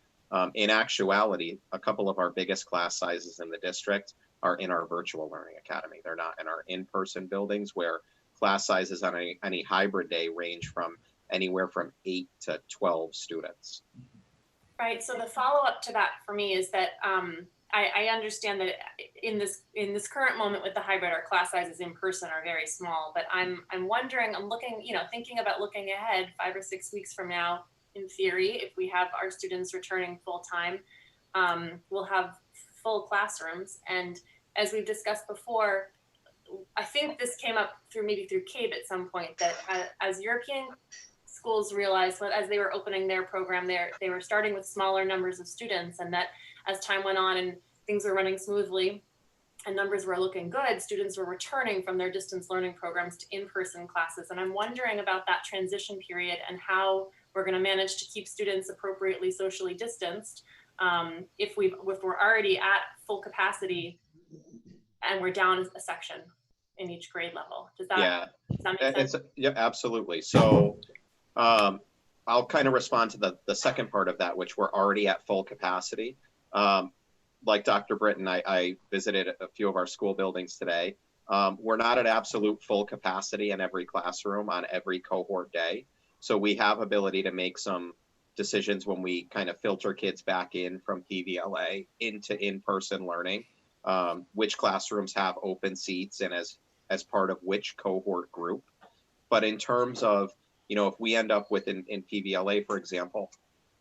In actuality, a couple of our biggest class sizes in the district are in our Virtual Learning Academy. They're not in our in-person buildings, where class sizes on any hybrid day range from anywhere from 8 to 12 students. Right. So the follow-up to that for me is that I understand that in this current moment with the hybrid, our class sizes in person are very small. But I'm wondering, I'm looking, thinking about looking ahead 5 or 6 weeks from now. In theory, if we have our students returning full time, we'll have full classrooms. And as we've discussed before, I think this came up maybe through CABE at some point, that as European schools realized that as they were opening their program, they were starting with smaller numbers of students, and that as time went on and things were running smoothly and numbers were looking good, students were returning from their distance learning programs to in-person classes. And I'm wondering about that transition period and how we're going to manage to keep students appropriately socially distanced. If we're already at full capacity and we're down a section in each grade level, does that make sense? Yeah, absolutely. So I'll kind of respond to the second part of that, which we're already at full capacity. Like Dr. Britton, I visited a few of our school buildings today. We're not at absolute full capacity in every classroom on every cohort day. So we have ability to make some decisions when we kind of filter kids back in from PVLA into in-person learning, which classrooms have open seats and as part of which cohort group. But in terms of, if we end up with in PVLA, for example,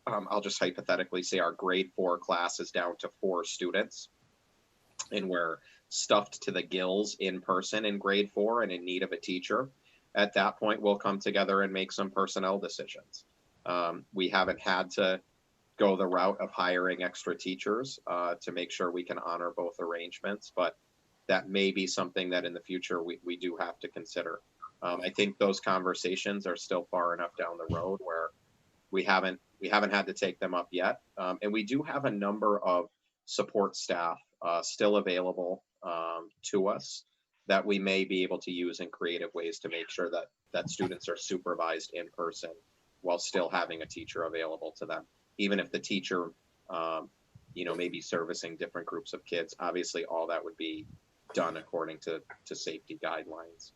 I'll just hypothetically say our grade 4 class is down to 4 students and we're stuffed to the gills in person in grade 4 and in need of a teacher. At that point, we'll come together and make some personnel decisions. We haven't had to go the route of hiring extra teachers to make sure we can honor both arrangements, but that may be something that in the future we do have to consider. I think those conversations are still far enough down the road where we haven't had to take them up yet. And we do have a number of support staff still available to us that we may be able to use in creative ways to make sure that students are supervised in person while still having a teacher available to them. Even if the teacher, may be servicing different groups of kids, obviously all that would be done according to safety guidelines.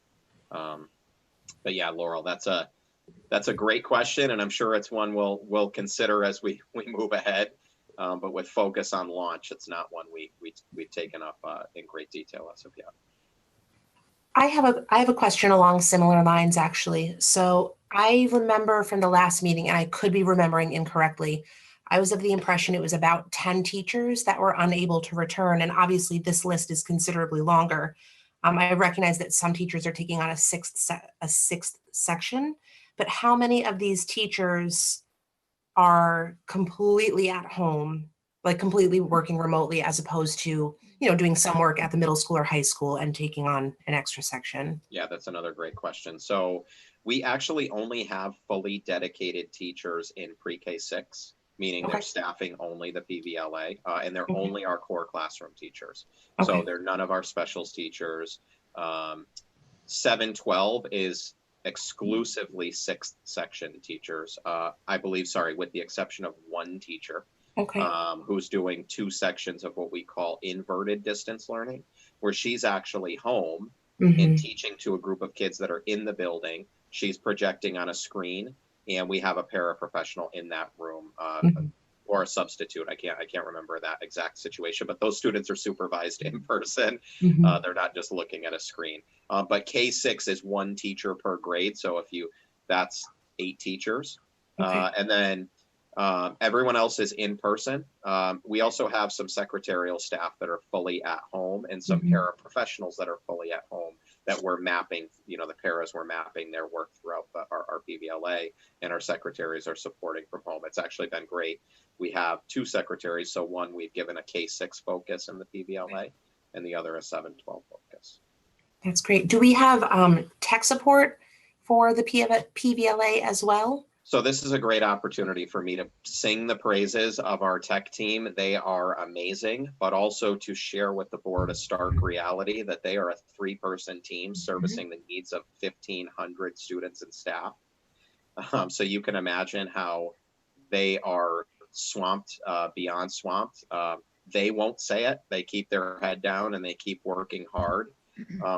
But yeah, Laurel, that's a great question, and I'm sure it's one we'll consider as we move ahead. But with focus on launch, it's not one we've taken up in great detail as of yet. I have a question along similar lines, actually. So I remember from the last meeting, and I could be remembering incorrectly, I was of the impression it was about 10 teachers that were unable to return. And obviously this list is considerably longer. I recognize that some teachers are taking on a sixth section, but how many of these teachers are completely at home, like completely working remotely, as opposed to, doing some work at the middle school or high school and taking on an extra section? Yeah, that's another great question. So we actually only have fully dedicated teachers in pre-K 6, meaning they're staffing only the PVLA, and they're only our core classroom teachers. So they're none of our specials teachers. 7-12 is exclusively 6th section teachers, I believe, with the exception of one teacher. Who's doing 2 sections of what we call inverted distance learning, where she's actually home and teaching to a group of kids that are in the building. She's projecting on a screen, and we have a paraprofessional in that room, or a substitute. I can't remember that exact situation, but those students are supervised in person. They're not just looking at a screen. But K6 is 1 teacher per grade, so that's 8 teachers, and then everyone else is in person. We also have some secretarial staff that are fully at home and some paraprofessionals that are fully at home that we're mapping, the paras were mapping their work throughout our PVLA, and our secretaries are supporting from home. It's actually been great. We have 2 secretaries. So one we've given a K6 focus in the PVLA and the other a 7-12 focus. That's great. Do we have tech support for the PVLA as well? So this is a great opportunity for me to sing the praises of our tech team. They are amazing, but also to share with the board a stark reality that they are a 3-person team servicing the needs of 1,500 students and staff. So you can imagine how they are swamped, beyond swamped. They won't say it. They keep their head down and they keep working hard.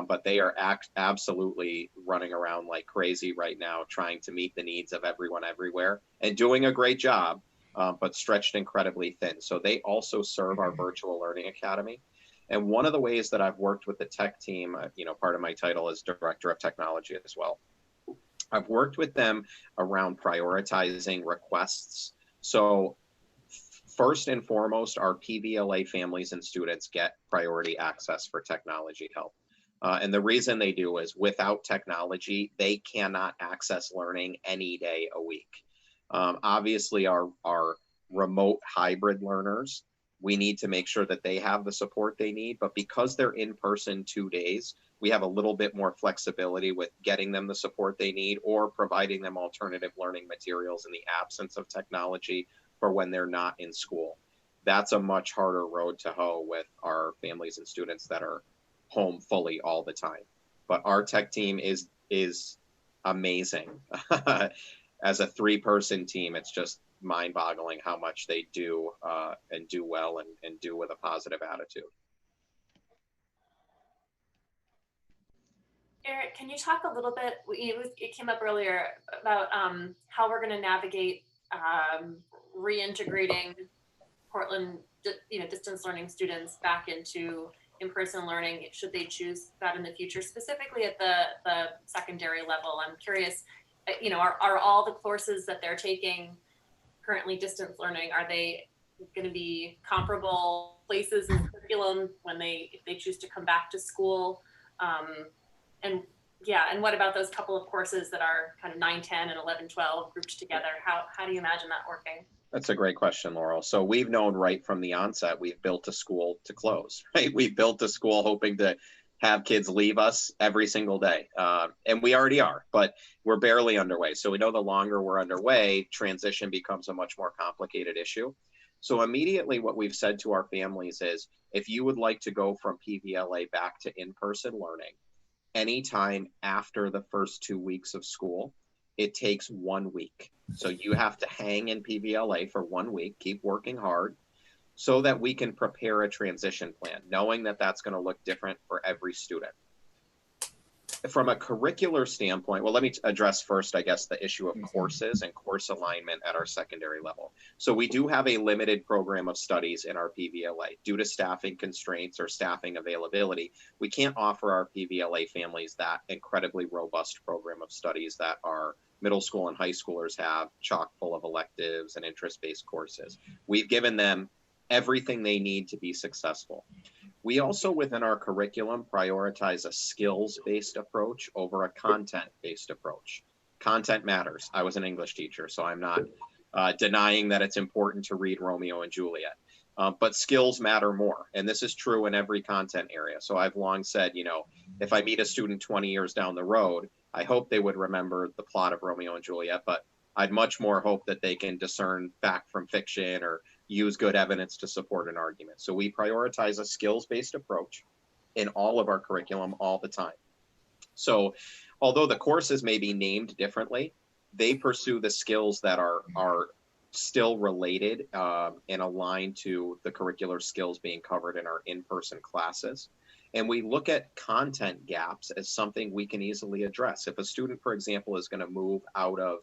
But they are absolutely running around like crazy right now, trying to meet the needs of everyone everywhere and doing a great job, but stretched incredibly thin. So they also serve our virtual learning academy. And one of the ways that I've worked with the tech team, part of my title is director of technology as well. I've worked with them around prioritizing requests. So first and foremost, our PVLA families and students get priority access for technology help. And the reason they do is without technology, they cannot access learning any day a week. Obviously, our remote hybrid learners, we need to make sure that they have the support they need. But because they're in person 2 days, we have a little bit more flexibility with getting them the support they need or providing them alternative learning materials in the absence of technology for when they're not in school. That's a much harder road to hoe with our families and students that are home fully all the time. But our tech team is amazing. As a 3-person team, it's just mind-boggling how much they do and do well and do with a positive attitude. Eric, can you talk a little bit, it came up earlier about how we're going to navigate reintegrating Portland, distance learning students back into in-person learning, should they choose that in the future, specifically at the secondary level. I'm curious, are all the courses that they're taking currently distance learning, are they going to be comparable places in curriculum if they choose to come back to school? And what about those couple of courses that are kind of 9, 10, and 11, 12 grouped together? How do you imagine that working? That's a great question, Laurel. So we've known right from the onset, we've built a school to close, right? We've built a school hoping to have kids leave us every single day. And we already are, but we're barely underway. So we know the longer we're underway, transition becomes a much more complicated issue. So immediately what we've said to our families is, if you would like to go from PVLA back to in-person learning, anytime after the first 2 weeks of school, it takes 1 week. So you have to hang in PVLA for 1 week, keep working hard so that we can prepare a transition plan, knowing that that's going to look different for every student. From a curricular standpoint, well, let me address first, I guess, the issue of courses and course alignment at our secondary level. So we do have a limited program of studies in our PVLA. Due to staffing constraints or staffing availability, we can't offer our PVLA families that incredibly robust program of studies that our middle school and high schoolers have, chock full of electives and interest-based courses. We've given them everything they need to be successful. We also, within our curriculum, prioritize a skills-based approach over a content-based approach. Content matters. I was an English teacher, so I'm not denying that it's important to read Romeo and Juliet. But skills matter more, and this is true in every content area. So I've long said, if I meet a student 20 years down the road, I hope they would remember the plot of Romeo and Juliet, but I'd much more hope that they can discern fact from fiction or use good evidence to support an argument. So we prioritize a skills-based approach in all of our curriculum all the time. So although the courses may be named differently, they pursue the skills that are still related and aligned to the curricular skills being covered in our in-person classes. And we look at content gaps as something we can easily address. If a student, for example, is going to move out of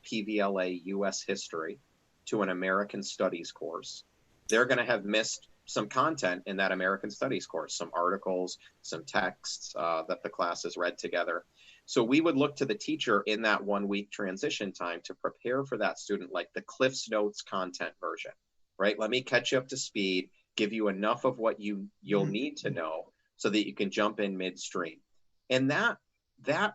PVLA US history to an American Studies course, they're going to have missed some content in that American Studies course, some articles, some texts that the class has read together. So we would look to the teacher in that 1 week transition time to prepare for that student, like the Cliff's Notes content version, right? Let me catch you up to speed, give you enough of what you'll need to know so that you can jump in midstream. And that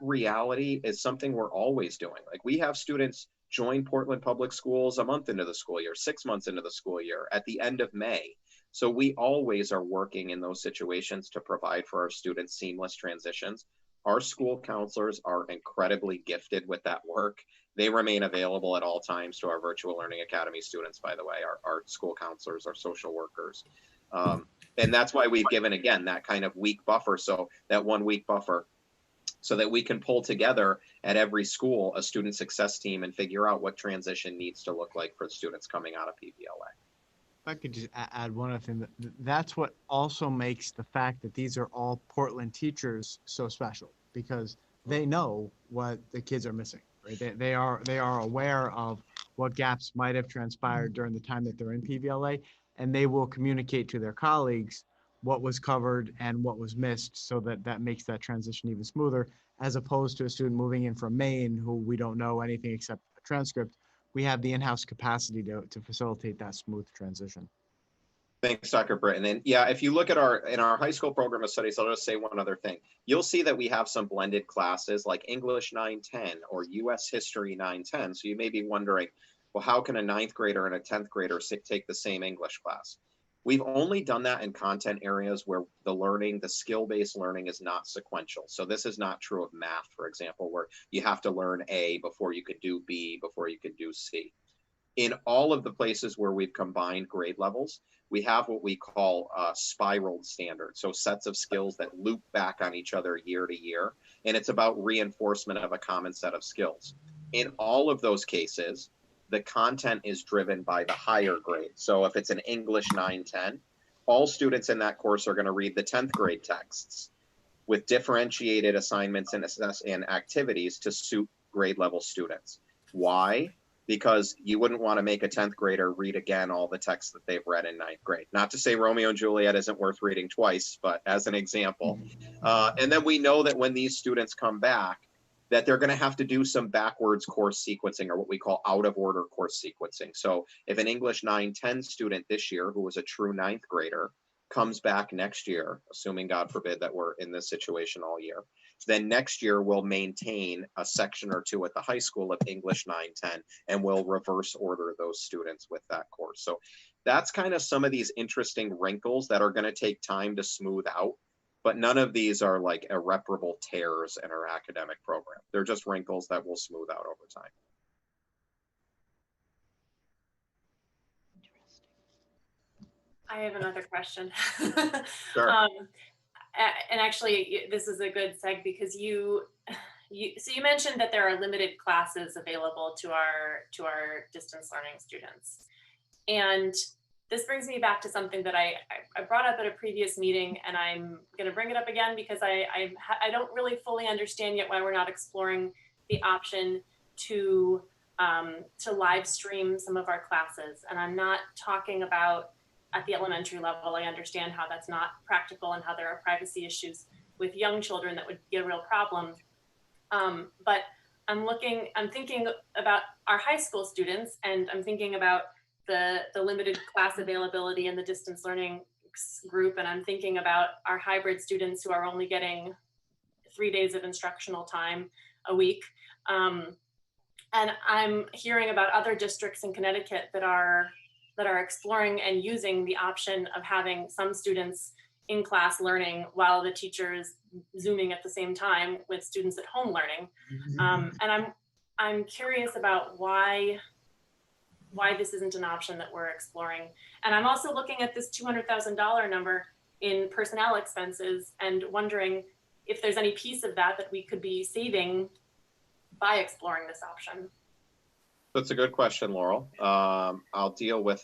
reality is something we're always doing. Like, we have students join Portland Public Schools a month into the school year, 6 months into the school year, at the end of May. So we always are working in those situations to provide for our students seamless transitions. Our school counselors are incredibly gifted with that work. They remain available at all times to our Virtual Learning Academy students, by the way, our school counselors, our social workers. And that's why we've given, again, that kind of week buffer. So that 1 week buffer, so that we can pull together at every school a student success team and figure out what transition needs to look like for the students coming out of PVLA. If I could just add one other thing, that's what also makes the fact that these are all Portland teachers so special, because they know what the kids are missing, right? They are aware of what gaps might have transpired during the time that they're in PVLA, and they will communicate to their colleagues what was covered and what was missed, so that makes that transition even smoother, as opposed to a student moving in from Maine who we don't know anything except a transcript. We have the in-house capacity to facilitate that smooth transition. Thanks, Dr. Britton. And yeah, if you look at in our high school program of studies, I'll just say one other thing. You'll see that we have some blended classes like English 910 or US History 910. So you may be wondering, well, how can a 9th grader and a 10th grader take the same English class? We've only done that in content areas where the learning, the skill-based learning is not sequential. So this is not true of math, for example, where you have to learn A before you could do B, before you could do C. In all of the places where we've combined grade levels, we have what we call spiraled standards. So sets of skills that loop back on each other year to year. And it's about reinforcement of a common set of skills. In all of those cases, the content is driven by the higher grade. So if it's an English 9-10, all students in that course are going to read the 10th grade texts with differentiated assignments and activities to suit grade level students. Why? Because you wouldn't want to make a 10th grader read again all the texts that they've read in 9th grade. Not to say Romeo and Juliet isn't worth reading twice, but as an example. And then we know that when these students come back, that they're going to have to do some backwards course sequencing, or what we call out of order course sequencing. So if an English 9-10 student this year, who was a true 9th grader, comes back next year, assuming God forbid that we're in this situation all year, then next year we'll maintain a section or two at the high school of English 9-10, and we'll reverse order those students with that course. So that's kind of some of these interesting wrinkles that are going to take time to smooth out. But none of these are like irreparable tears in our academic program. They're just wrinkles that will smooth out over time. I have another question. Sure. And actually, this is a good seg because you mentioned that there are limited classes available to our distance learning students, and this brings me back to something that I brought up at a previous meeting, and I'm going to bring it up again because I don't really fully understand yet why we're not exploring the option to live stream some of our classes. And I'm not talking about at the elementary level. I understand how that's not practical and how there are privacy issues with young children that would be a real problem. But I'm thinking about our high school students, and I'm thinking about the limited class availability in the distance learning group. And I'm thinking about our hybrid students who are only getting 3 days of instructional time a week. And I'm hearing about other districts in Connecticut that are exploring and using the option of having some students in class learning while the teacher is Zooming at the same time with students at home learning. And I'm curious about why this isn't an option that we're exploring. And I'm also looking at this $200,000 number in personnel expenses and wondering if there's any piece of that we could be saving by exploring this option. That's a good question, Laurel. I'll deal with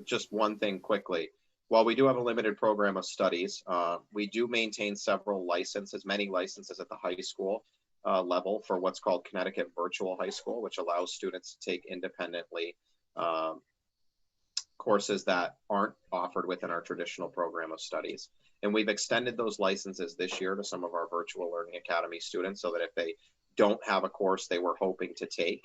just one thing quickly. While we do have a limited program of studies, we do maintain several licenses, many licenses at the high school level for what's called Connecticut Virtual High School, which allows students to take independently courses that aren't offered within our traditional program of studies. And we've extended those licenses this year to some of our Virtual Learning Academy students so that if they don't have a course they were hoping to take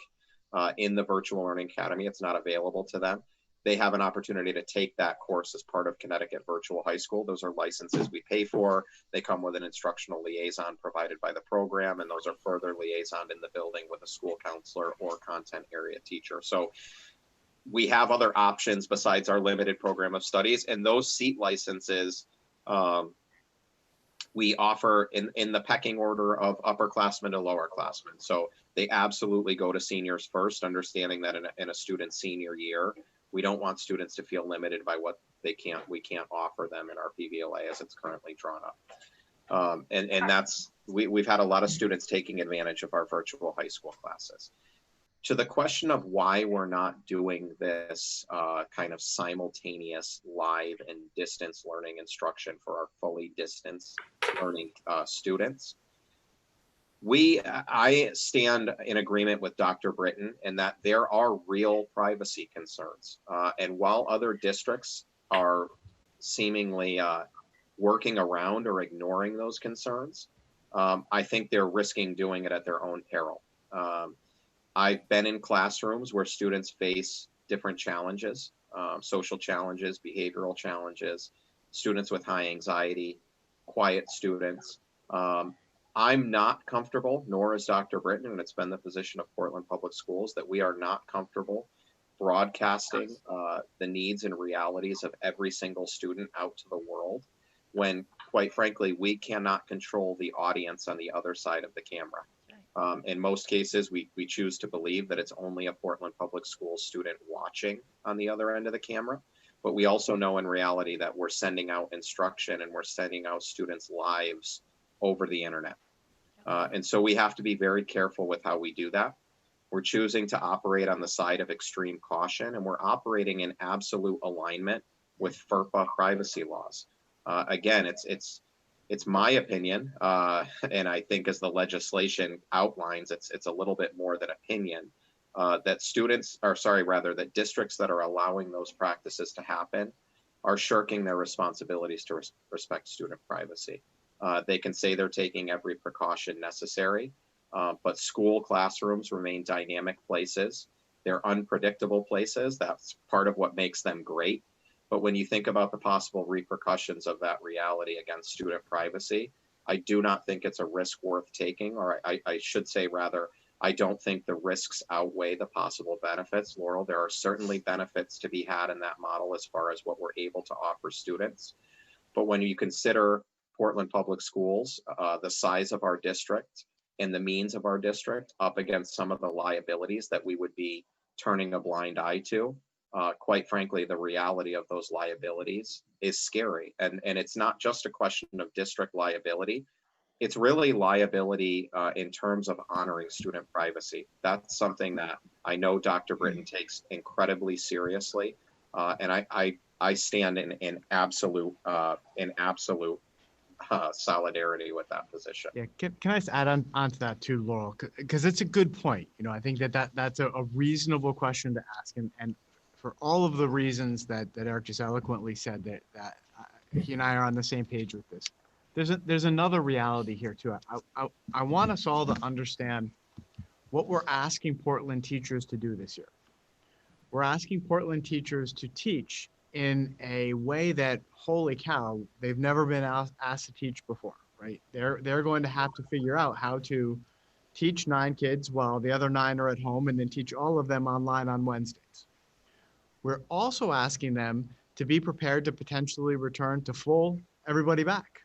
in the Virtual Learning Academy, it's not available to them, they have an opportunity to take that course as part of Connecticut Virtual High School. Those are licenses we pay for. They come with an instructional liaison provided by the program, and those are further liaisoned in the building with a school counselor or content area teacher. So we have other options besides our limited program of studies, and those seat licenses we offer in the pecking order of upperclassmen to lowerclassmen. So they absolutely go to seniors first, understanding that in a student's senior year, we don't want students to feel limited by what we can't offer them in our PVLA as it's currently drawn up. And that's, we've had a lot of students taking advantage of our virtual high school classes. To the question of why we're not doing this kind of simultaneous live and distance learning instruction for our fully distance learning students, I stand in agreement with Dr. Britton in that there are real privacy concerns. And while other districts are seemingly working around or ignoring those concerns, I think they're risking doing it at their own peril. I've been in classrooms where students face different challenges, social challenges, behavioral challenges, students with high anxiety, quiet students. I'm not comfortable, nor is Dr. Britton, and it's been the position of Portland Public Schools, that we are not comfortable broadcasting the needs and realities of every single student out to the world, when quite frankly, we cannot control the audience on the other side of the camera. In most cases, we choose to believe that it's only a Portland Public Schools student watching on the other end of the camera. But we also know in reality that we're sending out instruction and we're sending out students' lives over the internet. And so we have to be very careful with how we do that. We're choosing to operate on the side of extreme caution, and we're operating in absolute alignment with FERPA privacy laws. Again, it's my opinion, and I think as the legislation outlines, it's a little bit more than opinion, that that districts that are allowing those practices to happen are shirking their responsibilities to respect student privacy. They can say they're taking every precaution necessary, but school classrooms remain dynamic places. They're unpredictable places. That's part of what makes them great. But when you think about the possible repercussions of that reality against student privacy, I do not think it's a risk worth taking, or I should say rather, I don't think the risks outweigh the possible benefits. Laurel, there are certainly benefits to be had in that model as far as what we're able to offer students. But when you consider Portland Public Schools, the size of our district and the means of our district up against some of the liabilities that we would be turning a blind eye to, quite frankly, the reality of those liabilities is scary. And it's not just a question of district liability. It's really liability in terms of honoring student privacy. That's something that I know Dr. Britton takes incredibly seriously. And I stand in absolute solidarity with that position. Yeah, can I just add on to that too, Laurel? Because it's a good point. You know, I think that's a reasonable question to ask, and for all of the reasons that Eric just eloquently said, that he and I are on the same page with this. There's another reality here too. I want us all to understand what we're asking Portland teachers to do this year. We're asking Portland teachers to teach in a way that, holy cow, they've never been asked to teach before, right? They're going to have to figure out how to teach 9 kids while the other 9 are at home, and then teach all of them online on Wednesdays. We're also asking them to be prepared to potentially return to full everybody back.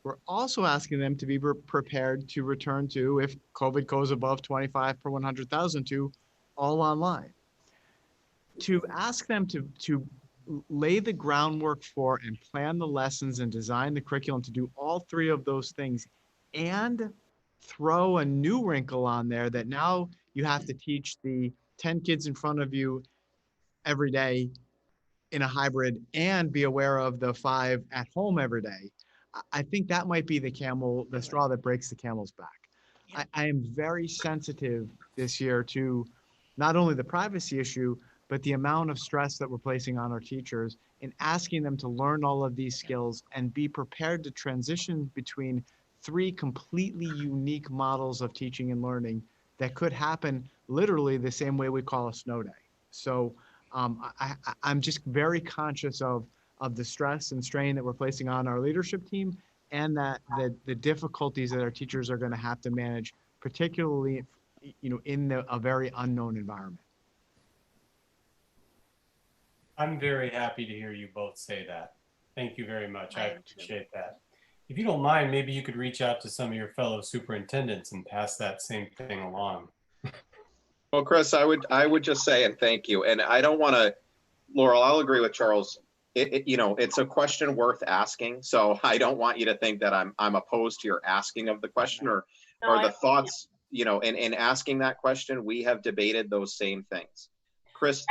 We're also asking them to be prepared to return to, if COVID goes above 25 per 100,000, to all online. To ask them to lay the groundwork for and plan the lessons and design the curriculum to do all 3 of those things, and throw a new wrinkle on there that now you have to teach the 10 kids in front of you every day in a hybrid and be aware of the 5 at home every day. I think that might be the straw that breaks the camel's back. I am very sensitive this year to not only the privacy issue, but the amount of stress that we're placing on our teachers in asking them to learn all of these skills and be prepared to transition between 3 completely unique models of teaching and learning that could happen literally the same way we call a snow day. So I'm just very conscious of the stress and strain that we're placing on our leadership team, and that the difficulties that our teachers are going to have to manage, particularly, in a very unknown environment. I'm very happy to hear you both say that. Thank you very much. I appreciate that. If you don't mind, maybe you could reach out to some of your fellow superintendents and pass that same thing along. Well, Chris, I would just say, and thank you. And I don't want to, Laurel, I'll agree with Charles. It's a question worth asking. So I don't want you to think that I'm opposed to your asking of the question or the thoughts, in asking that question. We have debated those same things. Chris,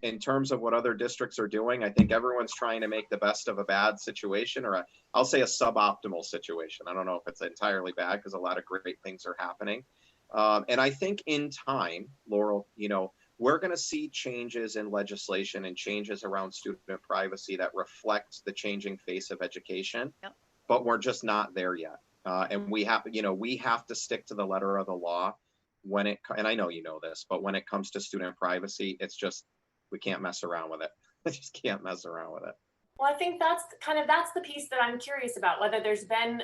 in terms of what other districts are doing, I think everyone's trying to make the best of a bad situation, or I'll say a suboptimal situation. I don't know if it's entirely bad, because a lot of great things are happening. And I think in time, Laurel, we're going to see changes in legislation and changes around student privacy that reflect the changing face of education, but we're just not there yet. And we have to stick to the letter of the law and I know you know this, but when it comes to student privacy, it's just, we can't mess around with it. I just can't mess around with it. Well, I think that's the piece that I'm curious about, whether there's been,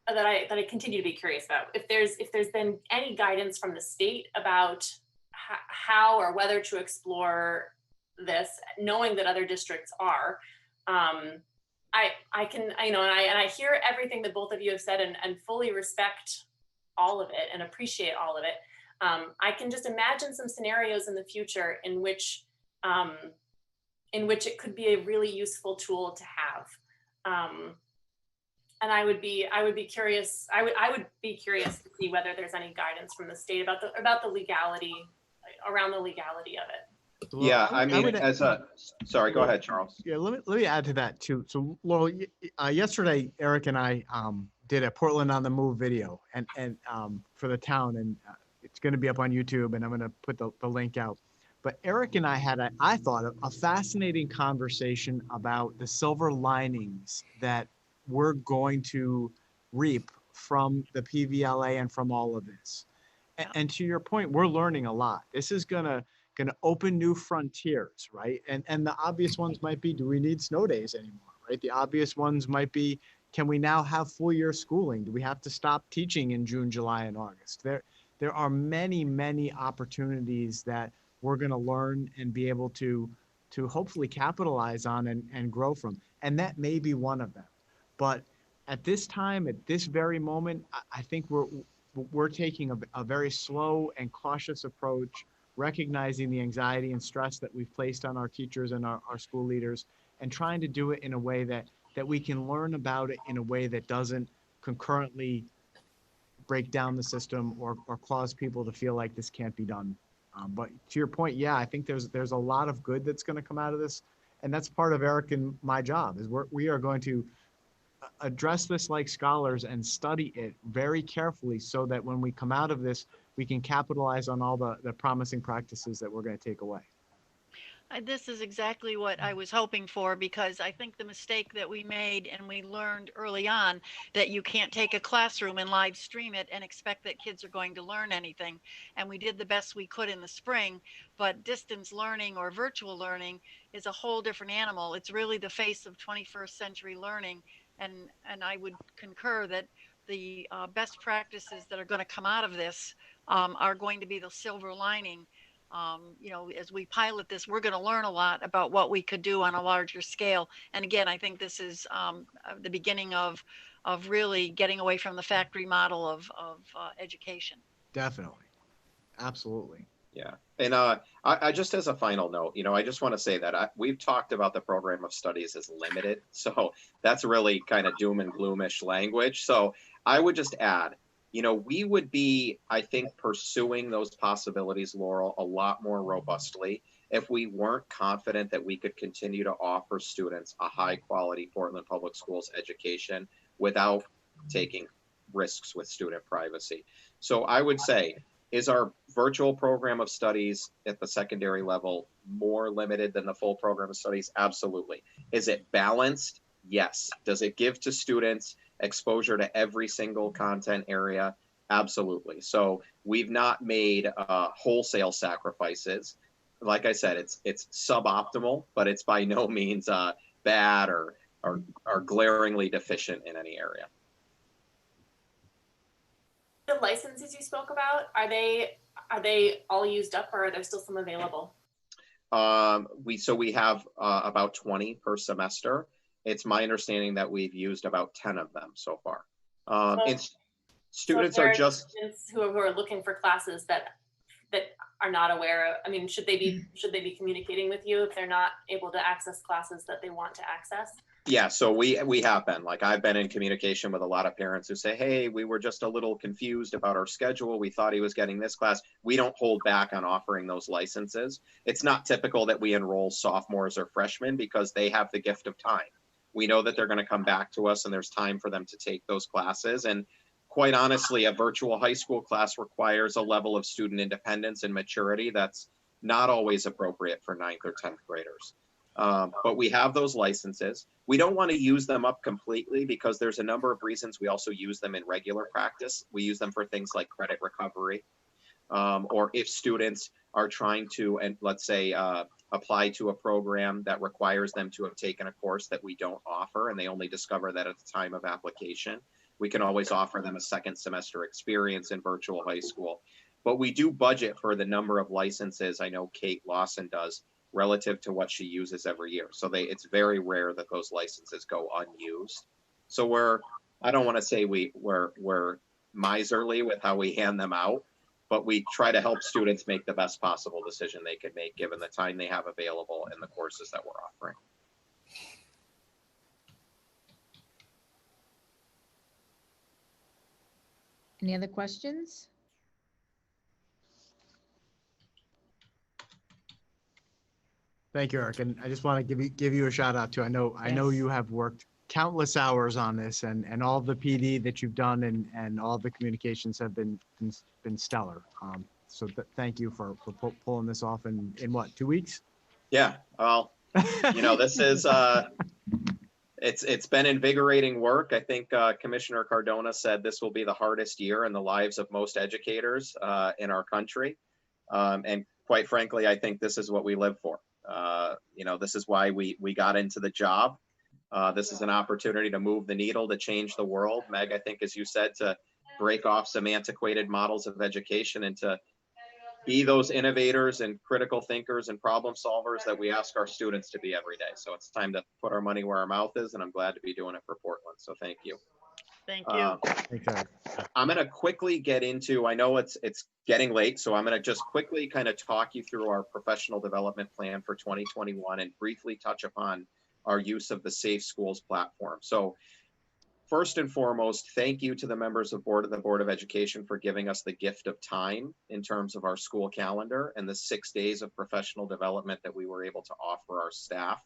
that I continue to be curious about, if there's been any guidance from the state about how or whether to explore this, knowing that other districts are. I can, and I hear everything that both of you have said and fully respect all of it and appreciate all of it. I can just imagine some scenarios in the future in which it could be a really useful tool to have. And I would be curious. I would be curious to see whether there's any guidance from the state about the legality, around the legality of it. Yeah, I mean, would- sorry, go ahead, Charles. Yeah, let me add to that too. So Laurel, yesterday Eric and I did a Portland on the Move video and for the town, and it's going to be up on YouTube, and I'm going to put the link out. But Eric and I had I thought a fascinating conversation about the silver linings that we're going to reap from the PVLA and from all of this. And to your point, we're learning a lot. This is gonna open new frontiers, right? And the obvious ones might be, do we need snow days anymore, right? The obvious ones might be, can we now have full year schooling? Do we have to stop teaching in June, July, and August? There are many, many opportunities that we're gonna learn and be able to hopefully capitalize on and grow from. And that may be one of them. But at this time, at this very moment, I think we're taking a very slow and cautious approach, recognizing the anxiety and stress that we've placed on our teachers and our school leaders, and trying to do it in a way that we can learn about it in a way that doesn't concurrently break down the system or cause people to feel like this can't be done. But to your point, yeah, I think there's a lot of good that's going to come out of this. And that's part of Eric and my job, is we are going to address this like scholars and study it very carefully so that when we come out of this, we can capitalize on all the promising practices that we're going to take away. This is exactly what I was hoping for, because I think the mistake that we made, and we learned early on, that you can't take a classroom and live stream it and expect that kids are going to learn anything. And we did the best we could in the spring, but distance learning or virtual learning is a whole different animal. It's really the face of 21st century learning. And I would concur that the best practices that are going to come out of this are going to be the silver lining. As we pilot this, we're going to learn a lot about what we could do on a larger scale. And again, I think this is the beginning of really getting away from the factory model of education. Definitely. Absolutely. Yeah. And I just, as a final note, I just want to say that we've talked about the program of studies as limited. So that's really kind of doom and gloomish language. So I would just add, we would be, I think, pursuing those possibilities, Laurel, a lot more robustly if we weren't confident that we could continue to offer students a high quality Portland Public Schools education without taking risks with student privacy. So I would say, is our virtual program of studies at the secondary level more limited than the full program of studies? Absolutely. Is it balanced? Yes. Does it give to students exposure to every single content area? Absolutely. So we've not made wholesale sacrifices. Like I said, it's suboptimal, but it's by no means bad or glaringly deficient in any area. The licenses you spoke about, are they all used up, or are there still some available? We have about 20 per semester. It's my understanding that we've used about 10 of them so far. Students are just students who are looking for classes that are not aware of. I mean, should they be communicating with you if they're not able to access classes that they want to access? Yeah, so we have been, like, I've been in communication with a lot of parents who say, hey, we were just a little confused about our schedule. We thought he was getting this class. We don't hold back on offering those licenses. It's not typical that we enroll sophomores or freshmen because they have the gift of time. We know that they're going to come back to us and there's time for them to take those classes. And quite honestly, a virtual high school class requires a level of student independence and maturity that's not always appropriate for 9th or 10th graders. But we have those licenses. We don't want to use them up completely because there's a number of reasons we also use them in regular practice. We use them for things like credit recovery, or if students are trying to, and let's say, apply to a program that requires them to have taken a course that we don't offer, and they only discover that at the time of application. We can always offer them a second semester experience in virtual high school. but we do budget for the number of licenses. I know Kate Lawson does relative to what she uses every year. So it's very rare that those licenses go unused. So I don't want to say we're miserly with how we hand them out, but we try to help students make the best possible decision they could make given the time they have available and the courses that we're offering. Any other questions? Thank you, Eric. And I just want to give you a shout out too. I know Yes. you have worked countless hours on this, and all the PD that you've done and all the communications have been stellar. So thank you for pulling this off in what, 2 weeks? Yeah, well, this is it's been invigorating work. I think Commissioner Cardona said this will be the hardest year in the lives of most educators in our country. And quite frankly, I think this is what we live for. This is why we got into the job. This is an opportunity to move the needle, to change the world. Meg, I think, as you said, to break off some antiquated models of education and to be those innovators and critical thinkers and problem solvers that we ask our students to be every day. So it's time to put our money where our mouth is, and I'm glad to be doing it for Portland. So thank you. Thank you. Thanks, Eric. I'm going to quickly get into, I know it's getting late, so I'm going to just quickly kind of talk you through our professional development plan for 2021 and briefly touch upon our use of the Safe Schools platform. So first and foremost, thank you to the members of the Board of Education for giving us the gift of time in terms of our school calendar and the 6 days of professional development that we were able to offer our staff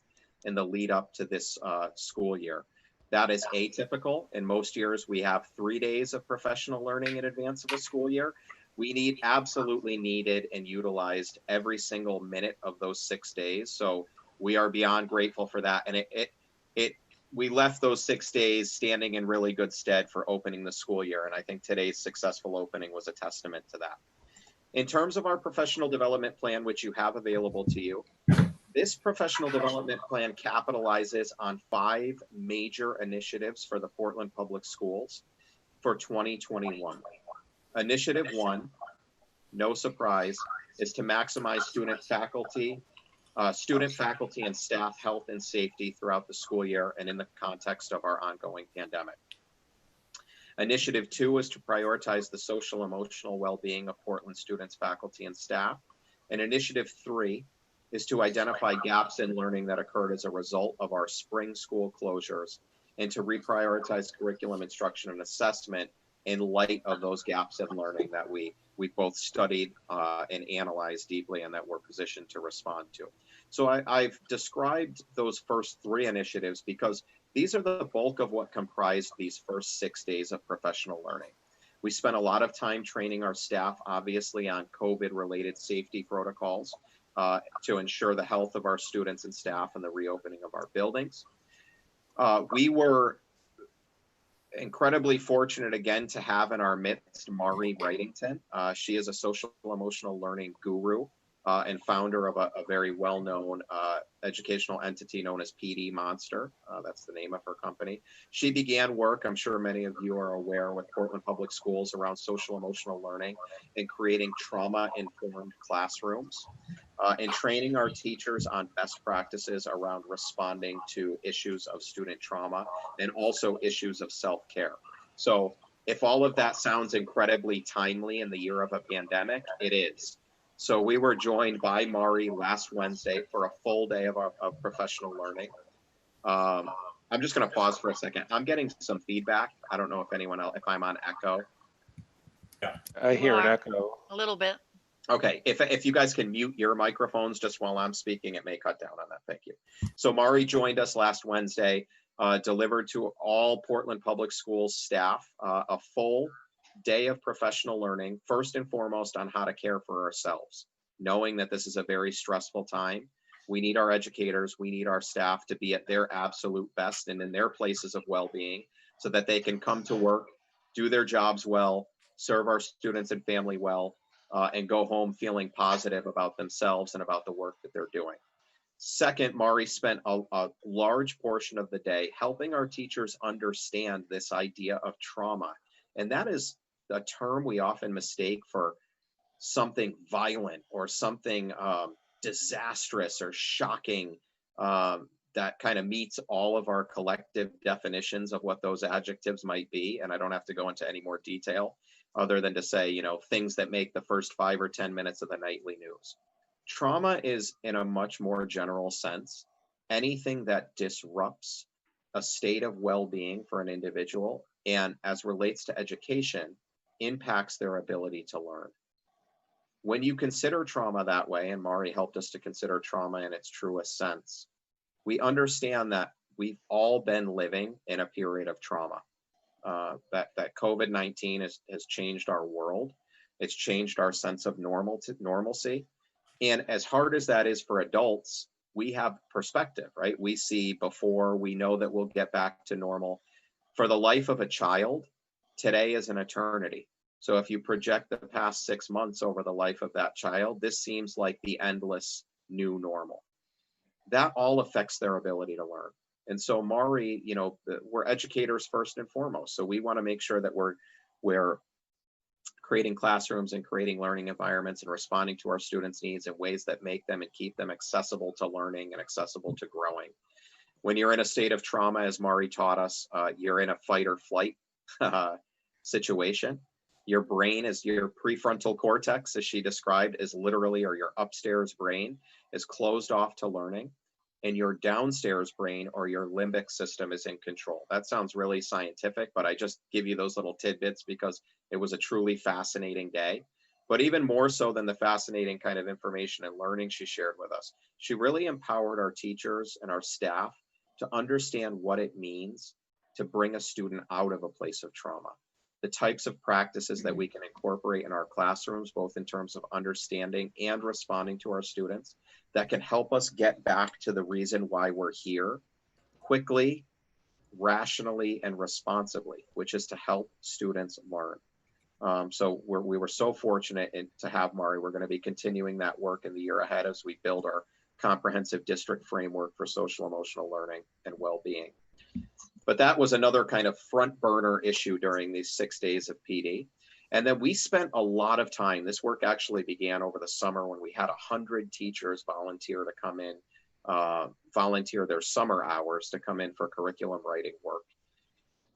in the lead up to this school year. That is atypical. In most years, we have 3 days of professional learning in advance of a school year. We absolutely needed and utilized every single minute of those 6 days. So we are beyond grateful for that. And we left those 6 days standing in really good stead for opening the school year. And I think today's successful opening was a testament to that. In terms of our professional development plan, which you have available to you, this professional development plan capitalizes on 5 major initiatives for the Portland Public Schools for 2021. Initiative 1, no surprise, is to maximize student, faculty, and staff health and safety throughout the school year and in the context of our ongoing pandemic. Initiative 2 is to prioritize the social emotional well-being of Portland students, faculty, and staff. And Initiative 3 is to identify gaps in learning that occurred as a result of our spring school closures and to reprioritize curriculum instruction and assessment in light of those gaps in learning that we both studied and analyzed deeply and that we're positioned to respond to. So I've described those first 3 initiatives because these are the bulk of what comprised these first 6 days of professional learning. We spent a lot of time training our staff, obviously, on COVID-related safety protocols to ensure the health of our students and staff and the reopening of our buildings. We were incredibly fortunate again to have in our midst Mari Wrightington. She is a social emotional learning guru and founder of a very well-known educational entity known as PD Monster. That's the name of her company. She began work, I'm sure many of you are aware, with Portland Public Schools around social emotional learning and creating trauma-informed classrooms and training our teachers on best practices around responding to issues of student trauma and also issues of self-care. So if all of that sounds incredibly timely in the year of a pandemic, it is. So we were joined by Mari last Wednesday for a full day of professional learning. I'm just going to pause for a second. I'm getting some feedback. I don't know if anyone else, if I'm on echo. Yeah, I hear an echo. A little bit. Okay, if you guys can mute your microphones just while I'm speaking, it may cut down on that. Thank you. So Mari joined us last Wednesday, delivered to all Portland Public Schools staff a full day of professional learning, first and foremost on how to care for ourselves, knowing that this is a very stressful time. We need our educators, we need our staff to be at their absolute best and in their places of well-being so that they can come to work, do their jobs well, serve our students and family well, and go home feeling positive about themselves and about the work that they're doing. Second, Mari spent a large portion of the day helping our teachers understand this idea of trauma. And that is a term we often mistake for something violent or something disastrous or shocking that kind of meets all of our collective definitions of what those adjectives might be. And I don't have to go into any more detail other than to say, you know, things that make the first 5 or 10 minutes of the nightly news. Trauma is, in a much more general sense, anything that disrupts a state of well-being for an individual and, as relates to education, impacts their ability to learn. When you consider trauma that way, and Mari helped us to consider trauma in its truest sense, we understand that we've all been living in a period of trauma. That COVID-19 has changed our world. It's changed our sense of normalcy. And as hard as that is for adults, we have perspective, right? We see before, we know that we'll get back to normal. For the life of a child, today is an eternity. So if you project the past 6 months over the life of that child, this seems like the endless new normal. That all affects their ability to learn. And so Mari, you know, we're educators first and foremost. So we want to make sure that we're creating classrooms and creating learning environments and responding to our students' needs in ways that make them and keep them accessible to learning and accessible to growing. When you're in a state of trauma, as Mari taught us, you're in a fight or flight situation. Your brain is, your prefrontal cortex, as she described, is literally, or your upstairs brain is closed off to learning, and your downstairs brain or your limbic system is in control. That sounds really scientific, but I just give you those little tidbits because it was a truly fascinating day. But even more so than the fascinating kind of information and learning she shared with us, she really empowered our teachers and our staff to understand what it means to bring a student out of a place of trauma. The types of practices that we can incorporate in our classrooms, both in terms of understanding and responding to our students, that can help us get back to the reason why we're here quickly, rationally, and responsibly, which is to help students learn. So we were so fortunate to have Mari. We're going to be continuing that work in the year ahead as we build our comprehensive district framework for social emotional learning and well-being. But that was another kind of front burner issue during these 6 days of PD. And then we spent a lot of time. This work actually began over the summer when we had 100 teachers volunteer to come in, volunteer their summer hours to come in for curriculum writing work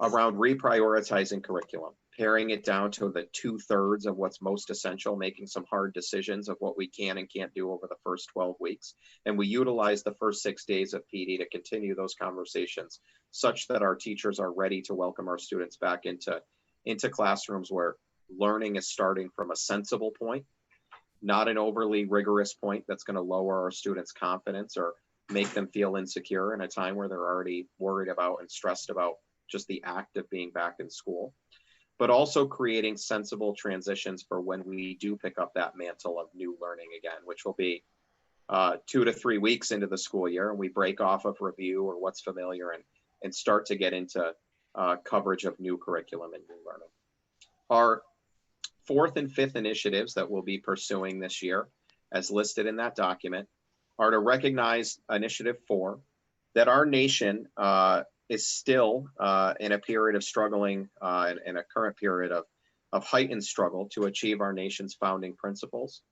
around reprioritizing curriculum, paring it down to the 2/3 of what's most essential, making some hard decisions of what we can and can't do over the first 12 weeks. And we utilize the first 6 days of PD to continue those conversations such that our teachers are ready to welcome our students back into classrooms where learning is starting from a sensible point, not an overly rigorous point that's going to lower our students' confidence or make them feel insecure in a time where they're already worried about and stressed about just the act of being back in school, but also creating sensible transitions for when we do pick up that mantle of new learning again, which will be 2 to 3 weeks into the school year, and we break off of review or what's familiar and start to get into coverage of new curriculum and new learning. Our 4th and 5th initiatives that we'll be pursuing this year, as listed in that document, are to recognize Initiative 4, that our nation is still in a period of struggling, in a current period of heightened struggle to achieve our nation's founding principles.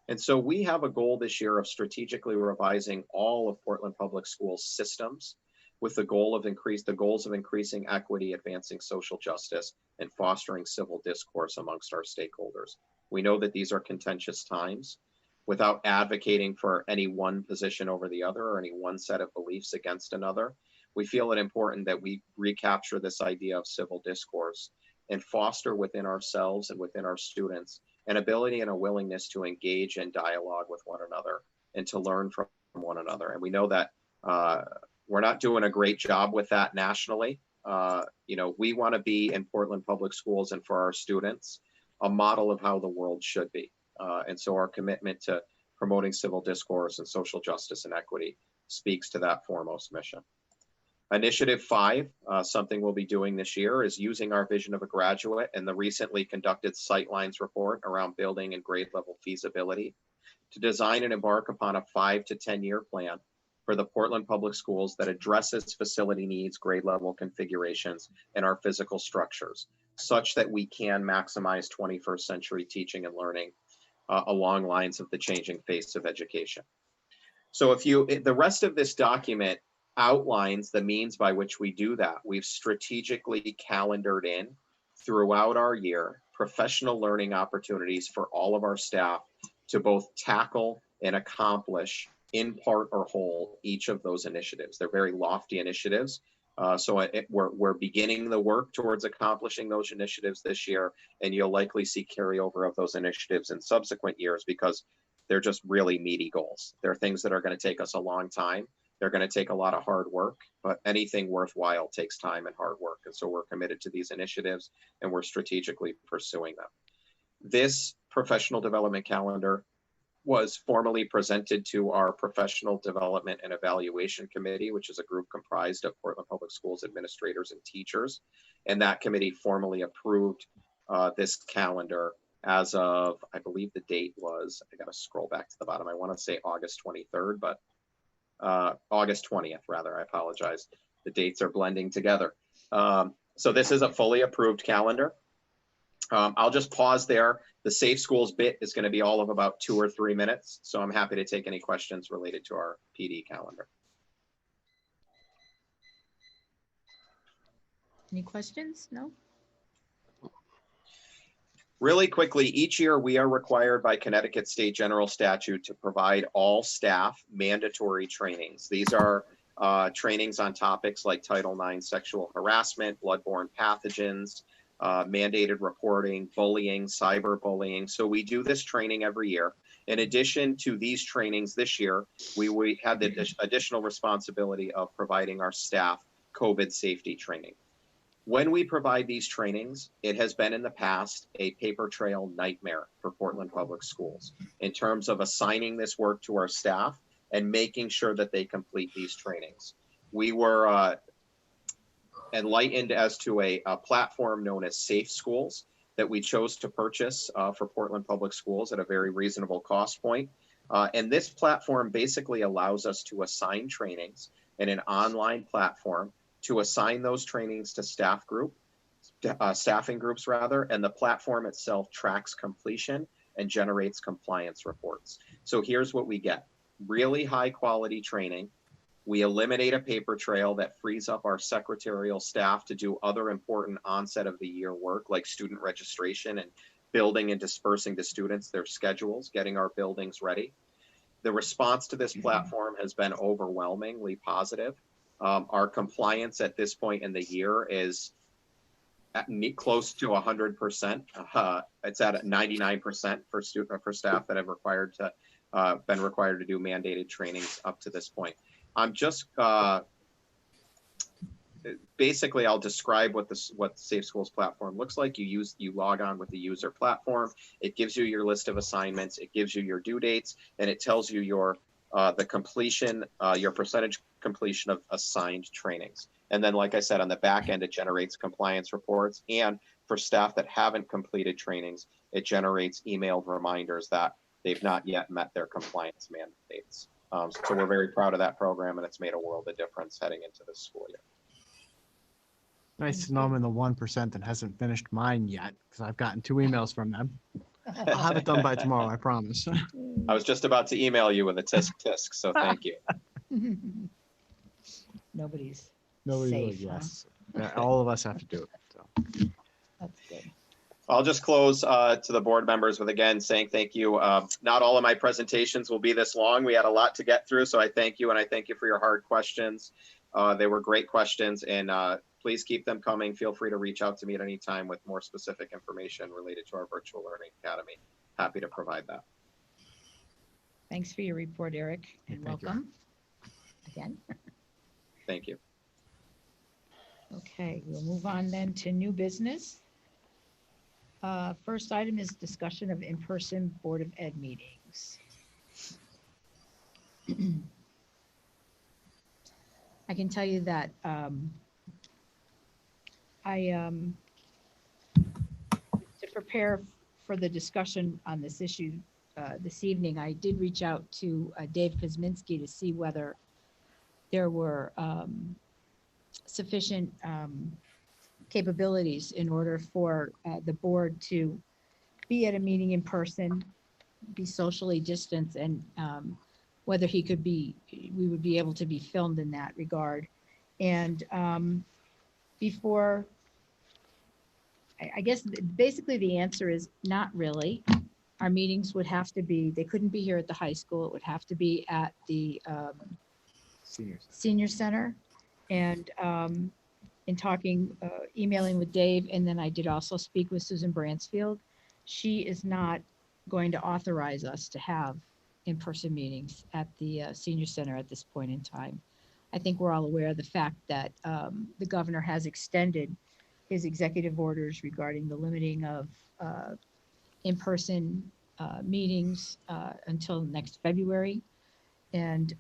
And so we have a goal this year of strategically revising all of Portland Public Schools systems with the goals of increasing equity, advancing social justice, and fostering civil discourse amongst our stakeholders. We know that these are contentious times. Without advocating for any one position over the other or any one set of beliefs against another, we feel it important that we recapture this idea of civil discourse and foster within ourselves and within our students an ability and a willingness to engage in dialogue with one another and to learn from one another. And we know that we're not doing a great job with that nationally. We want to be in Portland Public Schools and for our students a model of how the world should be. And so our commitment to promoting civil discourse and social justice and equity speaks to that foremost mission. Initiative 5, something we'll be doing this year, is using our vision of a graduate and the recently conducted Sightlines report around building and grade level feasibility to design and embark upon a 5 to 10 year plan for the Portland Public Schools that addresses facility needs, grade level configurations, and our physical structures, such that we can maximize 21st century teaching and learning along lines of the changing face of education. So the rest of this document outlines the means by which we do that. We've strategically calendared in throughout our year professional learning opportunities for all of our staff to both tackle and accomplish in part or whole each of those initiatives. They're very lofty initiatives. We're beginning the work towards accomplishing those initiatives this year, and you'll likely see carryover of those initiatives in subsequent years because they're just really meaty goals. They're things that are going to take us a long time. They're going to take a lot of hard work, but anything worthwhile takes time and hard work. And so we're committed to these initiatives and we're strategically pursuing them. This professional development calendar was formally presented to our Professional Development and Evaluation Committee, which is a group comprised of Portland Public Schools administrators and teachers. And that committee formally approved this calendar as of, I believe the date was, I got to scroll back to the bottom. I want to say August 23rd, but August 20th, rather, I apologize. The dates are blending together. So this is a fully approved calendar. I'll just pause there. The Safe Schools bit is going to be all of about 2 or 3 minutes. So I'm happy to take any questions related to our PD calendar. Any questions? No? Really quickly, each year we are required by Connecticut State General Statute to provide all staff mandatory trainings. These are trainings on topics like Title IX sexual harassment, bloodborne pathogens, mandated reporting, bullying, cyberbullying. So we do this training every year. In addition to these trainings this year, we had the additional responsibility of providing our staff COVID safety training. When we provide these trainings, it has been in the past a paper trail nightmare for Portland Public Schools in terms of assigning this work to our staff and making sure that they complete these trainings. We were enlightened as to a platform known as Safe Schools that we chose to purchase for Portland Public Schools at a very reasonable cost point. And this platform basically allows us to assign trainings in an online platform to assign those trainings to staffing groups rather, and the platform itself tracks completion and generates compliance reports. So here's what we get. Really high quality training. We eliminate a paper trail that frees up our secretarial staff to do other important onset of the year work like student registration and building and dispersing to students their schedules, getting our buildings ready. The response to this platform has been overwhelmingly positive. Our compliance at this point in the year is close to 100%. It's at 99% for staff that have been required to do mandated trainings up to this point. I'm just basically I'll describe what the Safe Schools platform looks like. You log on with the user platform. It gives you your list of assignments. It gives you your due dates, and it tells you your the completion, your percentage completion of assigned trainings. And then, like I said, on the back end, it generates compliance reports. And for staff that haven't completed trainings, it generates emailed reminders that they've not yet met their compliance mandates. So we're very proud of that program, and it's made a world of difference heading into this school year. Nice to know I'm in the 1% that hasn't finished mine yet, because I've gotten 2 emails from them. I'll have it done by tomorrow, I promise. I was just about to email you with a tisk, so thank you. Nobody's Nobody safe, really, huh? yes. Yeah, all of us have to do it. So. That's good. I'll just close to the board members with again saying thank you. Not all of my presentations will be this long. We had a lot to get through, so I thank you, and I thank you for your hard questions. They were great questions, and please keep them coming. Feel free to reach out to me at any time with more specific information related to our Virtual Learning Academy. Happy to provide that. Thanks for your report, Eric, and Thank you. welcome again. Thank you. Okay, we'll move on then to new business. First item is discussion of in-person Board of Ed meetings. I can tell you that to prepare for the discussion on this issue this evening, I did reach out to Dave Kosminski to see whether there were sufficient capabilities in order for the board to be at a meeting in person be socially distanced and whether we would be able to be filmed in that regard. And before, I guess basically the answer is not really. Our meetings would have to be, they couldn't be here at the high school. It would have to be at the senior center. And in talking, emailing with Dave, and then I did also speak with Susan Bransfield. She is not going to authorize us to have in-person meetings at the senior center at this point in time. I think we're all aware of the fact that the governor has extended his executive orders regarding the limiting of in-person meetings until next February. And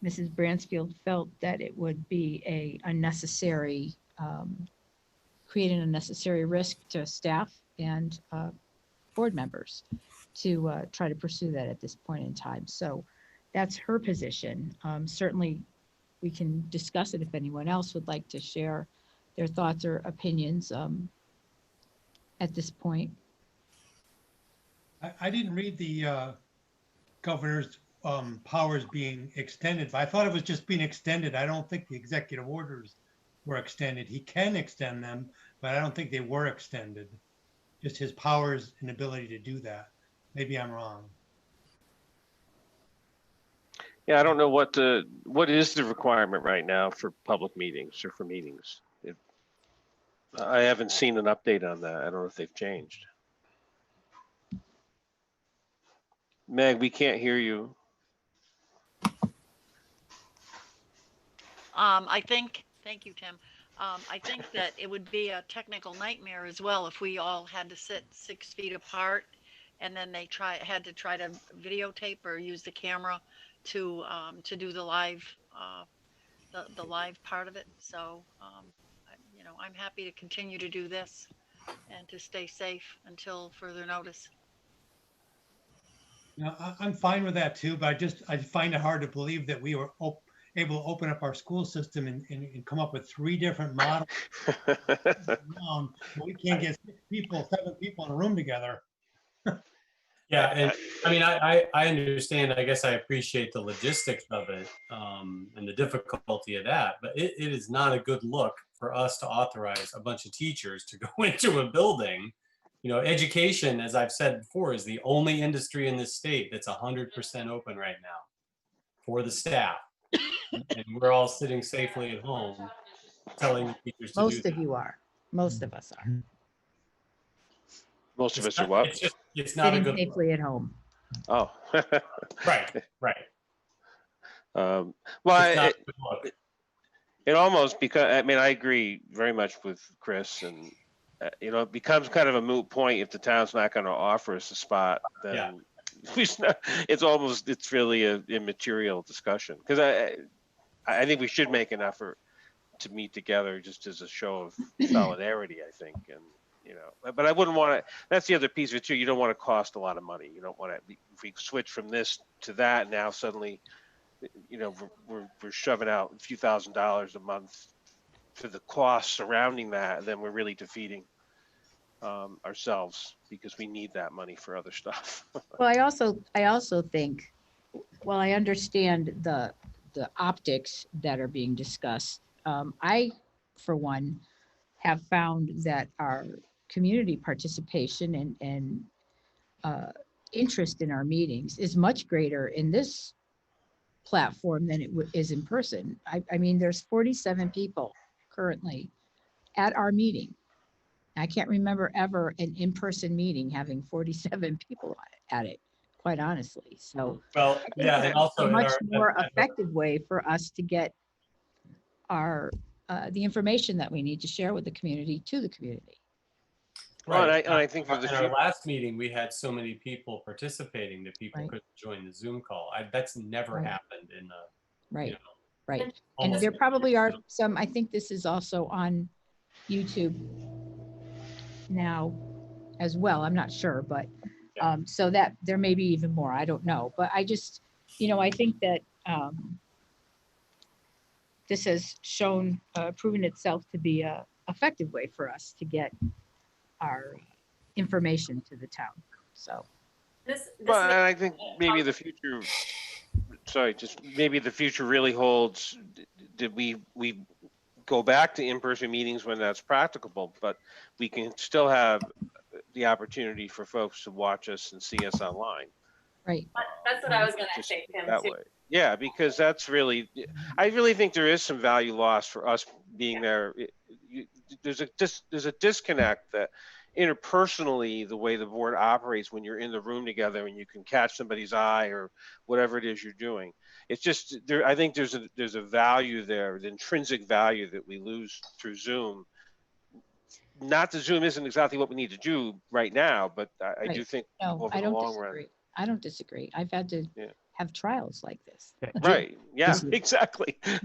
Mrs. Bransfield felt that it would be a unnecessary, create an unnecessary risk to staff and board members to try to pursue that at this point in time. So that's her position. Certainly we can discuss it if anyone else would like to share their thoughts or opinions at this point. I didn't read the governor's powers being extended, but I thought it was just being extended. I don't think the executive orders were extended. He can extend them, but I don't think they were extended. Just his powers and ability to do that. Maybe I'm wrong. Yeah, I don't know what is the requirement right now for public meetings or for meetings. I haven't seen an update on that. I don't know if they've changed. Meg, we can't hear you. Thank you, Tim. I think that it would be a technical nightmare as well if we all had to sit 6 feet apart and then they had to try to videotape or use the camera to do the live the live part of it. So you know, I'm happy to continue to do this and to stay safe until further notice. You know, I'm fine with that too, but I find it hard to believe that we were able to open up our school system and come up with 3 different models. We can't get 7 people in a room together. Yeah, and I mean, I understand. I guess I appreciate the logistics of it and the difficulty of that, but it is not a good look for us to authorize a bunch of teachers to go into a building. You know, education, as I've said before, is the only industry in this state that's 100% open right now for the staff. And we're all sitting safely at home telling teachers to do that. Most of you are. Most of us are. Most of us are what? It's not a Sitting good safely at home. Oh. right. Well, it almost, because I mean, I agree very much with Chris, and you know, it becomes kind of a moot point if the town's not going to offer us a spot. Then it's really an immaterial discussion, because I think we should make an effort to meet together just as a show of solidarity, I think. And you know, but I wouldn't want to, that's the other piece of it too. You don't want to cost a lot of money. You don't want to, if we switch from this to that, now suddenly, you know, we're shoving out a few $1,000s a month for the costs surrounding that, then we're really defeating ourselves, because we need that money for other stuff. Well, I also think, well, I understand the optics that are being discussed. I, for one, have found that our community participation and interest in our meetings is much greater in this platform than it is in person. I mean, there's 47 people currently at our meeting. I can't remember ever an in-person meeting having 47 people at it, quite honestly. So, well, yeah, and also a much more effective way for us to get our the information that we need to share with the community to the community. Right. And I think for the our last meeting, we had so many people participating that people couldn't join the Zoom call. That's never happened in the, you know, Right. And there probably are some, I think this is also on YouTube now as well. I'm not sure, but so that there may be even more. I don't know. But I just, you know, I think that this has proven itself to be a effective way for us to get our information to the town. So This Well, and may- I think maybe the future, sorry, just maybe the future really holds, did we go back to in-person meetings when that's practicable, but we can still have the opportunity for folks to watch us and see us online. Right. That's what I was going to Just say, Tim, that too. way. Yeah, because that's really, I really think there is some value lost for us being there. There's a disconnect that interpersonally, the way the board operates when you're in the room together and you can catch somebody's eye or whatever it is you're doing. It's just there. I think there's a value there, the intrinsic value that we lose through Zoom. Not that Zoom isn't exactly what we need to do right now, but I do Right. think No, over I the don't long run. disagree. I don't disagree. I've had to Yeah. have trials like this. Right. Yeah, Just- exactly. You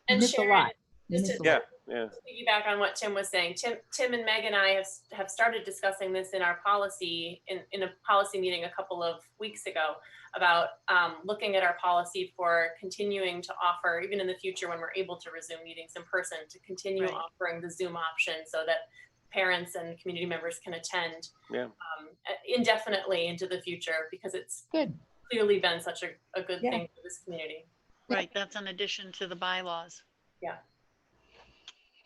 And miss a Sharon, lot. You just miss to- a lot. Yeah. Piggyback on what Tim was saying. Tim and Meg and I have started discussing this in our policy in a policy meeting a couple of weeks ago about looking at our policy for continuing to offer, even in the future when we're able to resume meetings in person, to continue Right. offering the Zoom option so that parents and community members can attend Yeah. indefinitely into the future, because it's Good. clearly been such a good Yeah. thing for this community. Right, that's an addition to the bylaws.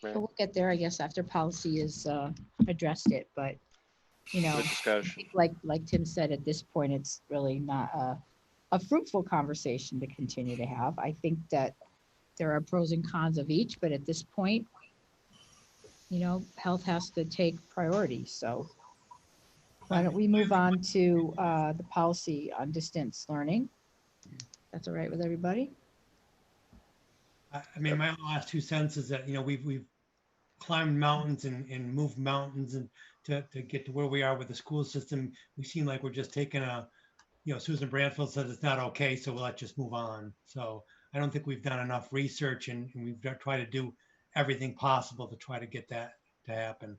So we'll get there, I guess, after policy is addressed it, but, you know, Good discussion. like Tim said, at this point, it's really not a fruitful conversation to continue to have. I think that there are pros and cons of each, but at this point, you know, health has to take priority, so why don't we move on to the policy on distance learning? That's all right with everybody? I mean, my last 2 cents is that, you know, we've climbed mountains and moved mountains and to get to where we are with the school system. We seem like we're just taking Susan Branfield says it's not okay, so let's just move on. So I don't think we've done enough research and we've tried to do everything possible to try to get that to happen.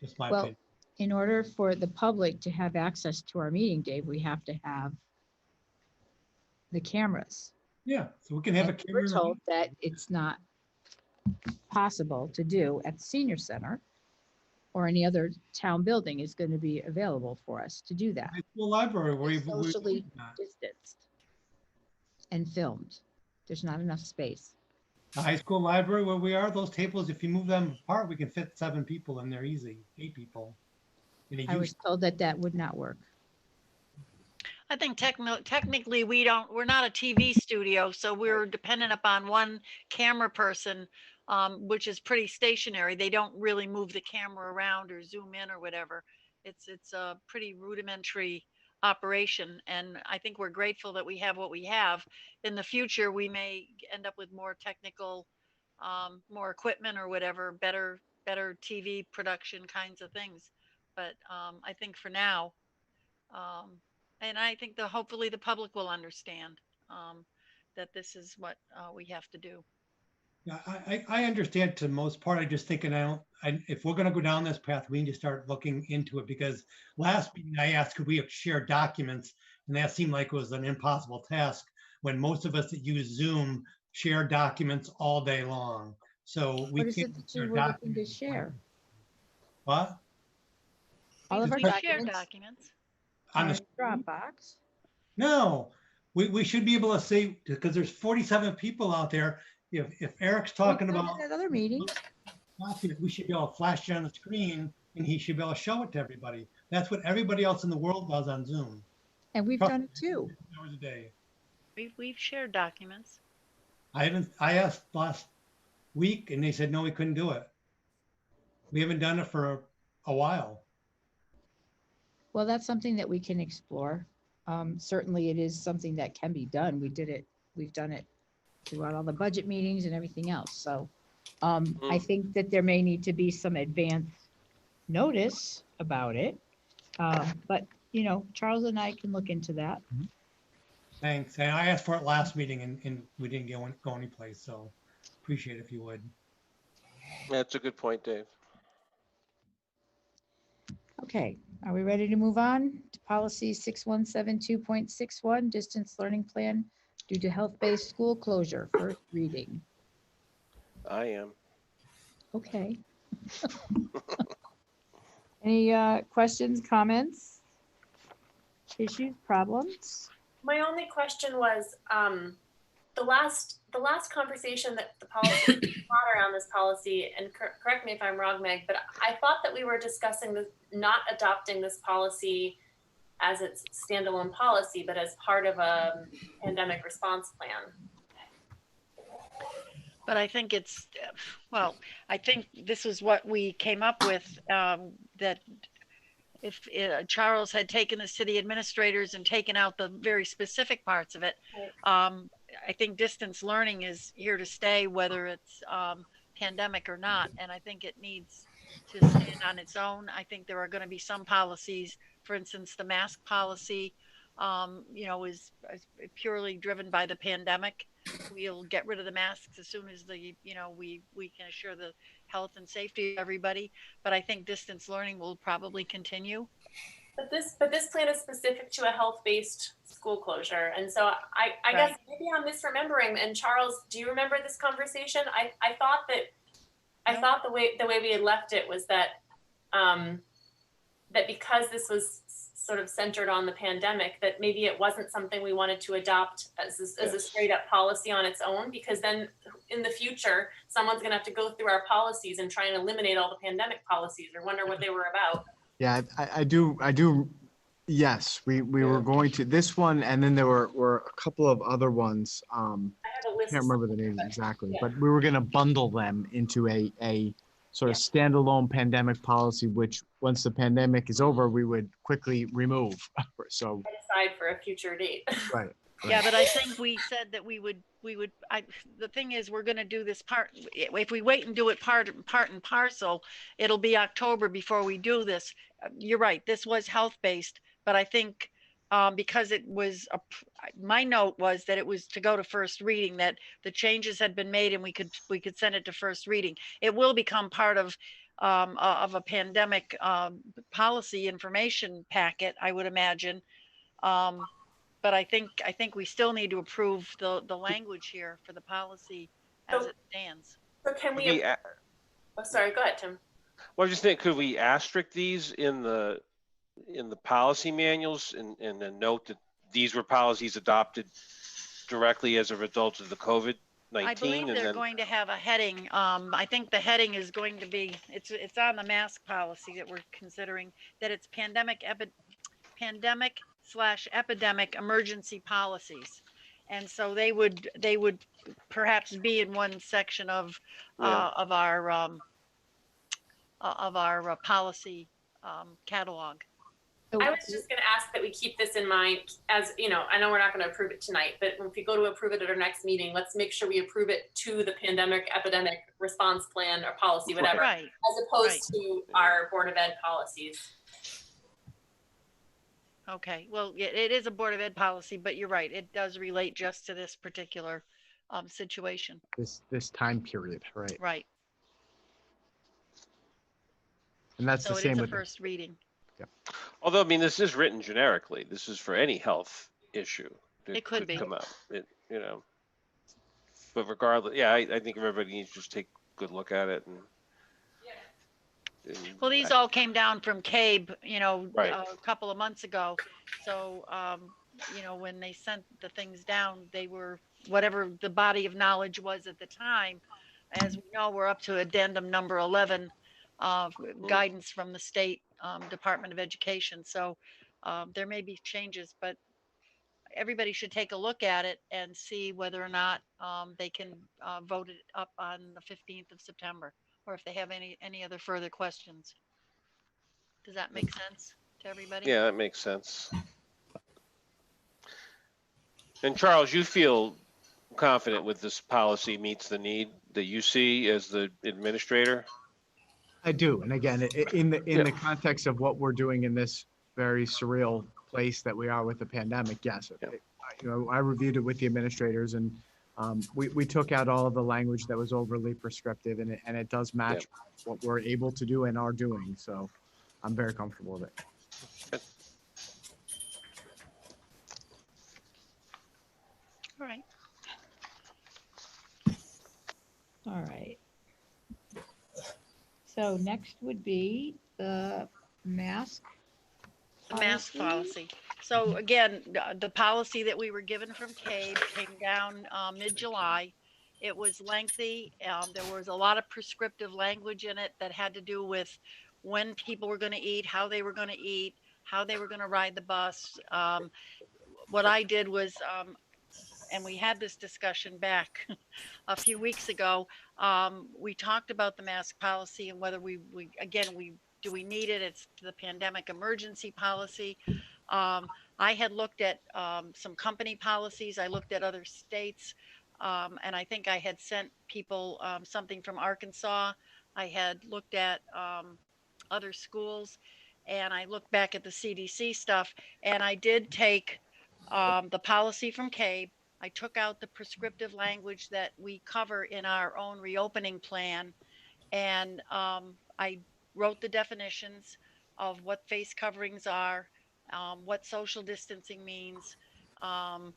Just my Well, opinion. in order for the public to have access to our meeting, Dave, we have to have the cameras. Yeah, so we can have a And camera. we're in the- told that it's not possible to do at the senior center or any other town building is going to be available for us to do that. High school library where we've. Socially distanced and filmed. There's not enough space. The high school library where we are, those tables, if you move them apart, we can fit 7 people in there easy, 8 people. In a I was use- told that that would not work. I think technically we're not a TV studio, so we're dependent upon one camera person, which is pretty stationary. They don't really move the camera around or zoom in or whatever. It's a pretty rudimentary operation, and I think we're grateful that we have what we have. In the future, we may end up with more technical, more equipment or whatever, better TV production kinds of things. But I think for now, and I think hopefully the public will understand that this is what we have to do. Yeah, I understand to the most part. I just thinking if we're gonna go down this path, we need to start looking into it because last meeting I asked, could we have shared documents? And that seemed like it was an impossible task when most of us that use Zoom share documents all day long. So we What is can't it that share you were looking to documents. share? What? All of our We share documents documents. On on the Dropbox. No, we should be able to see, because there's 47 people out there. If Eric's talking We've done about it at other meetings. document, we should be able to flash it on the screen and he should be able to show it to everybody. That's what everybody else in the world does on Zoom. And we've done it too. Hours a day. We've shared documents. I asked last week and they said, no, we couldn't do it. We haven't done it for a while. Well, that's something that we can explore. Certainly it is something that can be done. We've done it throughout all the budget meetings and everything else. So I think that there may need to be some advance notice about it. But, you know, Charles and I can look into that. Thanks. And I asked for it last meeting and we didn't go anyplace. So appreciate it if you would. That's a good point, Dave. Okay, are we ready to move on to policy 6172.61, distance learning plan due to health-based school closure, first reading? I am. Okay. Any questions, comments? issues, problems? My only question was, the last conversation that the policy had around this policy, and correct me if I'm wrong, Meg, but I thought that we were discussing not adopting this policy as its standalone policy, but as part of a pandemic response plan. But I think it's, well, I think this is what we came up with, that if Charles had taken this to the administrators and taken out the very specific parts of it, I think distance learning is here to stay, whether it's pandemic or not. And I think it needs to stand on its own. I think there are going to be some policies, for instance, the mask policy, is purely driven by the pandemic. We'll get rid of the masks as soon as we can assure the health and safety of everybody. But I think distance learning will probably continue. But this plan is specific to a health-based school closure, and so I guess maybe I'm misremembering. And Charles, do you remember this conversation? I thought the way we had left it was that that because this was sort of centered on the pandemic, that maybe it wasn't something we wanted to adopt as a straight up policy on its own, because then in the future, someone's gonna have to go through our policies and try and eliminate all the pandemic policies or wonder what they were about. Yeah, I do. Yes, we were going to this one, and then there were a couple of other ones. I have a list. Can't remember the names exactly, but we were going to bundle them into a sort of standalone pandemic policy, which once the pandemic is over, we would quickly remove. So Decide for a future date. right. Yeah, but I think we said that we would, the thing is, we're gonna do this part, if we wait and do it part and parcel, it'll be October before we do this. You're right, this was health-based, but I think because it was, my note was that it was to go to first reading, that the changes had been made and we could send it to first reading. It will become part of a pandemic policy information packet, I would imagine. But I think we still need to approve the language here for the policy as it stands. So can we? Oh, sorry. Go ahead, Tim. Well, I just think, could we asterisk these in the policy manuals and note that these were policies adopted directly as a result of the COVID-19? I believe they're going to have a heading. I think the heading is going to be, it's on the mask policy that we're considering, that it's pandemic/epidemic emergency policies. And so they would perhaps be in one section of our policy catalog. I was just going to ask that we keep this in mind, as I know we're not going to approve it tonight, but if we go to approve it at our next meeting, let's make sure we approve it to the pandemic epidemic response plan or policy, whatever, right, as opposed to our Board of Ed policies. Okay, well, it is a Board of Ed policy, but you're right, it does relate just to this particular situation. This time period, right? Right. And that's So the it same is a with first reading. Although, I mean, this is written generically. This is for any health issue that It could be. come up. But regardless, yeah, I think everybody needs to just take a good look at it. Well, these all came down from CABE, Right. a couple of months ago. So, when they sent the things down, they were, whatever the body of knowledge was at the time. As we know, we're up to addendum number 11, guidance from the state Department of Education. So there may be changes, but everybody should take a look at it and see whether or not they can vote it up on the 15th of September, or if they have any other further questions. Does that make sense to everybody? Yeah, that makes sense. And Charles, you feel confident with this policy meets the need that you see as the administrator? I do, and again, in the context of what we're doing in this very surreal place that we are with the pandemic, yes. I reviewed it with the administrators, and we took out all of the language that was overly prescriptive, and it does match what we're able to do and are doing. So I'm very comfortable with it. All right. All right. So next would be the mask. The mask policy. So again, the policy that we were given from CABE came down mid-July. It was lengthy. There was a lot of prescriptive language in it that had to do with when people were going to eat, how they were going to eat, how they were going to ride the bus. What I did was, and we had this discussion back a few weeks ago. We talked about the mask policy and whether we do we need it? It's the pandemic emergency policy. I had looked at some company policies. I looked at other states, and I think I had sent people something from Arkansas. I had looked at other schools, and I looked back at the CDC stuff, and I did take the policy from CABE. I took out the prescriptive language that we cover in our own reopening plan, and I wrote the definitions of what face coverings are, what social distancing means,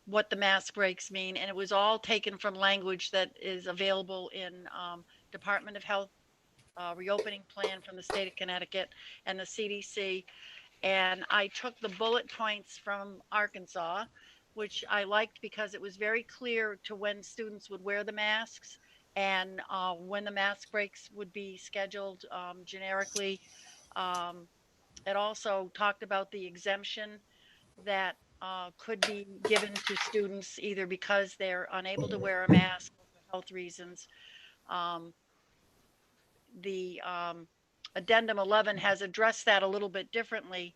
what the mask breaks mean, and it was all taken from language that is available in Department of Health reopening plan from the state of Connecticut and the CDC. And I took the bullet points from Arkansas, which I liked because it was very clear to when students would wear the masks and when the mask breaks would be scheduled generically. It also talked about the exemption that could be given to students either because they're unable to wear a mask or for health reasons. The addendum 11 has addressed that a little bit differently.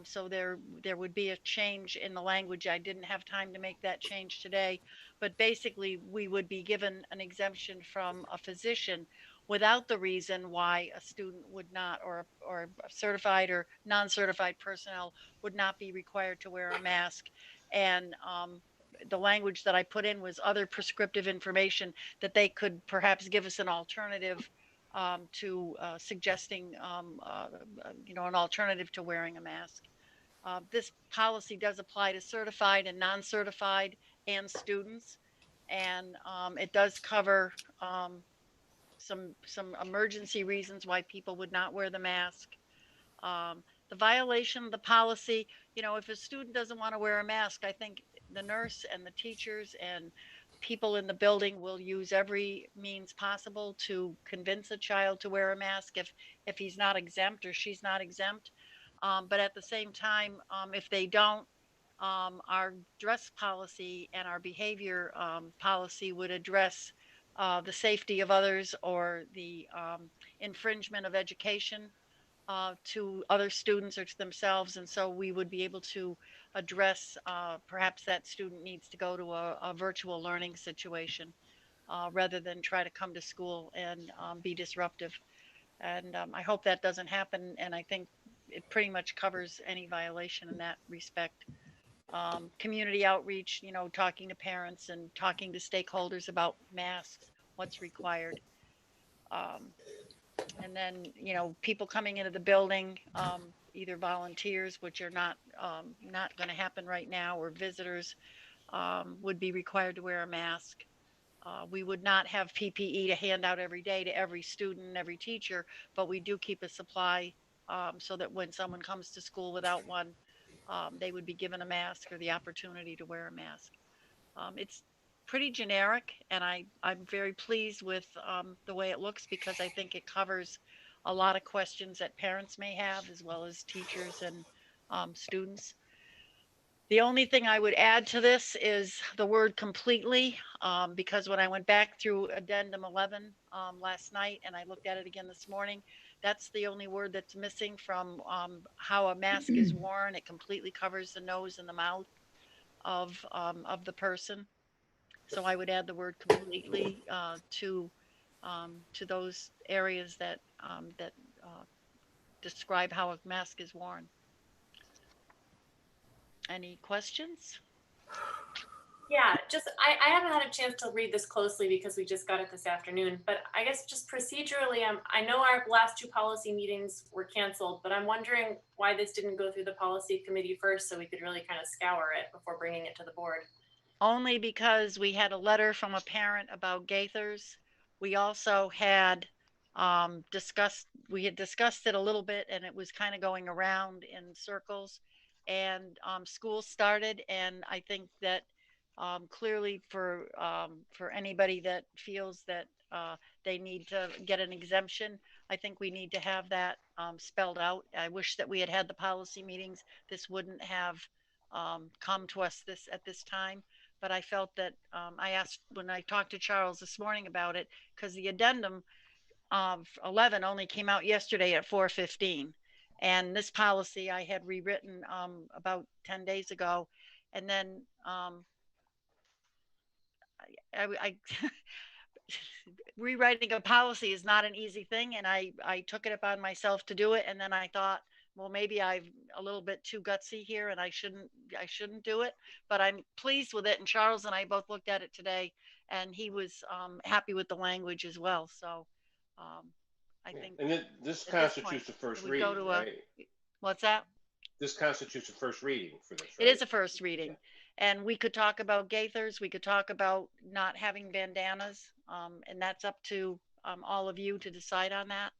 So there would be a change in the language. I didn't have time to make that change today, but basically we would be given an exemption from a physician without the reason why a student would not, or a certified or non-certified personnel would not be required to wear a mask. And the language that I put in was other prescriptive information that they could perhaps give us an alternative to suggesting, an alternative to wearing a mask. This policy does apply to certified and non-certified and students, and it does cover some emergency reasons why people would not wear the mask. The violation of the policy, if a student doesn't want to wear a mask, I think the nurse and the teachers and people in the building will use every means possible to convince a child to wear a mask if he's not exempt or she's not exempt. But at the same time, if they don't, our dress policy and our behavior policy would address the safety of others or the infringement of education to other students or to themselves. And so we would be able to address perhaps that student needs to go to a virtual learning situation rather than try to come to school and be disruptive. And I hope that doesn't happen. And I think it pretty much covers any violation in that respect. Community outreach, talking to parents and talking to stakeholders about masks, what's required. And then, people coming into the building, either volunteers, which are not going to happen right now, or visitors would be required to wear a mask. We would not have PPE to hand out every day to every student and every teacher, but we do keep a supply so that when someone comes to school without one, they would be given a mask or the opportunity to wear a mask. It's pretty generic, and I'm very pleased with the way it looks because I think it covers a lot of questions that parents may have as well as teachers and students. The only thing I would add to this is the word completely, because when I went back through addendum 11 last night and I looked at it again this morning, that's the only word that's missing from how a mask is worn. It completely covers the nose and the mouth of the person. So I would add the word completely to those areas that describe how a mask is worn. Any questions? Yeah, I haven't had a chance to read this closely because we just got it this afternoon, but I guess just procedurally, I know our last two policy meetings were canceled, but I'm wondering why this didn't go through the policy committee first so we could really kind of scour it before bringing it to the board. Only because we had a letter from a parent about Gaithers. We also had discussed it a little bit, and it was kind of going around in circles. and school started. And I think that clearly for anybody that feels that they need to get an exemption, I think we need to have that spelled out. I wish that we had had the policy meetings. This wouldn't have come to us at this time. But I felt that I asked when I talked to Charles this morning about it, because the addendum of 11 only came out yesterday at 4:15. And this policy I had rewritten about 10 days ago. And then I rewriting a policy is not an easy thing. And I took it upon myself to do it. And then I thought, well, maybe I'm a little bit too gutsy here and I shouldn't do it, but I'm pleased with it. And Charles and I both looked at it today and he was happy with the language as well. So I think. And this at this constitutes point, the first we go reading, to a- right? What's that? This constitutes the first reading for this, It right? is a first reading. And we could talk about gaithers. We could talk about not having bandanas. And that's up to all of you to decide on that.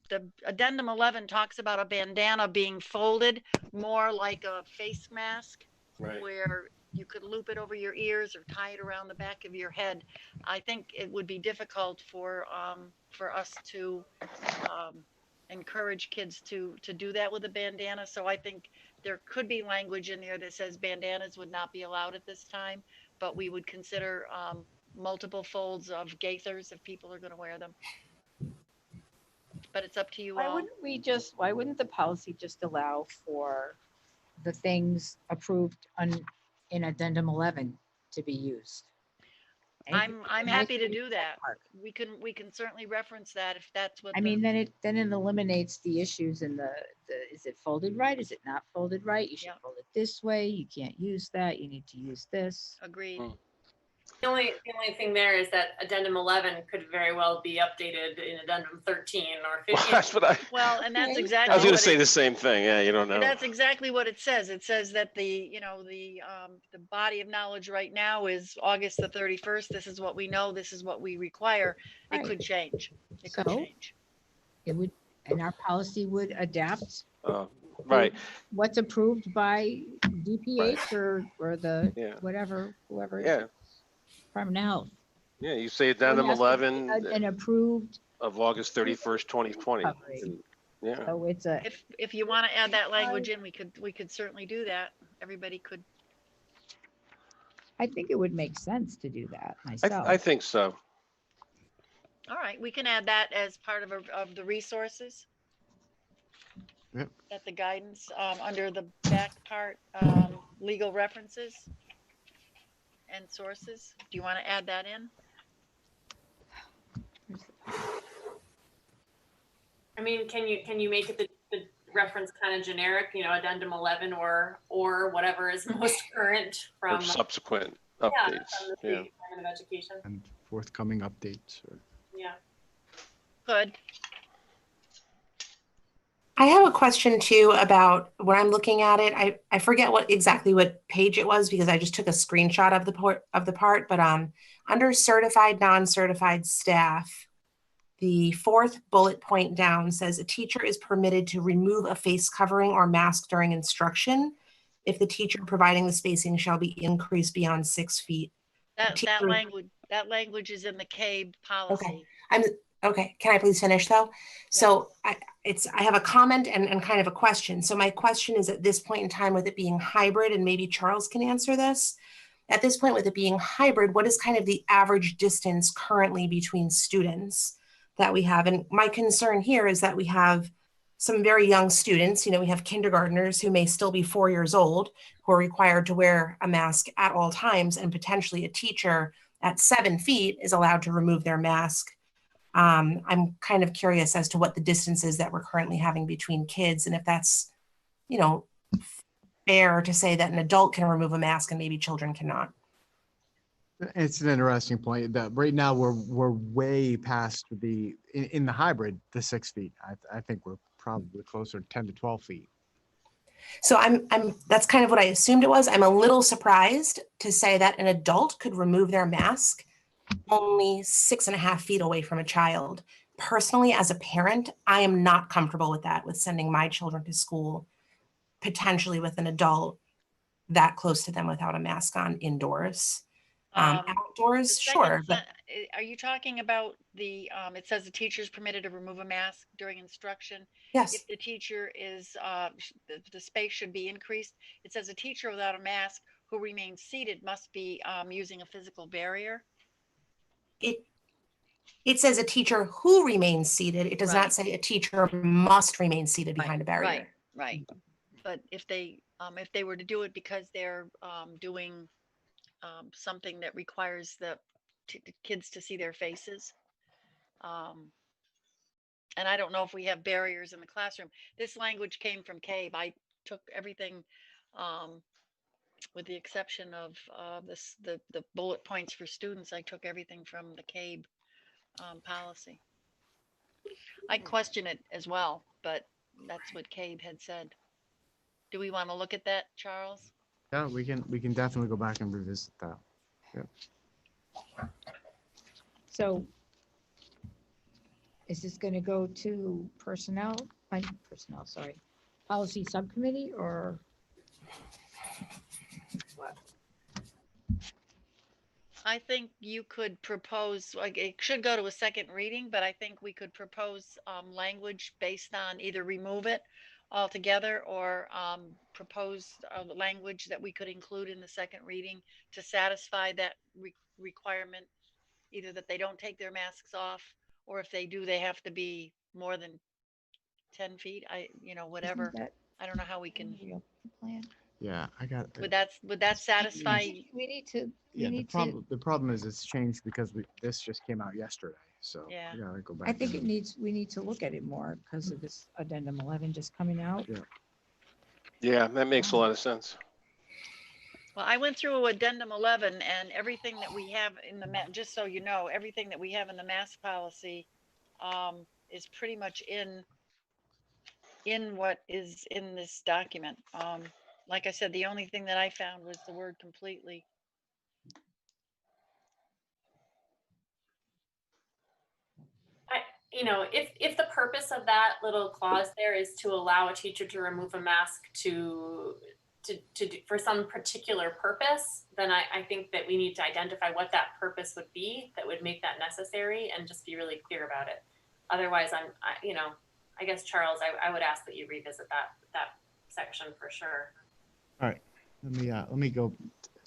The addendum 11 talks about a bandana being folded more like a face mask, Right. where you could loop it over your ears or tie it around the back of your head. I think it would be difficult for us to encourage kids to do that with a bandana. So I think there could be language in there that says bandanas would not be allowed at this time, but we would consider multiple folds of gaithers if people are going to wear them. But it's up to you Why all. why wouldn't the policy just allow for the things approved in addendum 11 to be used? I'm happy to do that. We can certainly reference that if that's what. I mean, then it eliminates the issues in the is it folded right? Is it not folded right? You should Yep. fold it this way. You can't use that. You need to use this. Agreed. The only thing there is that addendum 11 could very well be updated in addendum 13 or 15. Well, that's what Well, and that's Okay. exactly. I was going what to say it- the same thing. Yeah, you don't know. That's exactly what it says. It says that the body of knowledge right now is August the 31st. This is what we know. This is what we require. It Right. could change. It could So- change. It would, and our policy would adapt Right. what's approved by DPH or the Yeah. whoever it is, Yeah. Department of Health. Yeah. You say addendum It has to be 11 An approved of August 31st, 2020. coverage. Yeah. So it's a, If you want to add that language in, we could certainly do that. Everybody could. I think it would make sense to do that myself. I think so. All right, we can add that as part of the resources. Yep. At the guidance, under the back part, legal references and sources. Do you want to add that in? I mean, can you make it the reference kind of generic, addendum 11 or whatever is most current Or from subsequent from updates. the Yeah. State Department of Education. And forthcoming updates. Yeah. Good. I have a question too about when I'm looking at it. I forget exactly what page it was because I just took a screenshot of the part. But under certified, non-certified staff, the fourth bullet point down says a teacher is permitted to remove a face covering or mask during instruction if the teacher providing the spacing shall be increased beyond 6 feet. That teacher- language is in the CABE policy. Okay, can I please finish though? So I have a comment and kind of a question. So my question is, at this point in time, with it being hybrid, and maybe Charles can answer this. At this point, with it being hybrid, what is kind of the average distance currently between students that we have? And my concern here is that we have some very young students. We have kindergartners who may still be 4 years old who are required to wear a mask at all times, and potentially a teacher at 7 feet is allowed to remove their mask. I'm kind of curious as to what the distance is that we're currently having between kids, and if that's, fair to say that an adult can remove a mask and maybe children cannot. It's an interesting point that right now we're way past in the hybrid, the 6 feet. I think we're probably closer to 10 to 12 feet. So that's kind of what I assumed it was. I'm a little surprised to say that an adult could remove their mask only 6.5 feet away from a child. Personally, as a parent, I am not comfortable with that, with sending my children to school potentially with an adult that close to them without a mask on indoors. The Outdoors, second sure, but are you talking about the, it says the teacher is permitted to remove a mask during instruction? yes, If the teacher is, the space should be increased. It says a teacher without a mask who remains seated must be using a physical barrier. it says a teacher who remains seated. It does Right. not say a teacher must remain seated Right, behind a barrier. Right. But if they were to do it because they're doing something that requires the kids to see their faces. And I don't know if we have barriers in the classroom. This language came from CABE. I took everything, with the exception of the bullet points for students. I took everything from the CABE policy. I question it as well, but that's what CABE had said. Do we want to look at that, Charles? Yeah, we can definitely go back and revisit that. So is this going to go to sorry, policy subcommittee or? I think you could propose, like, it should go to a second reading, but I think we could propose language based on either remove it altogether or propose language that we could include in the second reading to satisfy that requirement, either that they don't take their masks off, or if they do, they have to be more than 10 feet. Whatever. I don't know how we can. Plan. Yeah, I got. Would that satisfy? We need to. Yeah, the problem is it's changed because this just came out yesterday, so Yeah. we gotta go back. I think and- we need to look at it more because of this addendum 11 just coming out. Yeah, that makes a lot of sense. Well, I went through addendum 11 and everything that we have in the, just so you know, everything that we have in the mask policy is pretty much in what is in this document. Like I said, the only thing that I found was the word completely. If the purpose of that little clause there is to allow a teacher to remove a mask for some particular purpose, then I think that we need to identify what that purpose would be that would make that necessary and just be really clear about it. Otherwise, I guess, Charles, I would ask that you revisit that section for sure. All right, let me go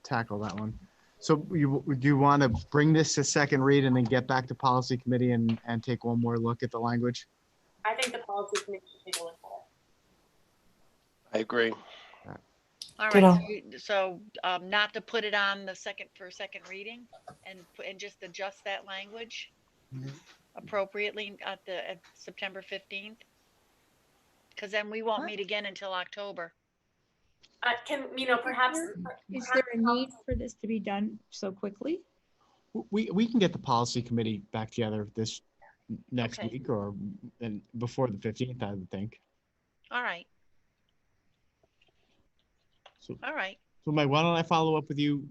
tackle that one. So do you want to bring this to second read and then get back to policy committee and take one more look at the language? I think the policy committee should take a look at it. I agree. All Ditto. right, so not to put it on for second reading and just adjust that language appropriately at September 15th? Because then we won't meet again until October. Perhaps. Is there a need for this to be done so quickly? We can get the policy committee back together this next Okay. week or before the 15th, I would think. All right. So, All right. so Mike, why don't I follow up with you,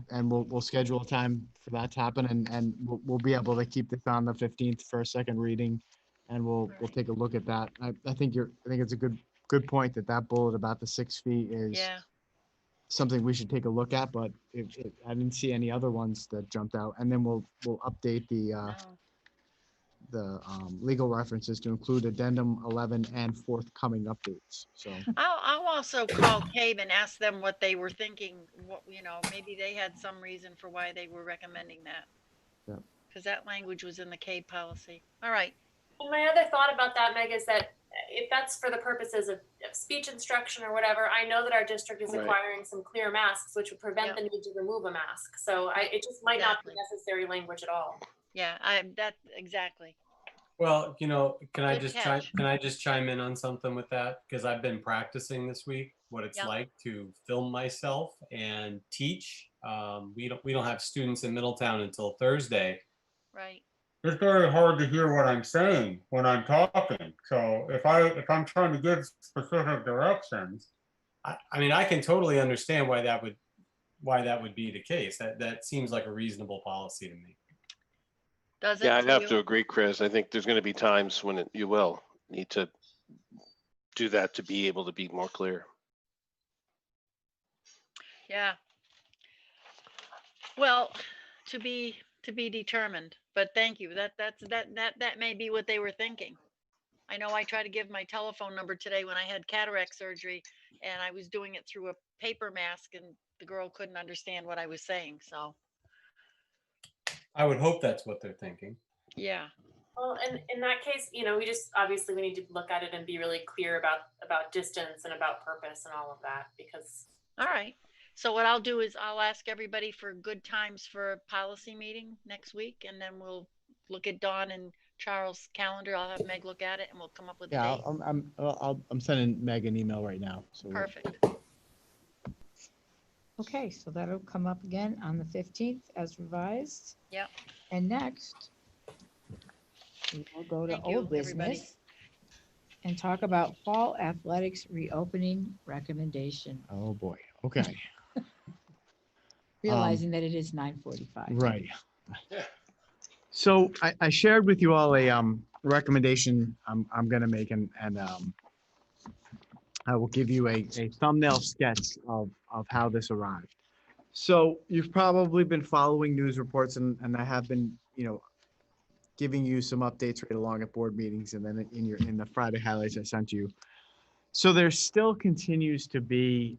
and we'll schedule a time for that to happen, and we'll be able to keep this on the 15th for a second reading, and we'll take a look at that. I think it's a good point that bullet about the 6 feet is Yeah. something we should take a look at, but I didn't see any other ones that jumped out, and then we'll update No. the legal references to include addendum 11 and forthcoming updates. So I'll also call CABE and ask them what they were thinking. Maybe they had some reason for why they were recommending that. Yeah. Because that language was in the CABE policy. All right. And my other thought about that, Meg, is that if that's for the purposes of speech instruction or whatever, I know that our district is Right. acquiring some clear masks, which would prevent Yep. the need to remove a mask. So it just might not be Exactly. necessary language at all. Yeah, exactly. Well, can I Good just chime in on something with that? Because I've been practicing this week what it's Yep. like to film myself and teach. We don't have students in Middletown until Thursday. Right. It's very hard to hear what I'm saying when I'm talking. So if I'm trying to give specific directions, I mean, I can totally understand why that would be the case. That seems like a reasonable policy to me. Does it? Yeah, I'd have you? to agree, Chris. I think there's going to be times when you will need to do that to be able to be more clear. Yeah. Well, to be determined, but thank you. That may be what they were thinking. I know I tried to give my telephone number today when I had cataract surgery, and I was doing it through a paper mask, and the girl couldn't understand what I was saying. So, I would hope that's what they're thinking. yeah. Well, and in that case, we just obviously we need to look at it and be really clear about distance and about purpose and all of that, because All right. So what I'll do is I'll ask everybody for good times for a policy meeting next week, and then we'll look at Dawn and Charles' calendar. I'll have Meg look at it, and we'll come up with a Yeah, date. I'm sending Meg an email right now. So Perfect. Okay, so that'll come up again on the 15th as revised. Yep. And next, we will go to Thank you, old everybody. business and talk about fall athletics reopening recommendation, Oh, boy. Okay. realizing that it is 9:45. Right. So I shared with you all a recommendation I'm going to make, and I will give you a thumbnail sketch of how this arrived. So you've probably been following news reports, and I have been, giving you some updates right along at board meetings, and then in the Friday highlights I sent you. So there still continues to be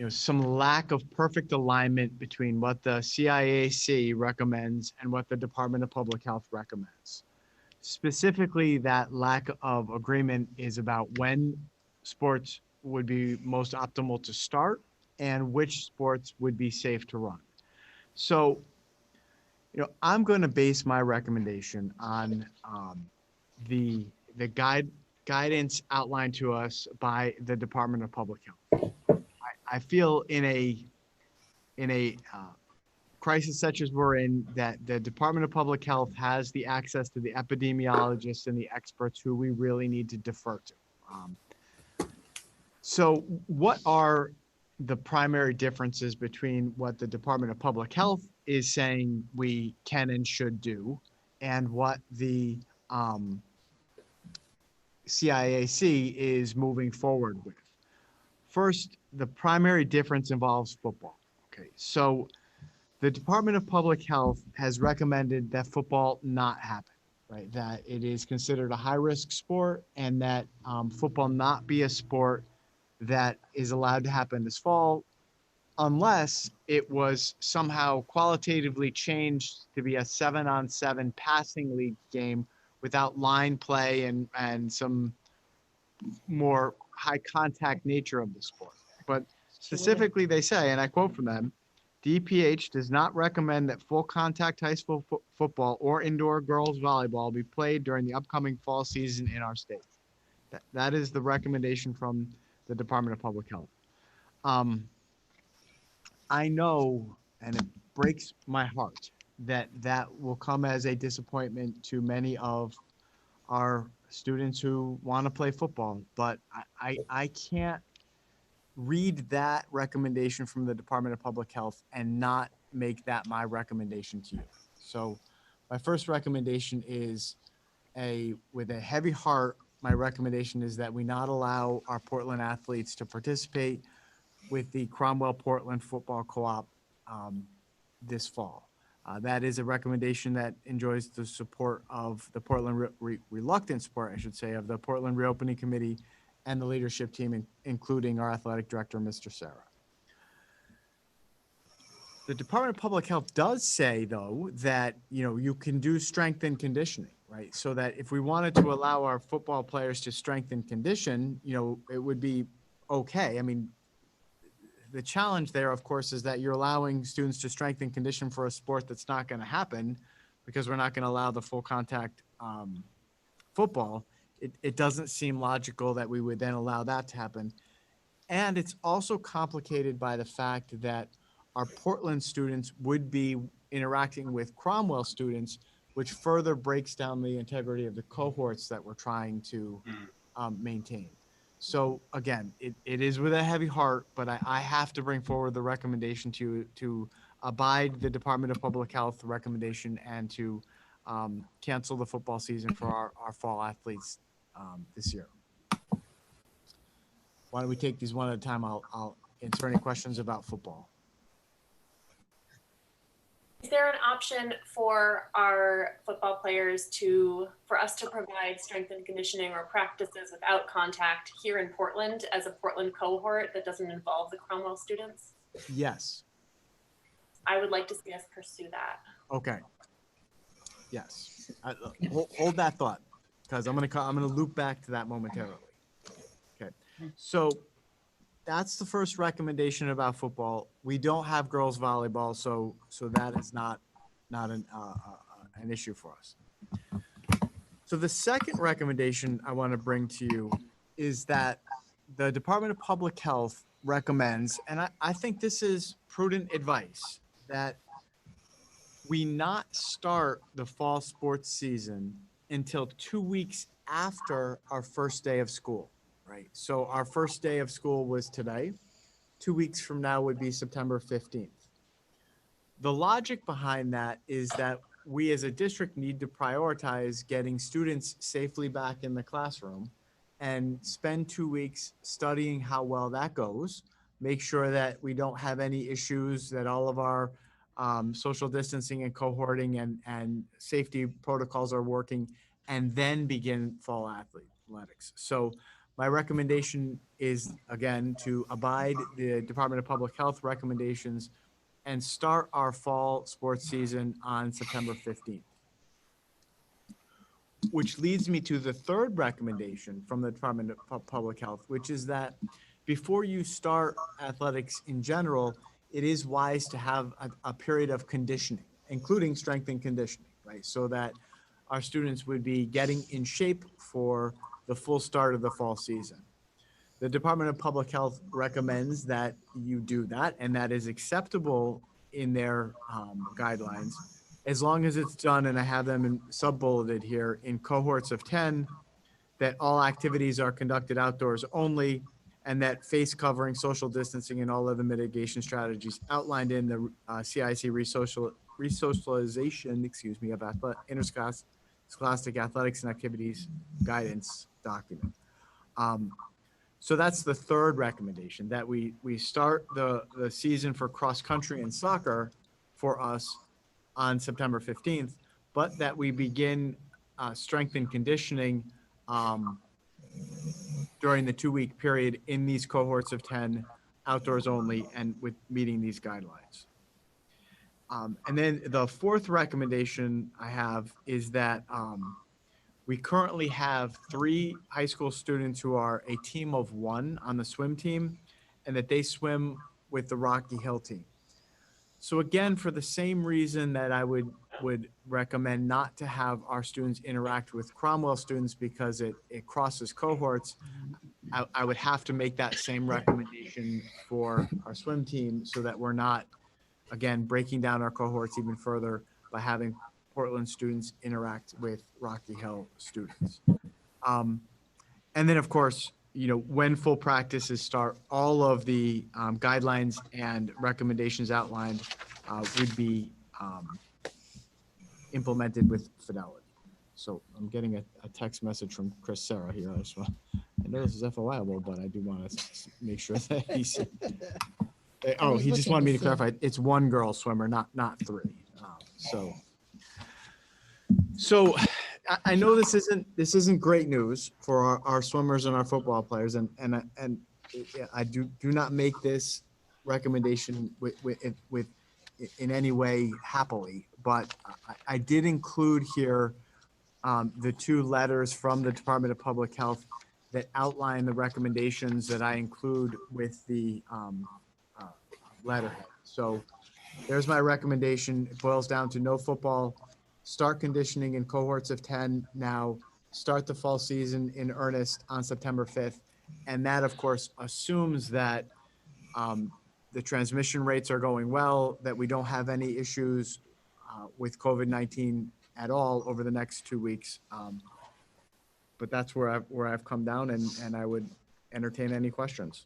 some lack of perfect alignment between what the CIAC recommends and what the Department of Public Health recommends. Specifically, that lack of agreement is about when sports would be most optimal to start and which sports would be safe to run. So, I'm going to base my recommendation on the guidance outlined to us by the Department of Public Health. I feel in a crisis such as we're in, that the Department of Public Health has the access to the epidemiologists and the experts who we really need to defer to. So what are the primary differences between what the Department of Public Health is saying we can and should do and what the CIAC is moving forward with? First, the primary difference involves football. Okay, so the Department of Public Health has recommended that football not happen, right? That it is considered a high-risk sport, and that football not be a sport that is allowed to happen this fall unless it was somehow qualitatively changed to be a 7-on-7 passing league game without line play and some more high contact nature of the sport. But specifically they say, and I quote from them, DPH does not recommend that full contact high school football or indoor girls volleyball be played during the upcoming fall season in our state. That is the recommendation from the Department of Public Health. I know, and it breaks my heart, that will come as a disappointment to many of our students who want to play football, but I can't read that recommendation from the Department of Public Health and not make that my recommendation to you. So my first recommendation is with a heavy heart, my recommendation is that we not allow our Portland athletes to participate with the Cromwell Portland Football Co-op this fall. That is a recommendation that enjoys the support of the Portland reluctant support, I should say, of the Portland Reopening Committee and the leadership team, including our athletic director, Mr. Sarah. The Department of Public Health does say, though, that you can do strength and conditioning, right? So that if we wanted to allow our football players to strengthen condition, it would be okay. I mean, the challenge there, of course, is that you're allowing students to strengthen condition for a sport that's not going to happen because we're not going to allow the full contact football. It doesn't seem logical that we would then allow that to happen. And it's also complicated by the fact that our Portland students would be interacting with Cromwell students, which further breaks down the integrity of the cohorts that we're trying to maintain. So again, it is with a heavy heart, but I have to bring forward the recommendation to abide the Department of Public Health recommendation and to cancel the football season for our fall athletes this year. Why don't we take these one at a time? I'll answer any questions about football. Is there an option for our football players for us to provide strength and conditioning or practices without contact here in Portland as a Portland cohort that doesn't involve the Cromwell students? Yes. I would like to see us pursue that. Okay. Yes. Hold that thought, because I'm gonna loop back to that momentarily. Okay. So that's the first recommendation about football. We don't have girls volleyball, so that is not an issue for us. So the second recommendation I want to bring to you is that the Department of Public Health recommends, and I think this is prudent advice, that we not start the fall sports season until 2 weeks after our first day of school, right? So our first day of school was today. 2 weeks from now would be September 15th. The logic behind that is that we as a district need to prioritize getting students safely back in the classroom and spend 2 weeks studying how well that goes, make sure that we don't have any issues, that all of our social distancing and cohorting and safety protocols are working, and then begin fall athletics. So my recommendation is, again, to abide the Department of Public Health recommendations and start our fall sports season on September 15th. Which leads me to the third recommendation from the Department of Public Health, which is that before you start athletics in general, it is wise to have a period of conditioning, including strength and conditioning, right? So that our students would be getting in shape for the full start of the fall season. The Department of Public Health recommends that you do that, and that is acceptable in their guidelines, as long as it's done, and I have them in sub-bulleted here, in cohorts of 10, that all activities are conducted outdoors only, and that face covering, social distancing, and all other mitigation strategies outlined in the CIC resocialization, of interscholastic athletics and activities guidance document. So that's the third recommendation, that we start the season for cross country and soccer for us on September 15th, but that we begin strength and conditioning during the 2 week period in these cohorts of 10, outdoors only, and with meeting these guidelines. And then the fourth recommendation I have is that we currently have 3 high school students who are a team of 1 on the swim team, and that they swim with the Rocky Hill team. So again, for the same reason that I would recommend not to have our students interact with Cromwell students because it crosses cohorts, I would have to make that same recommendation for our swim team, so that we're not, again, breaking down our cohorts even further by having Portland students interact with Rocky Hill students. And then, of course, when full practices start, all of the guidelines and recommendations outlined would be implemented with fidelity. So I'm getting a text message from Chris Sarah here. I know this is FOIable, but I do want to make sure that he's. Oh, he just wanted me to clarify. It's 1 girl swimmer, not 3. So I know this isn't great news for our swimmers and our football players, and I do not make this recommendation with in any way happily, but I did include here the 2 letters from the Department of Public Health that outline the recommendations that I include with the letterhead. So there's my recommendation. It boils down to no football, start conditioning in cohorts of 10 now, start the fall season in earnest on September 5th. And that, of course, assumes that the transmission rates are going well, that we don't have any issues with COVID-19 at all over the next 2 weeks. But that's where I've come down, and I would entertain any questions.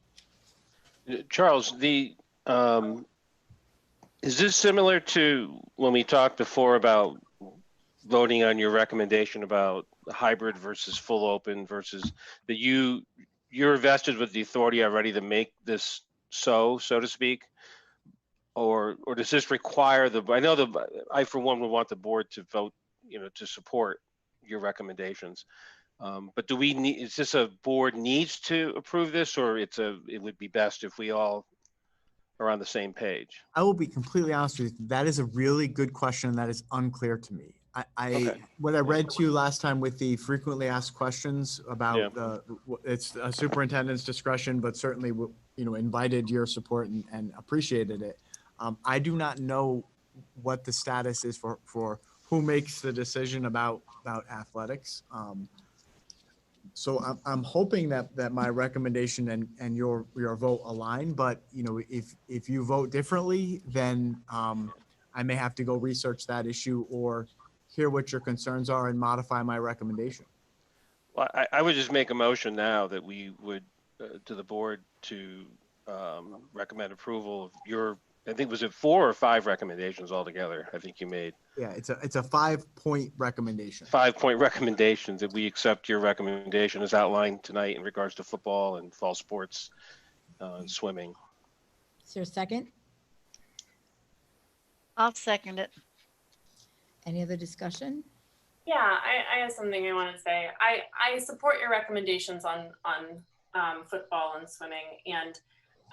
Charles, is this similar to when we talked before about voting on your recommendation about hybrid versus full open versus that you're vested with the authority already to make this so to speak? Or does this require I for one would want the board to vote, to support your recommendations. But is this a board needs to approve this, or it would be best if we all are on the same page? I will be completely honest with you. That is a really good question that is unclear to me. Okay. What I read to you last time with the frequently asked questions about Yeah. it's a superintendent's discretion, but certainly, invited your support and appreciated it. I do not know what the status is for who makes the decision about athletics. So I'm hoping that my recommendation and your vote align, but if you vote differently, then I may have to go research that issue or hear what your concerns are and modify my recommendation. Well, I would just make a motion now that we would to the board to recommend approval of your, I think, was it 4 or 5 recommendations altogether? I think you made. Yeah, it's a 5-point recommendation. 5-point recommendations that we accept your recommendation as outlined tonight in regards to football and fall sports and swimming. Is there a second? I'll second it. Any other discussion? Yeah, I have something I want to say. I support your recommendations on football and swimming, and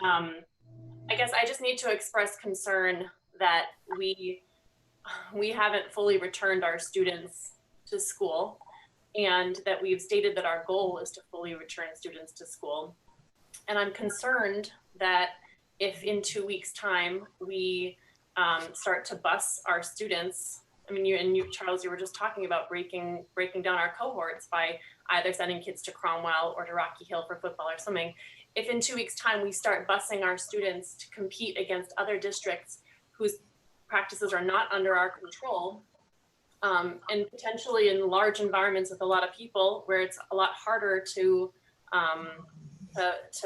I guess I just need to express concern that we haven't fully returned our students to school, and that we've stated that our goal is to fully return students to school. And I'm concerned that if in 2 weeks' time we start to bus our students, I mean, you, Charles, you were just talking about breaking down our cohorts by either sending kids to Cromwell or to Rocky Hill for football or swimming. If in 2 weeks' time we start busing our students to compete against other districts whose practices are not under our control, and potentially in large environments with a lot of people where it's a lot harder to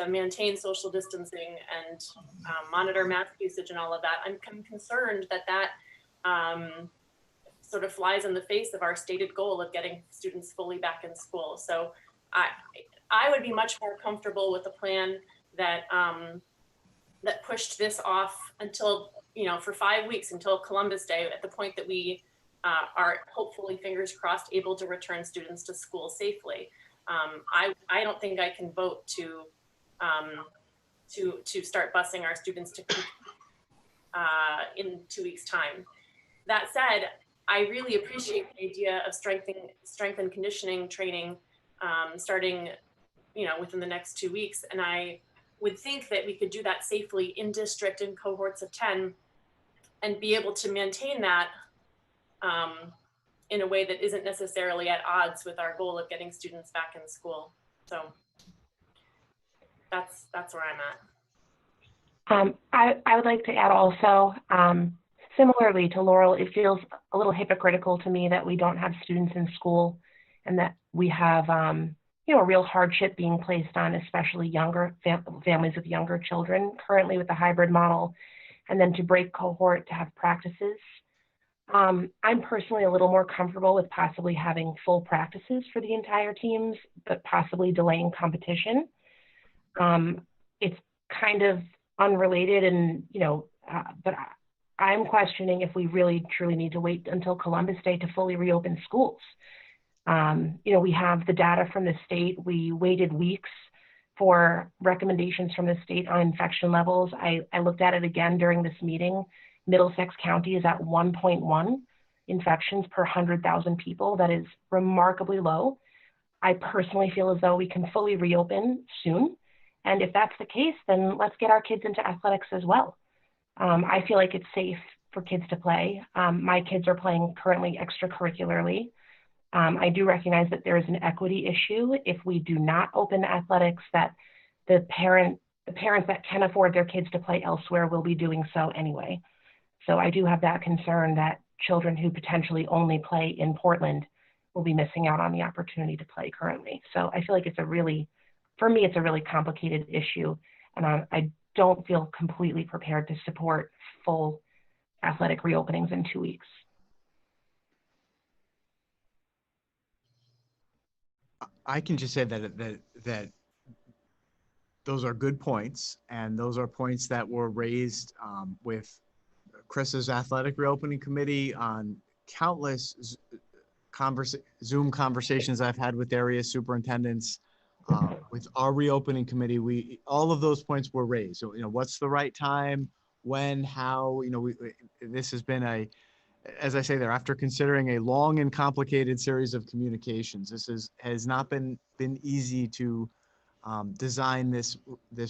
maintain social distancing and monitor mask usage and all of that, I'm concerned that sort of flies in the face of our stated goal of getting students fully back in school. So I would be much more comfortable with a plan that that pushed this off until, for 5 weeks, until Columbus Day, at the point that we are hopefully, fingers crossed, able to return students to school safely. I don't think I can vote to start busing our students to in 2 weeks' time. That said, I really appreciate the idea of strength and conditioning training starting, within the next 2 weeks. And I would think that we could do that safely in district in cohorts of 10 and be able to maintain that in a way that isn't necessarily at odds with our goal of getting students back in school. So that's where I'm at. I would like to add also, similarly to Laurel, it feels a little hypocritical to me that we don't have students in school and that we have, a real hardship being placed on especially younger families with younger children currently with the hybrid model, and then to break cohort to have practices. I'm personally a little more comfortable with possibly having full practices for the entire teams, but possibly delaying competition. It's kind of unrelated and, but I'm questioning if we really truly need to wait until Columbus Day to fully reopen schools. We have the data from the state. We waited weeks for recommendations from the state on infection levels. I looked at it again during this meeting. Middlesex County is at 1.1 infections per 100,000 people. That is remarkably low. I personally feel as though we can fully reopen soon. And if that's the case, then let's get our kids into athletics as well. I feel like it's safe for kids to play. My kids are playing currently extracurricularly. I do recognize that there is an equity issue if we do not open athletics, that the parents that can afford their kids to play elsewhere will be doing so anyway. So I do have that concern that children who potentially only play in Portland will be missing out on the opportunity to play currently. So I feel like for me, it's a really complicated issue, and I don't feel completely prepared to support full athletic reopenings in 2 weeks. I can just say that those are good points, and those are points that were raised with Chris's athletic reopening committee on countless Zoom conversations I've had with area superintendents. With our reopening committee, all of those points were raised. So, what's the right time, when, how, this has been as I say there, after considering a long and complicated series of communications, this has not been easy to design this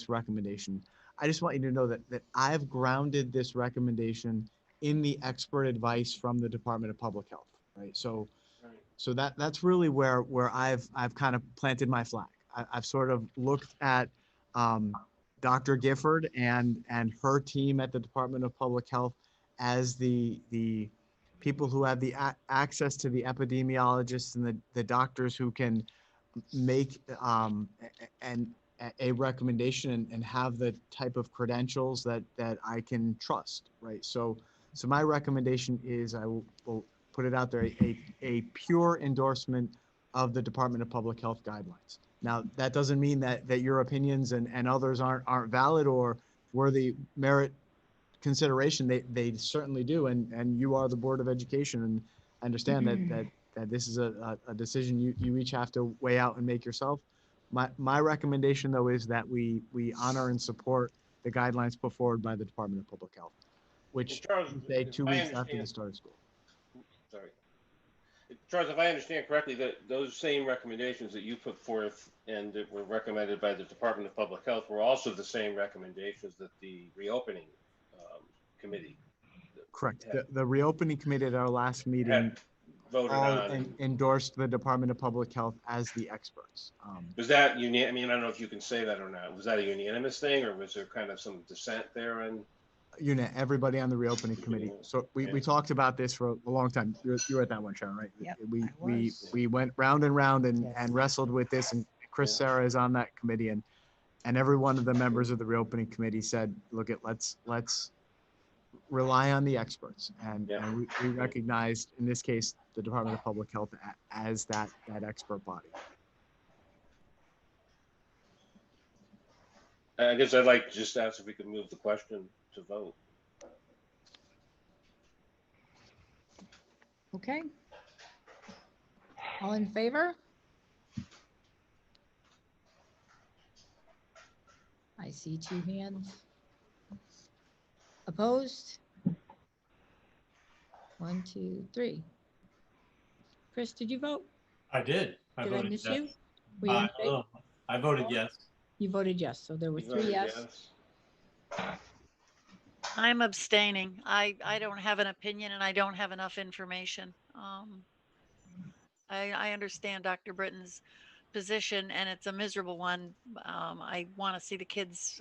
recommendation. I just want you to know that I've grounded this recommendation in the expert advice from the Department of Public Health, right? So that's really where I've kind of planted my flag. I've sort of looked at Dr. Gifford and her team at the Department of Public Health as the people who have the access to the epidemiologists and the doctors who can make a recommendation and have the type of credentials that I can trust, right? So my recommendation is I will put it out there, a pure endorsement of the Department of Public Health guidelines. Now, that doesn't mean that your opinions and others aren't valid or worthy merit consideration. They certainly do, and you are the Board of Education, and I understand that this is a decision you each have to weigh out and make yourself. My recommendation, though, is that we honor and support the guidelines put forward by the Department of Public Health, which Charles, say 2 weeks I after the understand- start of school. Sorry. Charles, if I understand correctly, that those same recommendations that you put forth and that were recommended by the Department of Public Health were also the same recommendations that the reopening committee Correct. The reopening committee at our last meeting had voted all on. endorsed the Department of Public Health as the experts. Was that I mean, I don't know if you can say that or not. Was that a unanimous thing, or was there kind of some dissent there? And Everybody on the reopening committee. So we talked about this for a long time. You were at that one, Sharon, right? Yep, We went round and round and wrestled with this, and Chris Sarah is on that committee, and every one of the members of the reopening committee said, look, let's rely on the experts, and we recognized in this case the Department of Public Health as that expert body. I guess I'd like to just ask if we could move the question to vote. Okay. All in favor? I see 2 hands. Opposed? 1, 2, 3. Chris, did you vote? I did. Did I voted miss yes. you? Were you in favor? I voted yes. You voted yes, so there were You 3 voted yes. I'm abstaining. I don't have an opinion and I don't have enough information. I understand Dr. Britton's position and it's a miserable one. I want to see the kids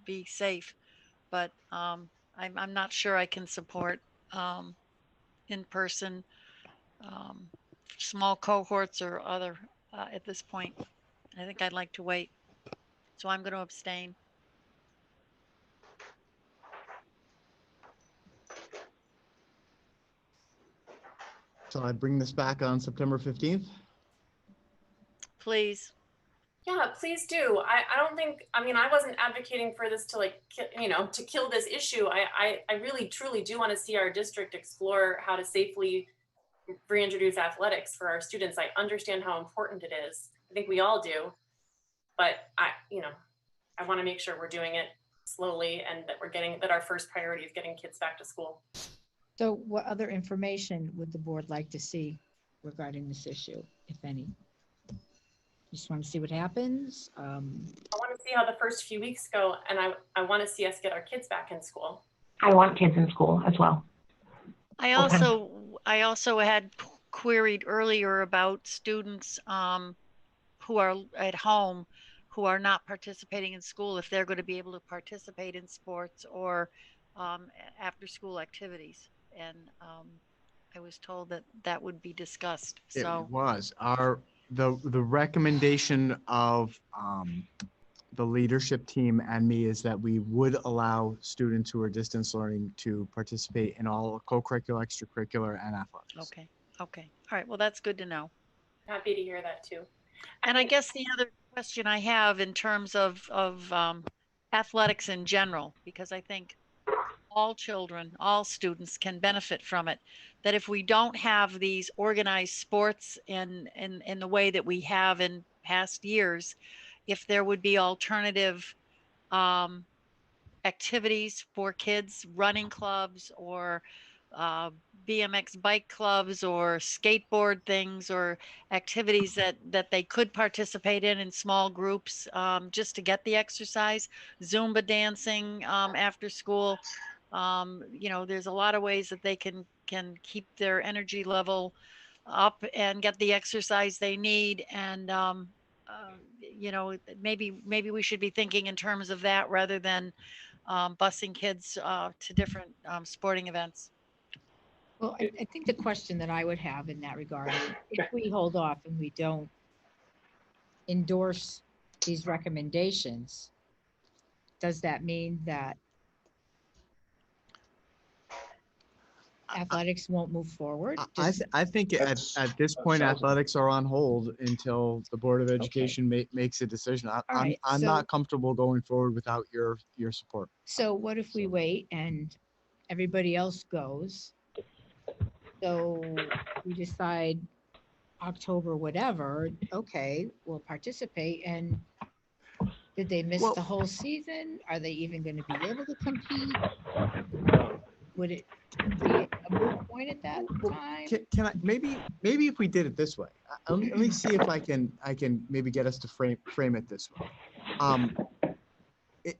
be safe, but I'm not sure I can support in-person small cohorts or other at this point. I think I'd like to wait. So I'm going to abstain. So I bring this back on September 15th. Please. Yeah, please do. I don't think, I mean, I wasn't advocating for this to to kill this issue. I really, truly do want to see our district explore how to safely reintroduce athletics for our students. I understand how important it is. I think we all do, but I want to make sure we're doing it slowly and that our first priority is getting kids back to school. So what other information would the board like to see regarding this issue, if any? Just want to see what happens. I want to see how the first few weeks go, and I want to see us get our kids back in school. I want kids in school as well. I also had queried earlier about students who are at home who are not participating in school, if they're going to be able to participate in sports or after school activities. And I was told that would be discussed. So It was the recommendation of the leadership team and me is that we would allow students who are distance learning to participate in all co-curricular, extracurricular, and athletics. Okay. All right. Well, that's good to know. Happy to hear that too. And I guess the other question I have in terms of athletics in general, because I think all children, all students can benefit from it, that if we don't have these organized sports in the way that we have in past years, if there would be alternative activities for kids, running clubs or BMX bike clubs or skateboard things or activities that they could participate in small groups, just to get the exercise, Zumba dancing after school. There's a lot of ways that they can keep their energy level up and get the exercise they need. And maybe we should be thinking in terms of that rather than busing kids to different sporting events. Well, I think the question that I would have in that regard is if we hold off and we don't endorse these recommendations, does that mean that athletics won't move forward? I think at this point, athletics are on hold until the Board of Education makes a decision. I'm not comfortable going forward without your support. So what if we wait and everybody else goes? So we decide October, whatever, okay, we'll participate. And did they miss the whole season? Are they even going to be able to compete? Would it be a moot point at that time? Can I maybe if we did it this way? Let me see if I can maybe get us to frame it this way.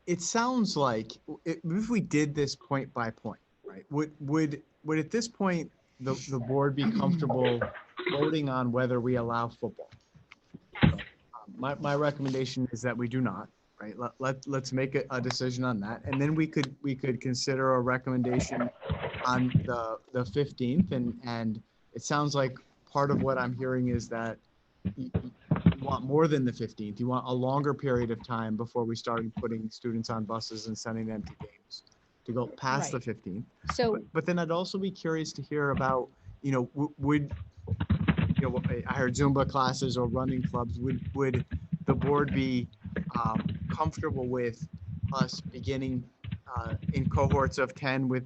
It sounds like if we did this point by point, right? Would at this point the board be comfortable voting on whether we allow football? My recommendation is that we do not. Right. Let's make a decision on that, and then we could consider a recommendation on the 15th. And it sounds like part of what I'm hearing is that you want more than the 15th. You want a longer period of time before we start putting students on buses and sending them to games to go past the 15th. So, but then I'd also be curious to hear about, would I heard Zumba classes or running clubs. Would the board be comfortable with us beginning in cohorts of 10 with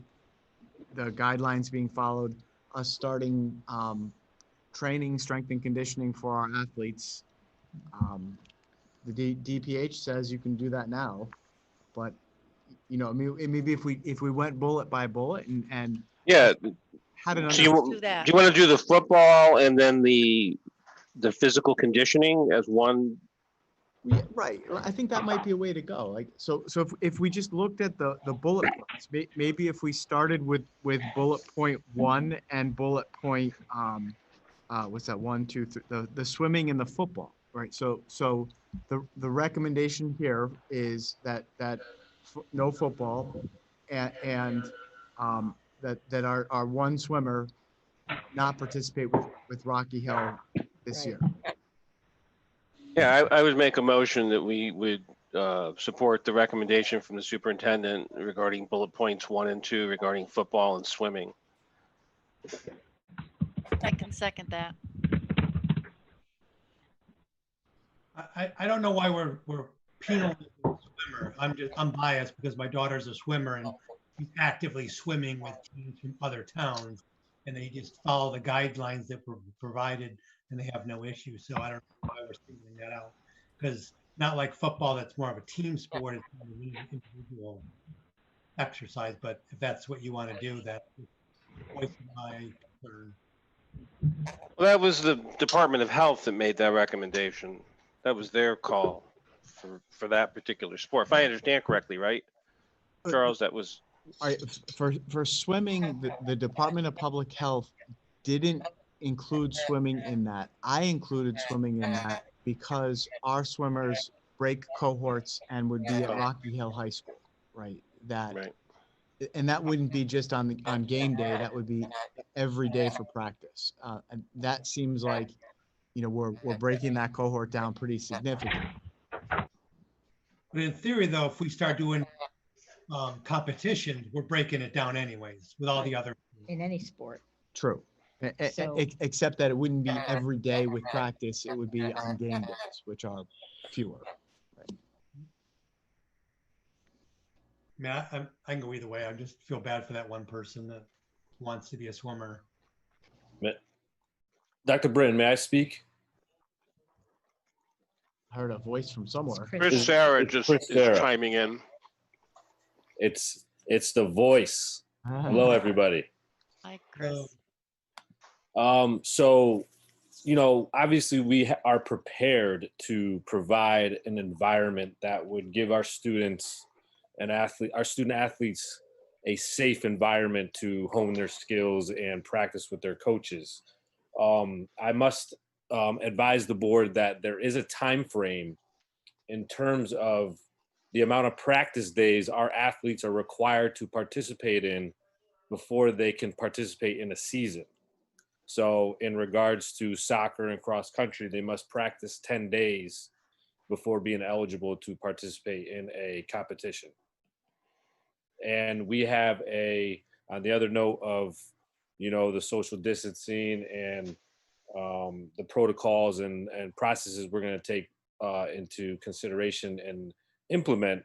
the guidelines being followed, us starting training, strength and conditioning for our athletes? The DPH says you can do that now, but maybe if we went bullet by bullet and yeah. Had an Do you want to do the football and then the physical conditioning as one? Yeah, right. I think that might be a way to go. So if we just looked at the bullet points, maybe if we started with bullet point 1 and bullet point what's that, 1, 2, 3, the swimming and the football, right? So the recommendation here is that no football and that our one swimmer not participate with Rocky Hill this year. Yeah, I would make a motion that we would support the recommendation from the superintendent regarding bullet points 1 and 2 regarding football and swimming. I can second that. I don't know why we're penalizing the swimmer. I'm biased because my daughter's a swimmer and she's actively swimming with teams from other towns, and they just follow the guidelines that were provided and they have no issue. So I don't know why we're singling that out, because not like football, that's more of a team sport. It's not an individual exercise, but if that's what you want to do, that's voice my concern. Well, that was the Department of Health that made that recommendation. That was their call for that particular sport. If I understand correctly, right, Charles? That was all right. For swimming, the Department of Public Health didn't include swimming in that. I included swimming in that because our swimmers break cohorts and would be at Rocky Hill High School, right? And that wouldn't be just on game day. That would be every day for practice. And that seems like, we're breaking that cohort down pretty significantly. But in theory, though, if we start doing competitions, we're breaking it down anyways with all the other. In any sport. True. So- Except that it wouldn't be every day with practice. It would be on game days, which are fewer. I mean, I can go either way. I just feel bad for that one person that wants to be a swimmer. Dr. Britton, may I speak? Heard a voice from somewhere. Chris Sarah It's just Chris is Sarah. chiming in. It's the voice. Hello, everybody. Hi, Chris. So, obviously we are prepared to provide an environment that would give our students and our student athletes a safe environment to hone their skills and practice with their coaches. I must advise the board that there is a time frame in terms of the amount of practice days our athletes are required to participate in before they can participate in a season. So in regards to soccer and cross country, they must practice 10 days before being eligible to participate in a competition. And we have on the other note of, the social distancing and the protocols and processes we're going to take into consideration and implement,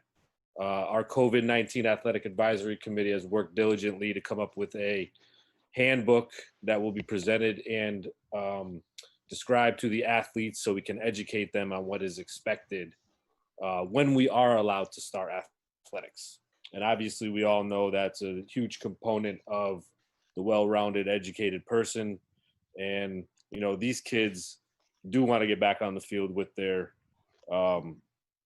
our COVID-19 Athletic Advisory Committee has worked diligently to come up with a handbook that will be presented and described to the athletes so we can educate them on what is expected when we are allowed to start athletics. And obviously we all know that's a huge component of the well-rounded educated person. And, these kids do want to get back on the field with their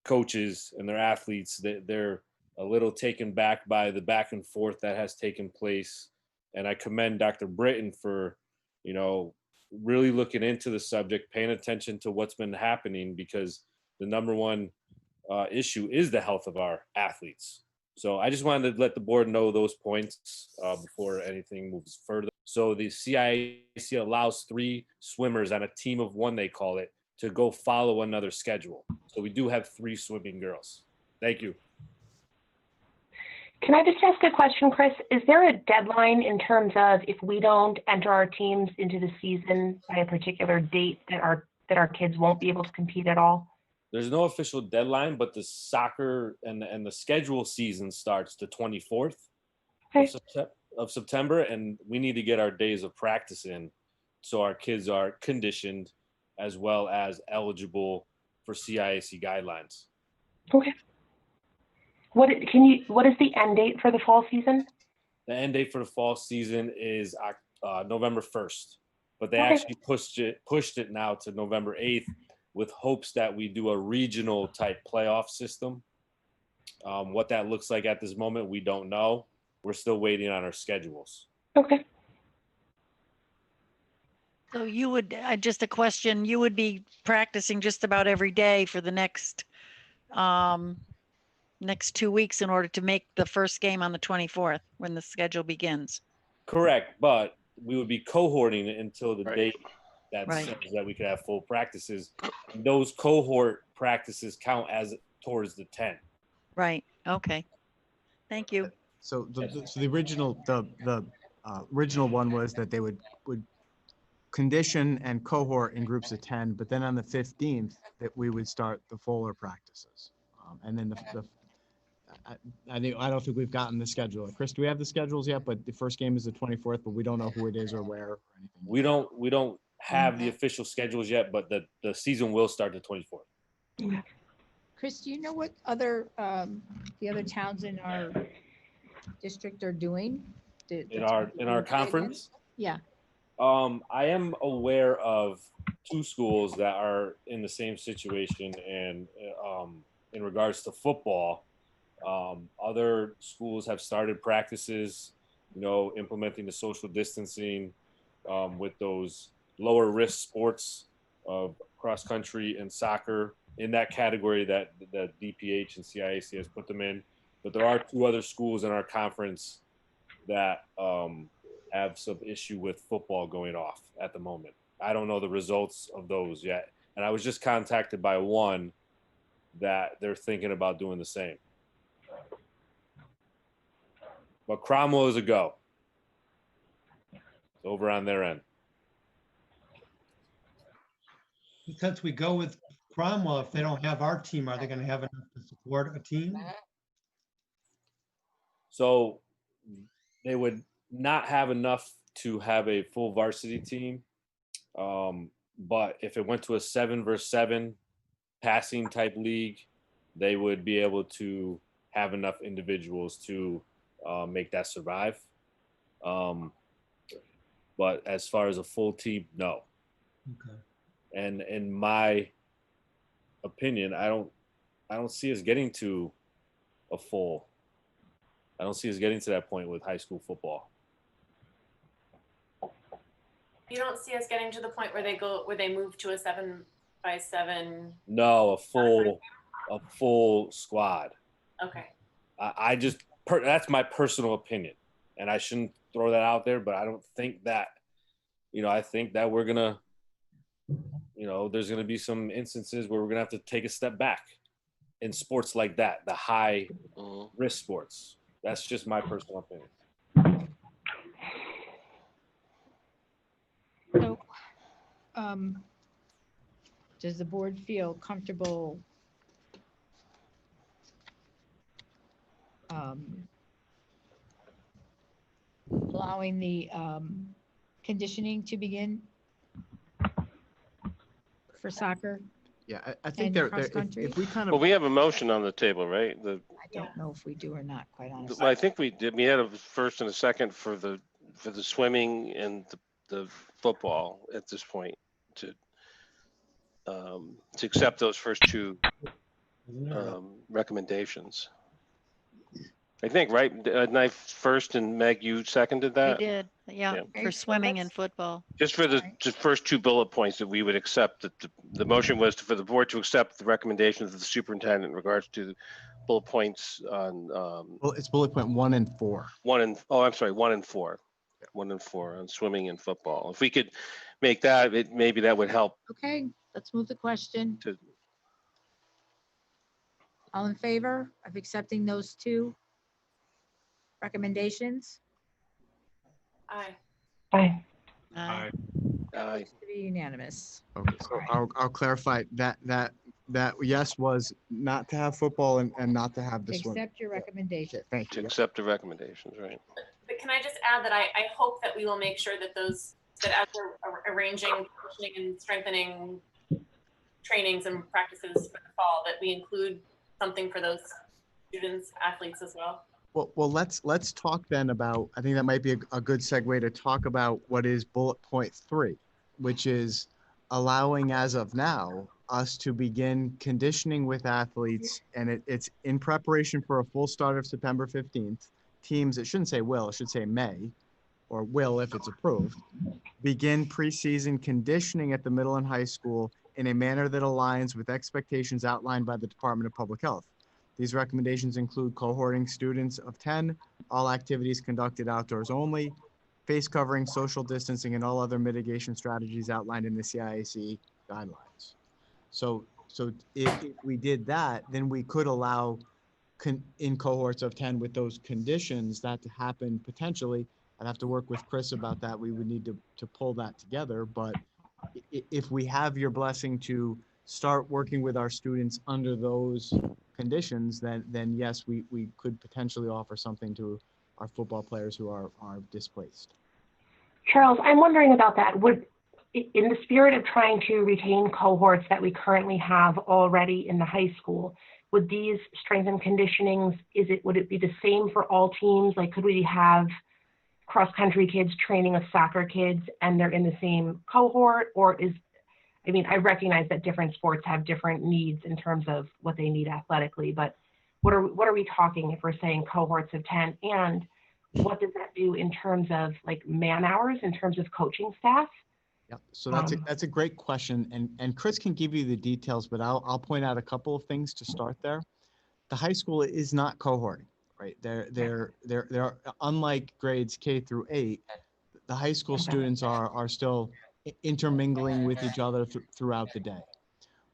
coaches and their athletes. They're a little taken back by the back and forth that has taken place. And I commend Dr. Britton for, really looking into the subject, paying attention to what's been happening, because the number one issue is the health of our athletes. So I just wanted to let the board know those points before anything moves further. So the CIAC allows 3 swimmers on a team of 1, they call it, to go follow another schedule. So we do have 3 swimming girls. Thank you. Can I just ask a question, Chris? Is there a deadline in terms of if we don't enter our teams into the season by a particular date that our kids won't be able to compete at all? There's no official deadline, but the soccer and the schedule season starts the 24th of September, and we need to get our days of practice in so our kids are conditioned as well as eligible for CIAC guidelines. Okay. What is the end date for the fall season? The end date for the fall season is November 1st, but they Okay. actually pushed it now to November 8th with hopes that we do a regional type playoff system. What that looks like at this moment, we don't know. We're still waiting on our schedules. Okay. So you would, just a question, you would be practicing just about every day for the next 2 weeks in order to make the first game on the 24th when the schedule begins. Correct, but we would be cohorting it until the date that Right. says that we could have full practices. And those cohort practices count as towards the 10. Right. Okay. Thank you. So the original one was that they would condition and cohort in groups of 10, but then on the 15th that we would start the fuller practices. And then I don't think we've gotten the schedule. Chris, do we have the schedules yet? But the first game is the 24th, but we don't know who it is or where or anything. We don't have the official schedules yet, but the season will start the 24th. Chris, do you know what the other towns in our district are doing? In our conference? Yeah. I am aware of 2 schools that are in the same situation, and in regards to football, other schools have started practices, implementing the social distancing with those lower risk sports of cross country and soccer in that category that DPH and CIAC has put them in. But there are 2 other schools in our conference that have some issue with football going off at the moment. I don't know the results of those yet. And I was just contacted by one that they're thinking about doing the same. But Cromwell is a go. It's over on their end. since we go with Cromwell, if they don't have our team, are they gonna have enough to support a team? So they would not have enough to have a full varsity team. But if it went to a 7-versus-7 passing type league, they would be able to have enough individuals to make that survive. But as far as a full team, no. Okay. And in my opinion, I don't see us getting to a full. I don't see us getting to that point with high school football. You don't see us getting to the point where they move to a 7x7. No, a full squad. Okay. I just that's my personal opinion, and I shouldn't throw that out there, but I don't think that, I think that we're gonna, there's gonna be some instances where we're gonna have to take a step back in sports like that, the high risk sports. That's just my personal opinion. So, does the board feel comfortable allowing the conditioning to begin for soccer? Yeah, I think And there, cross-country? if we kind Well, of, we have a motion on the table, right? I don't know if we do or not, quite honestly. Well, I think we did. We had a first and a second for the swimming and the football at this point to accept those first two recommendations. I think, right? Knife first, and Meg, you seconded I that? did, yeah, Yeah. for swimming and football. Just for the first two bullet points that we would accept, that the motion was for the board to accept the recommendations of the superintendent in regards to bullet points on well, it's bullet point 1 and 4. 1 and 4. 1 and 4 on swimming and football. If we could make that, maybe that would help. Okay, let's move the question. All in favor of accepting those two recommendations? Aye. Aye. Aye. Aye. To be unanimous. Okay, so I'll clarify that yes was not to have football and not to have the swim. Accept your recommendation. Thank To you. accept the recommendations, right? But can I just add that I hope that we will make sure that that as we're arranging, conditioning, and strengthening trainings and practices for the fall, that we include something for those students, athletes as well. Well, let's talk then about, I think that might be a good segue to talk about what is bullet point 3, which is allowing, as of now, us to begin conditioning with athletes, and it's in preparation for a full start of September 15th. Teams, it shouldn't say will, it should say may, or will if it's approved, begin preseason conditioning at the middle and high school in a manner that aligns with expectations outlined by the Department of Public Health. These recommendations include cohorting students of 10, all activities conducted outdoors only, face covering, social distancing, and all other mitigation strategies outlined in the CIAC guidelines. So if we did that, then we could allow in cohorts of 10 with those conditions that to happen potentially. I'd have to work with Chris about that. We would need to pull that together. But if we have your blessing to start working with our students under those conditions, then yes, we could potentially offer something to our football players who are displaced. Charles, I'm wondering about that. Would, in the spirit of trying to retain cohorts that we currently have already in the high school, would these strength and conditionings, would it be the same for all teams? Like, could we have cross-country kids training with soccer kids and they're in the same cohort? Or I recognize that different sports have different needs in terms of what they need athletically, but what are we talking if we're saying cohorts of 10? And what does that do in terms of like man hours, in terms of coaching staff? Yeah, so that's a great question, and Chris can give you the details, but I'll point out a couple of things to start there. The high school is not cohorting, right? They're unlike grades K through 8. The high school students are still intermingling with each other throughout the day.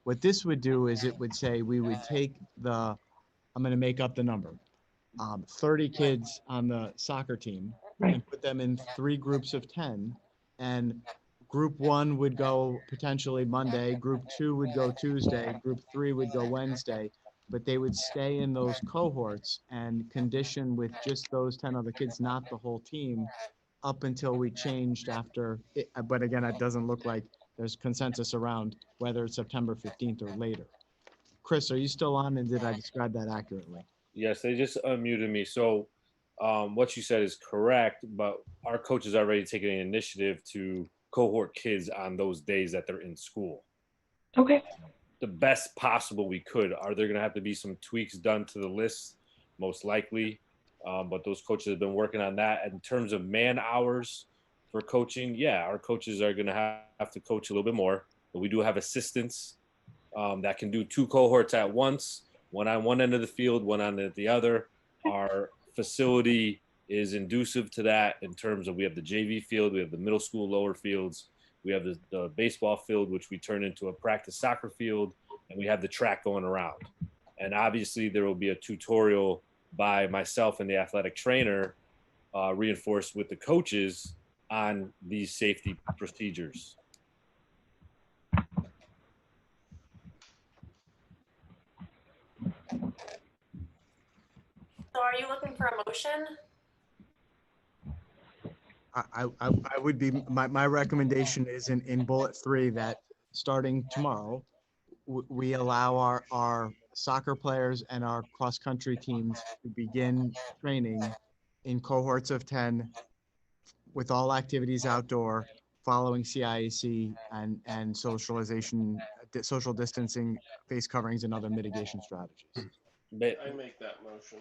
What this would do is it would say we would take I'm going to make up the number, 30 kids on the soccer team and put them in 3 groups of 10 and Group 1 would go potentially Monday, Group 2 would go Tuesday, Group 3 would go Wednesday, but they would stay in those cohorts and condition with just those 10 other kids, not the whole team, up until we changed after. But again, it doesn't look like there's consensus around whether it's September 15th or later. Chris, are you still on, and did I describe that accurately? Yes, they just unmuted me. So what you said is correct, but our coach has already taken an initiative to cohort kids on those days that they're in school. Okay. The best possible we could. Are there going to have to be some tweaks done to the list? Most likely. But those coaches have been working on that. In terms of man hours for coaching, yeah, our coaches are going to have to coach a little bit more. But we do have assistants that can do 2 cohorts at once, one on one end of the field, one on the other. Our facility is inducive to that in terms of we have the JV field, we have the middle school lower fields, we have the baseball field, which we turn into a practice soccer field, and we have the track going around. And obviously there will be a tutorial by myself and the athletic trainer reinforced with the coaches on these safety procedures. So are you looking for a motion? I would be, my recommendation is in bullet 3 that starting tomorrow, we allow our soccer players and our cross-country teams to begin training in cohorts of 10 with all activities outdoor, following CIAC and socialization, social distancing, face coverings, and other mitigation strategies. I make that motion.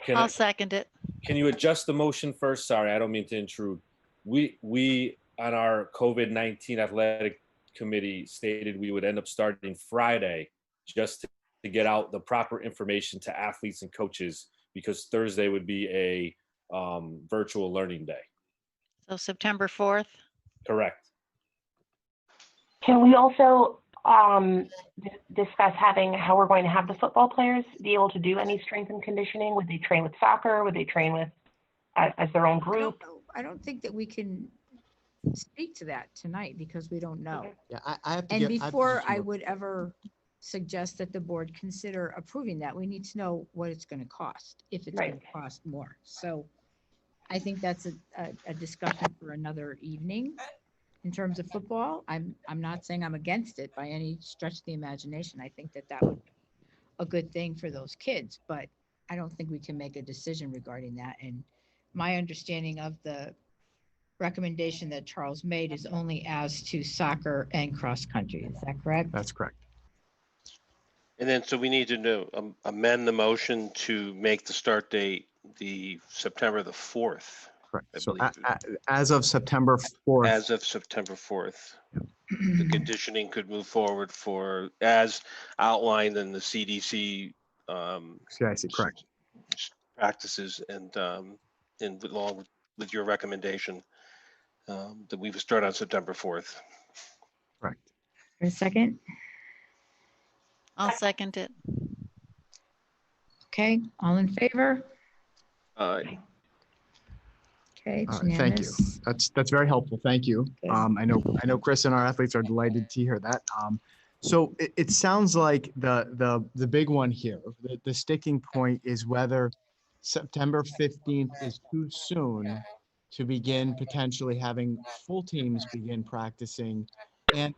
I'll second it. Can you adjust the motion first? Sorry, I don't mean to intrude. We on our COVID-19 athletic committee stated we would end up starting Friday just to get out the proper information to athletes and coaches, because Thursday would be a virtual learning day. So September 4th. Correct. Can we also discuss having how we're going to have the football players be able to do any strength and conditioning? Would they train with soccer? Would they train with as their own group? I don't think that we can speak to that tonight because we don't know. Yeah, I have to And get. before I would ever suggest that the board consider approving that, we need to know what it's going to cost, if it's going to cost more. So I think that's a discussion for another evening. In terms of football, I'm not saying I'm against it by any stretch of the imagination. I think that would be a good thing for those kids, but I don't think we can make a decision regarding that. And my understanding of the recommendation that Charles made is only as to soccer and cross country. Is that correct? That's correct. And then, so we need to amend the motion to make the start date the September the 4th. Correct. I So believe. as of September 4th. As of September 4th. The conditioning could move forward for, as outlined in the CDC. CIC, correct. Practices and along with your recommendation that we would start on September 4th. Correct. For a second. I'll second it. Okay, all in favor? Aye. Okay, it's Thank you. unanimous. That's very helpful. Thank you. Good. I know Chris and our athletes are delighted to hear that. So it sounds like the big one here, the sticking point is whether September 15th is too soon to begin potentially having full teams begin practicing and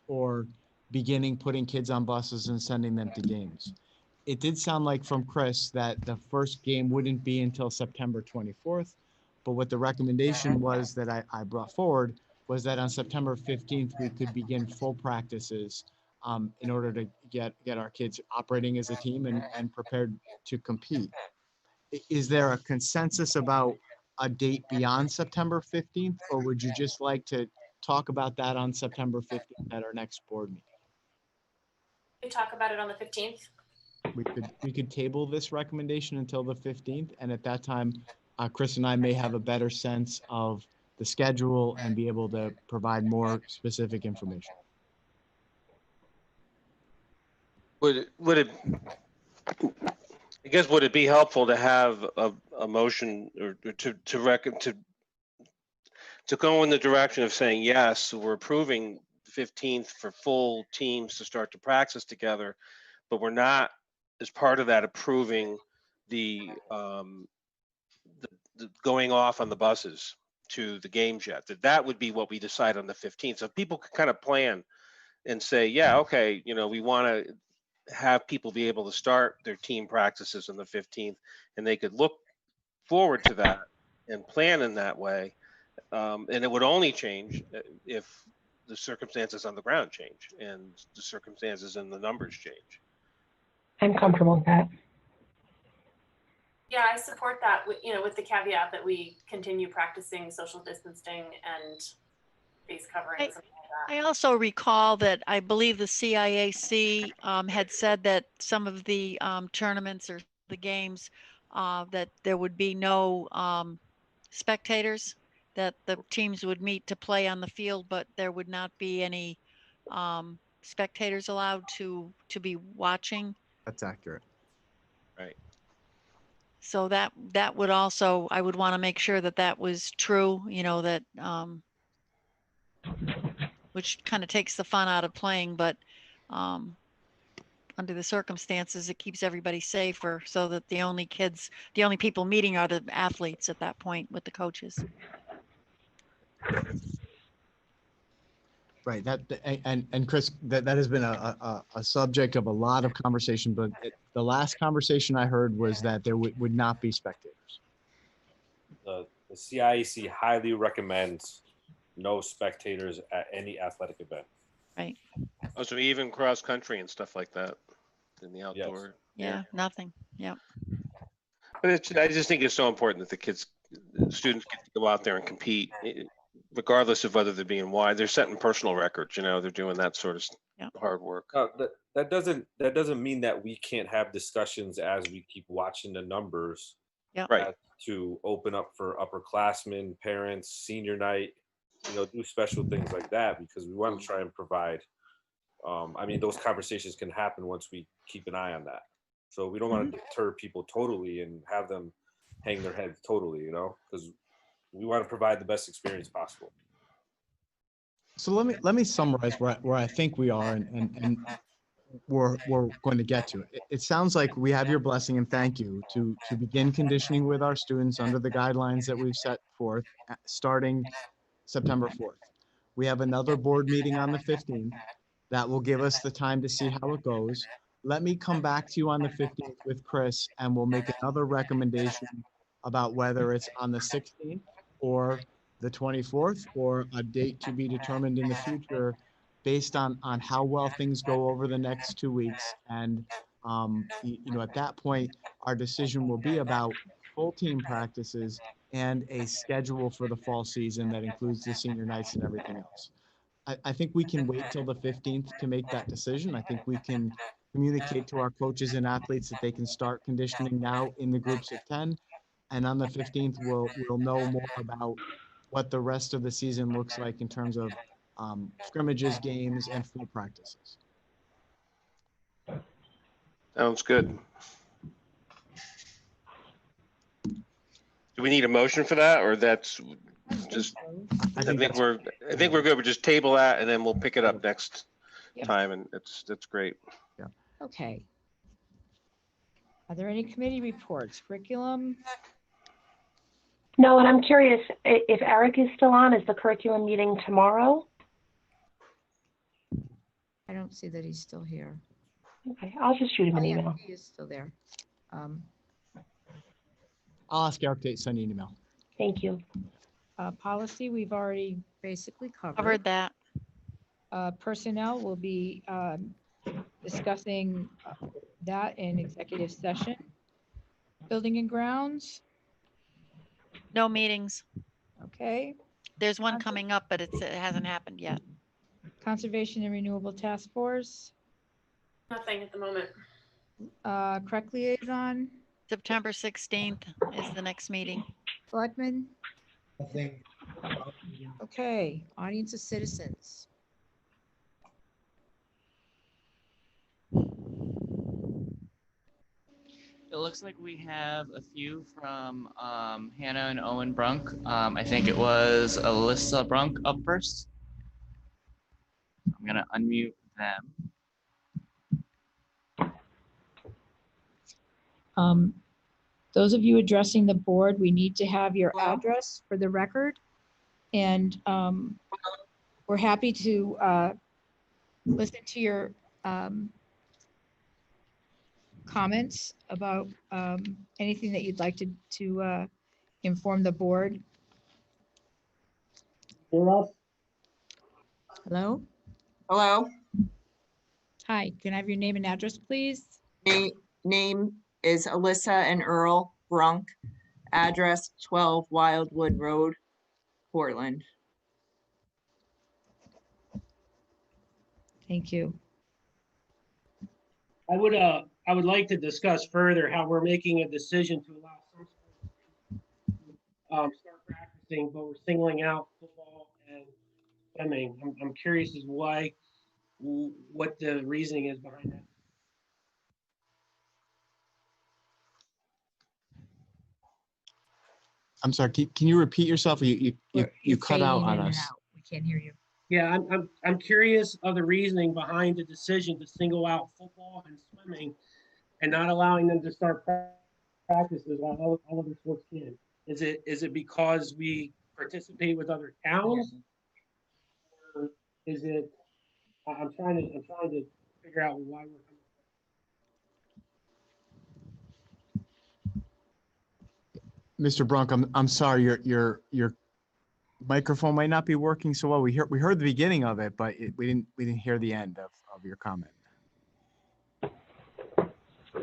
or beginning putting kids on buses and sending them to games. It did sound like from Chris that the first game wouldn't be until September 24th. But what the recommendation was that I brought forward was that on September 15th, we could begin full practices in order to get our kids operating as a team and prepared to compete. Is there a consensus about a date beyond September 15th, or would you just like to talk about that on September 15th at our next board meeting? We talk about it on the 15th. We could table this recommendation until the 15th, and at that time, Chris and I may have a better sense of the schedule and be able to provide more specific information. Would it, I guess, would it be helpful to have a motion or to to go in the direction of saying, yes, we're approving the 15th for full teams to start to practice together, but we're not, as part of that, approving the going off on the buses to the games yet. That would be what we decide on the 15th. So people could kind of plan and say, yeah, okay, we want to have people be able to start their team practices on the 15th, and they could look forward to that and plan in that way. And it would only change if the circumstances on the ground change and the circumstances and the numbers change. I'm comfortable with that. Yeah, I support that, with the caveat that we continue practicing social distancing and face covering, something like that. I also recall that I believe the CIAC had said that some of the tournaments or the games, that there would be no spectators, that the teams would meet to play on the field, but there would not be any spectators allowed to be watching. That's accurate. Right. So that would also, I would want to make sure that that was true, that which kind of takes the fun out of playing, but under the circumstances, it keeps everybody safer, so that the only people meeting are the athletes at that point with the coaches. Right. And Chris, that has been a subject of a lot of conversation, but the last conversation I heard was that there would not be spectators. The CIAC highly recommends no spectators at any athletic event. Right. Oh, so even cross country and stuff like that in the outdoor. Yes. Yeah, nothing. Yeah. But I just think it's so important that the students get to go out there and compete, regardless of whether they're being wide. They're setting personal records. They're doing that sort of hard work. That doesn't mean that we can't have discussions as we keep watching the numbers. Yeah. Right. To open up for upperclassmen, parents, senior night, do special things like that, because we want to try and provide. Those conversations can happen once we keep an eye on that. So we don't want to deter people totally and have them hang their heads totally, because we want to provide the best experience possible. So let me summarize where I think we are and we're going to get to. It sounds like we have your blessing and thank you to begin conditioning with our students under the guidelines that we've set forth starting September 4th. We have another board meeting on the 15th that will give us the time to see how it goes. Let me come back to you on the 15th with Chris, and we'll make another recommendation about whether it's on the 16th or the 24th, or a date to be determined in the future based on how well things go over the next 2 weeks. And at that point, our decision will be about full team practices and a schedule for the fall season that includes the senior nights and everything else. I think we can wait till the 15th to make that decision. I think we can communicate to our coaches and athletes that they can start conditioning now in the groups of 10. And on the 15th, we'll know more about what the rest of the season looks like in terms of scrimmages, games, and full practices. Sounds good. Do we need a motion for that, or that's just? I think we're good. We just table that, and then we'll pick it up next time, and that's great. Yeah. Okay. Are there any committee reports? Curriculum? No, and I'm curious if Eric is still on. Is the curriculum meeting tomorrow? I don't see that he's still here. Okay, I'll just shoot him an email. He is still there. I'll ask Eric to send you an email. Thank you. Policy, we've already basically Covered that. Personnel will be discussing that in executive session. Building and grounds. No meetings. Okay. There's one coming up, but it hasn't happened yet. Conservation and Renewable Task Force. Nothing at the moment. Correct liaison. September 16th is the next meeting. Selectmen. Nothing. Okay. Audience of citizens. It looks like we have a few from Hannah and Owen Brunk. I think it was Alyssa Brunk up first. I'm gonna unmute them. Those of you addressing the board, we need to have your address for the record. And we're happy to listen to your comments about anything that you'd like to inform the board. Hello? Hello, Hi, can I have your name and address, please? name is Alyssa and Earl Brunk, address 12 Wildwood Road, Portland. Thank you. I would like to discuss further how we're making a decision to allow some schools to start practicing, but we're singling out football and swimming. I'm curious as why, what the reasoning is behind that. I'm sorry, can you repeat yourself? You cut out on us. We can't hear you. Yeah, I'm curious of the reasoning behind the decision to single out football and swimming and not allowing them to start practices while all other sports can. Is it because we participate with other towns? Or is it, I'm trying to figure out why we're coming. Mr. Brunk, I'm sorry, your microphone might not be working so well. We heard the beginning of it, but we didn't hear the end of your comment. I'm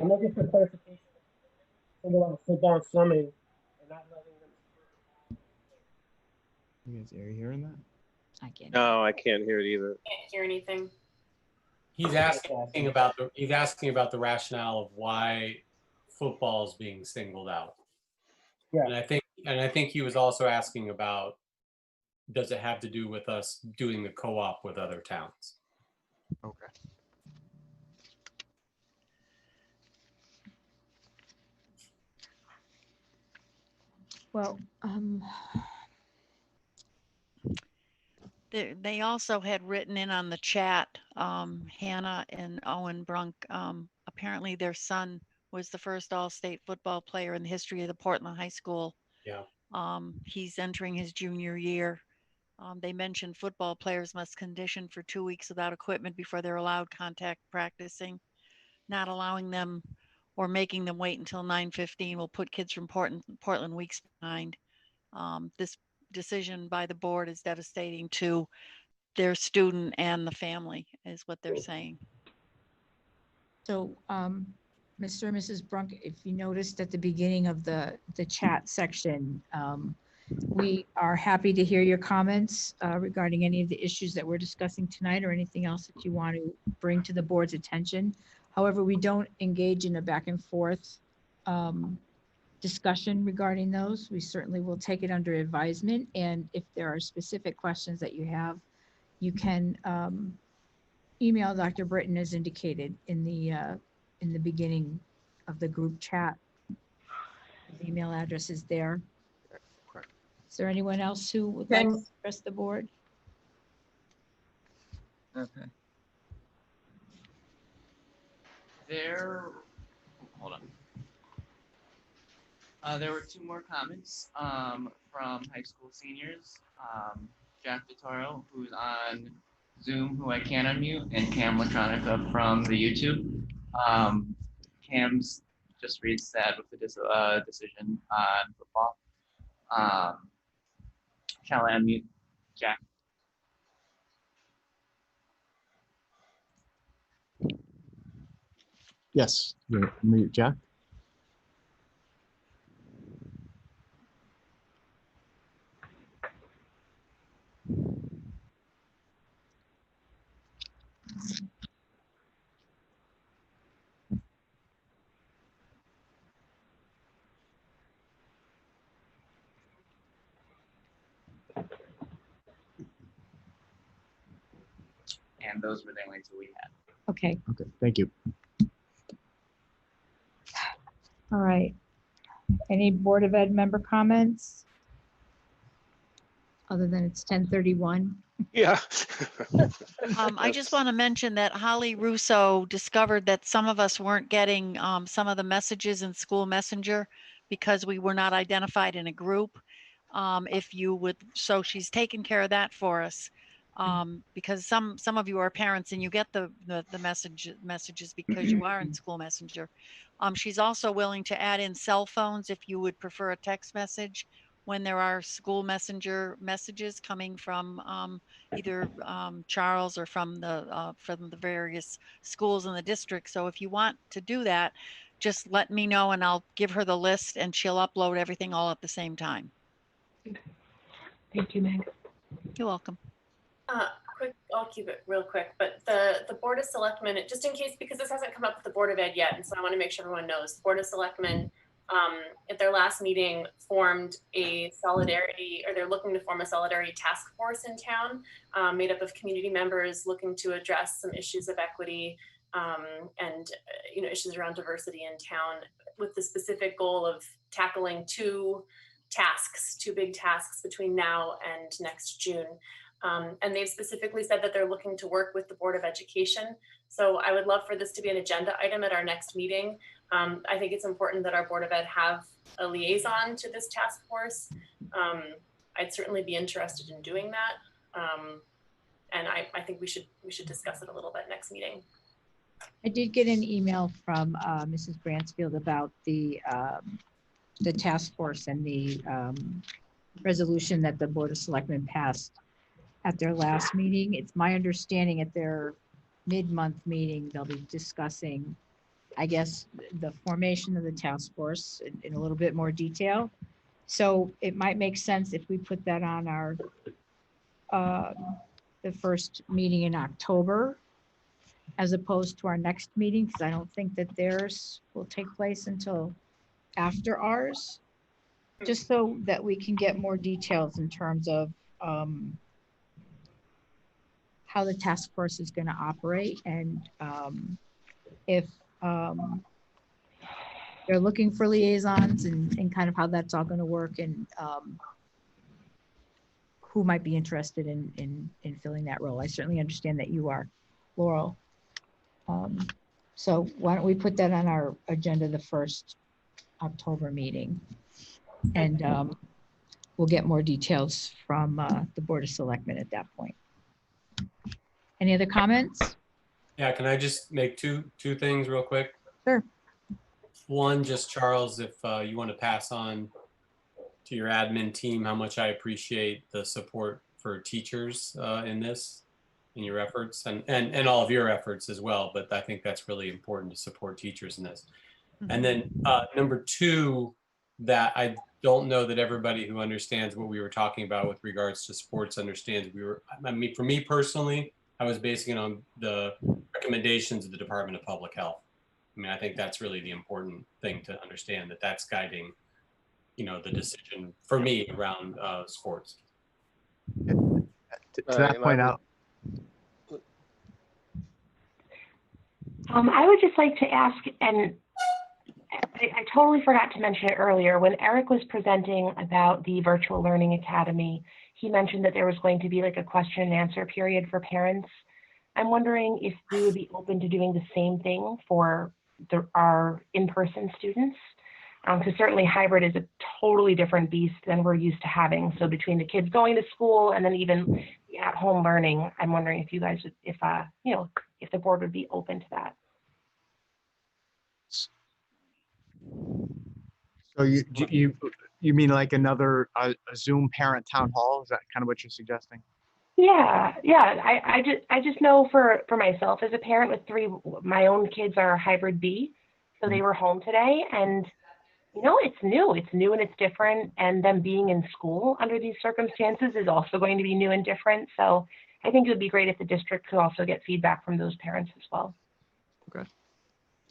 looking for clarification. Single out football and swimming and not letting them. You guys are you hearing that? I can't. No, I can't hear it either. Can't hear anything. He's asking about the rationale of why football is being singled out. Yeah. And I think he was also asking about, does it have to do with us doing the co-op with other towns? Okay. Well, They also had written in on the chat, Hannah and Owen Brunk. Apparently their son was the first all-state football player in the history of the Portland High School. Yeah. He's entering his junior year. They mentioned football players must condition for 2 weeks without equipment before they're allowed contact practicing. Not allowing them or making them wait until 9:15 will put kids from Portland weeks behind. This decision by the board is devastating to their student and the family, is what they're saying. so Mr. and Mrs. Brunk, if you noticed at the beginning of the chat section, we are happy to hear your comments regarding any of the issues that we're discussing tonight or anything else that you want to bring to the board's attention. However, we don't engage in a back and forth discussion regarding those. We certainly will take it under advisement. And if there are specific questions that you have, you can email Dr. Britton as indicated in the beginning of the group chat. The email address is there. Is there anyone else who would like to address the board? Okay. Hold on. There were two more comments from high school seniors. Jack Vittorio, who's on Zoom, who I can't unmute, and Cam Latronica from the YouTube. Cam's just reads sad with the decision on football. Shall I unmute Jack? Yes. Mute Jack. And those were the only two we had. Okay. Okay. Thank you. All right. Any Board of Ed member comments? Other than it's 10:31. Yeah. I just want to mention that Holly Russo discovered that some of us weren't getting some of the messages in School Messenger because we were not identified in a group. If you would, so she's taken care of that for us. Because some of you are parents and you get the messages because you are in School Messenger. She's also willing to add in cell phones if you would prefer a text message when there are School Messenger messages coming from either Charles or from the various schools in the district. So if you want to do that, just let me know and I'll give her the list and she'll upload everything all at the same time. Thank you, Meg. You're welcome. Quick, I'll keep it real quick, but the Board of Selectmen, just in case, because this hasn't come up with the Board of Ed yet, and so I want to make sure everyone knows, the Board of Selectmen at their last meeting formed a solidarity, or they're looking to form a solidarity task force in town, made up of community members looking to address some issues of equity and issues around diversity in town, with the specific goal of tackling two big tasks between now and next June. And they've specifically said that they're looking to work with the Board of Education. So I would love for this to be an agenda item at our next meeting. I think it's important that our Board of Ed have a liaison to this task force. I'd certainly be interested in doing that. And I think we should discuss it a little bit next meeting. I did get an email from Mrs. Bransfield about the task force and the resolution that the Board of Selectmen passed at their last meeting. It's my understanding at their mid-month meeting, they'll be discussing, I guess, the formation of the task force in a little bit more detail. So it might make sense if we put that on our the first meeting in October, as opposed to our next meeting, because I don't think that theirs will take place until after ours, just so that we can get more details in terms of how the task force is going to operate, and if they're looking for liaisons and kind of how that's all going to work, and who might be interested in filling that role. I certainly understand that you are, Laurel. So why don't we put that on our agenda the first October meeting, and we'll get more details from the Board of Selectmen at that point. Any other comments? Yeah, can I just make two things real quick? Sure. One, just Charles, if you want to pass on to your admin team how much I appreciate the support for teachers in this, in your efforts, and all of your efforts as well. But I think that's really important to support teachers in this. Mm-hmm. And then number two, that I don't know that everybody who understands what we were talking about with regards to sports understands. I mean, for me personally, I was basing it on the recommendations of the Department of Public Health. I mean, I think that's really the important thing to understand, that that's guiding, the decision for me around sports. To that point out. I would just like to ask, and I totally forgot to mention it earlier, when Eric was presenting about the Virtual Learning Academy, he mentioned that there was going to be like a question and answer period for parents. I'm wondering if we would be open to doing the same thing for our in-person students. Because certainly hybrid is a totally different beast than we're used to having. So between the kids going to school and then even the at-home learning, I'm wondering if you guys, if the board would be open to that. So you mean like another a Zoom parent town hall? Is that kind of what you're suggesting? Yeah. I just know for myself as a parent with three, my own kids are hybrid B, so they were home today, and it's new and it's different, and them being in school under these circumstances is also going to be new and different. So I think it would be great if the district could also get feedback from those parents as well. Okay.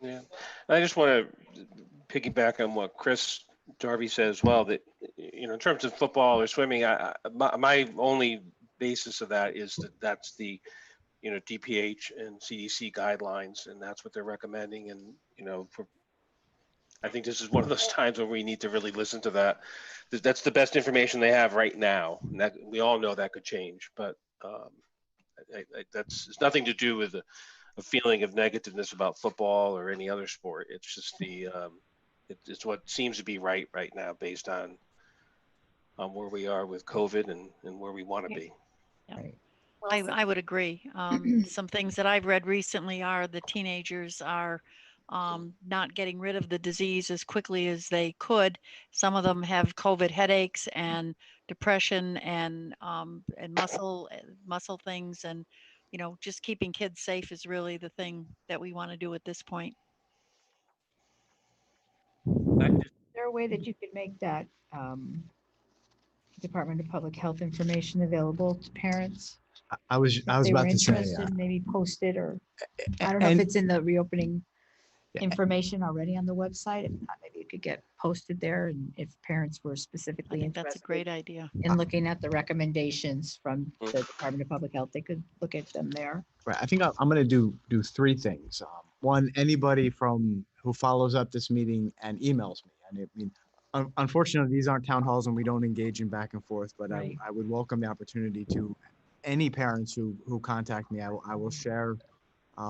Yeah, I just want to piggyback on what Chris Darby said as well, that, in terms of football or swimming, my only basis of that is that's the, DPH and CDC guidelines, and that's what they're recommending. And, I think this is one of those times where we need to really listen to that. That's the best information they have right now. And that we all know that could change, but it's nothing to do with a feeling of negativeness about football or any other sport. It's just it's what seems to be right now based on where we are with COVID and where we want to be. I would agree. Some things that I've read recently are the teenagers are not getting rid of the disease as quickly as they could. Some of them have COVID headaches and depression and muscle things, and just keeping kids safe is really the thing that we want to do at this point. Is there a way that you could make that Department of Public Health information available to parents? I was If they were about to say, interested, maybe post it, or I don't know if and- it's in the reopening information already on the website. If not, maybe it could get posted there, and if parents were I specifically think that's a interested great idea. in looking at the recommendations from the Department of Public Health, they could look at them there. right. I think I'm going to do three things. One, anybody who follows up this meeting and emails me. And I mean, unfortunately, these aren't town halls and we don't engage in back and forth, but Right. I would welcome the opportunity to any parents who contact me. I will share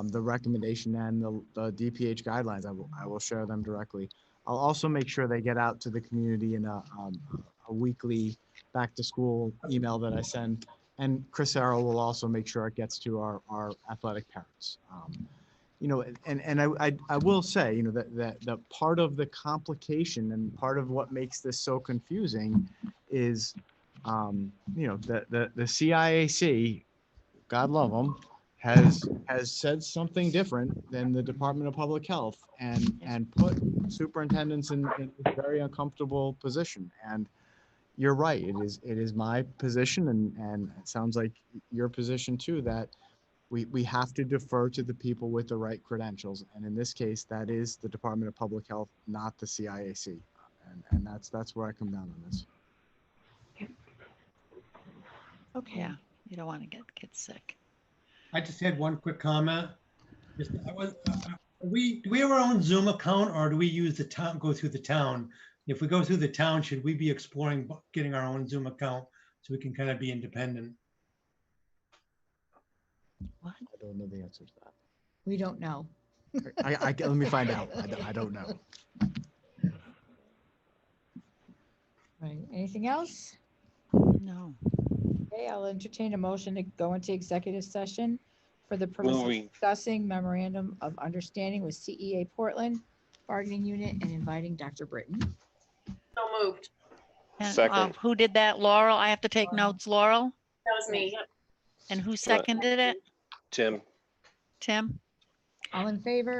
the recommendation and the DPH guidelines. I will share them directly. I'll also make sure they get out to the community in a weekly back to school email that I send. And Chris Arrow will also make sure it gets to our athletic parents. And I will say, that part of the complication and part of what makes this so confusing is, the CIAC, God love them, has said something different than the Department of Public Health and put superintendents in a very uncomfortable position. And you're right, it is my position, and it sounds like your position too, that we have to defer to the people with the right credentials. And in this case, that is the Department of Public Health, not the CIAC. And that's where I come down on this. Okay. Yeah, you don't want to get kids sick. I just had one quick comment. Do we have our own Zoom account, or do we use the town, go through the town? If we go through the town, should we be exploring getting our own Zoom account so we can kind of be independent? What? I don't know the answer to that. We don't know. Let me find out. I don't know. Right. Anything else? No. Okay, I'll entertain a motion to go into executive session for the purpose of Moving. discussing memorandum of understanding with CEA Portland bargaining unit and inviting Dr. Britton. So moved. And, Second. who did that? Laurel? I have to take notes, Laurel? That was me. Yep. And who seconded it? Tim. Tim? All in favor?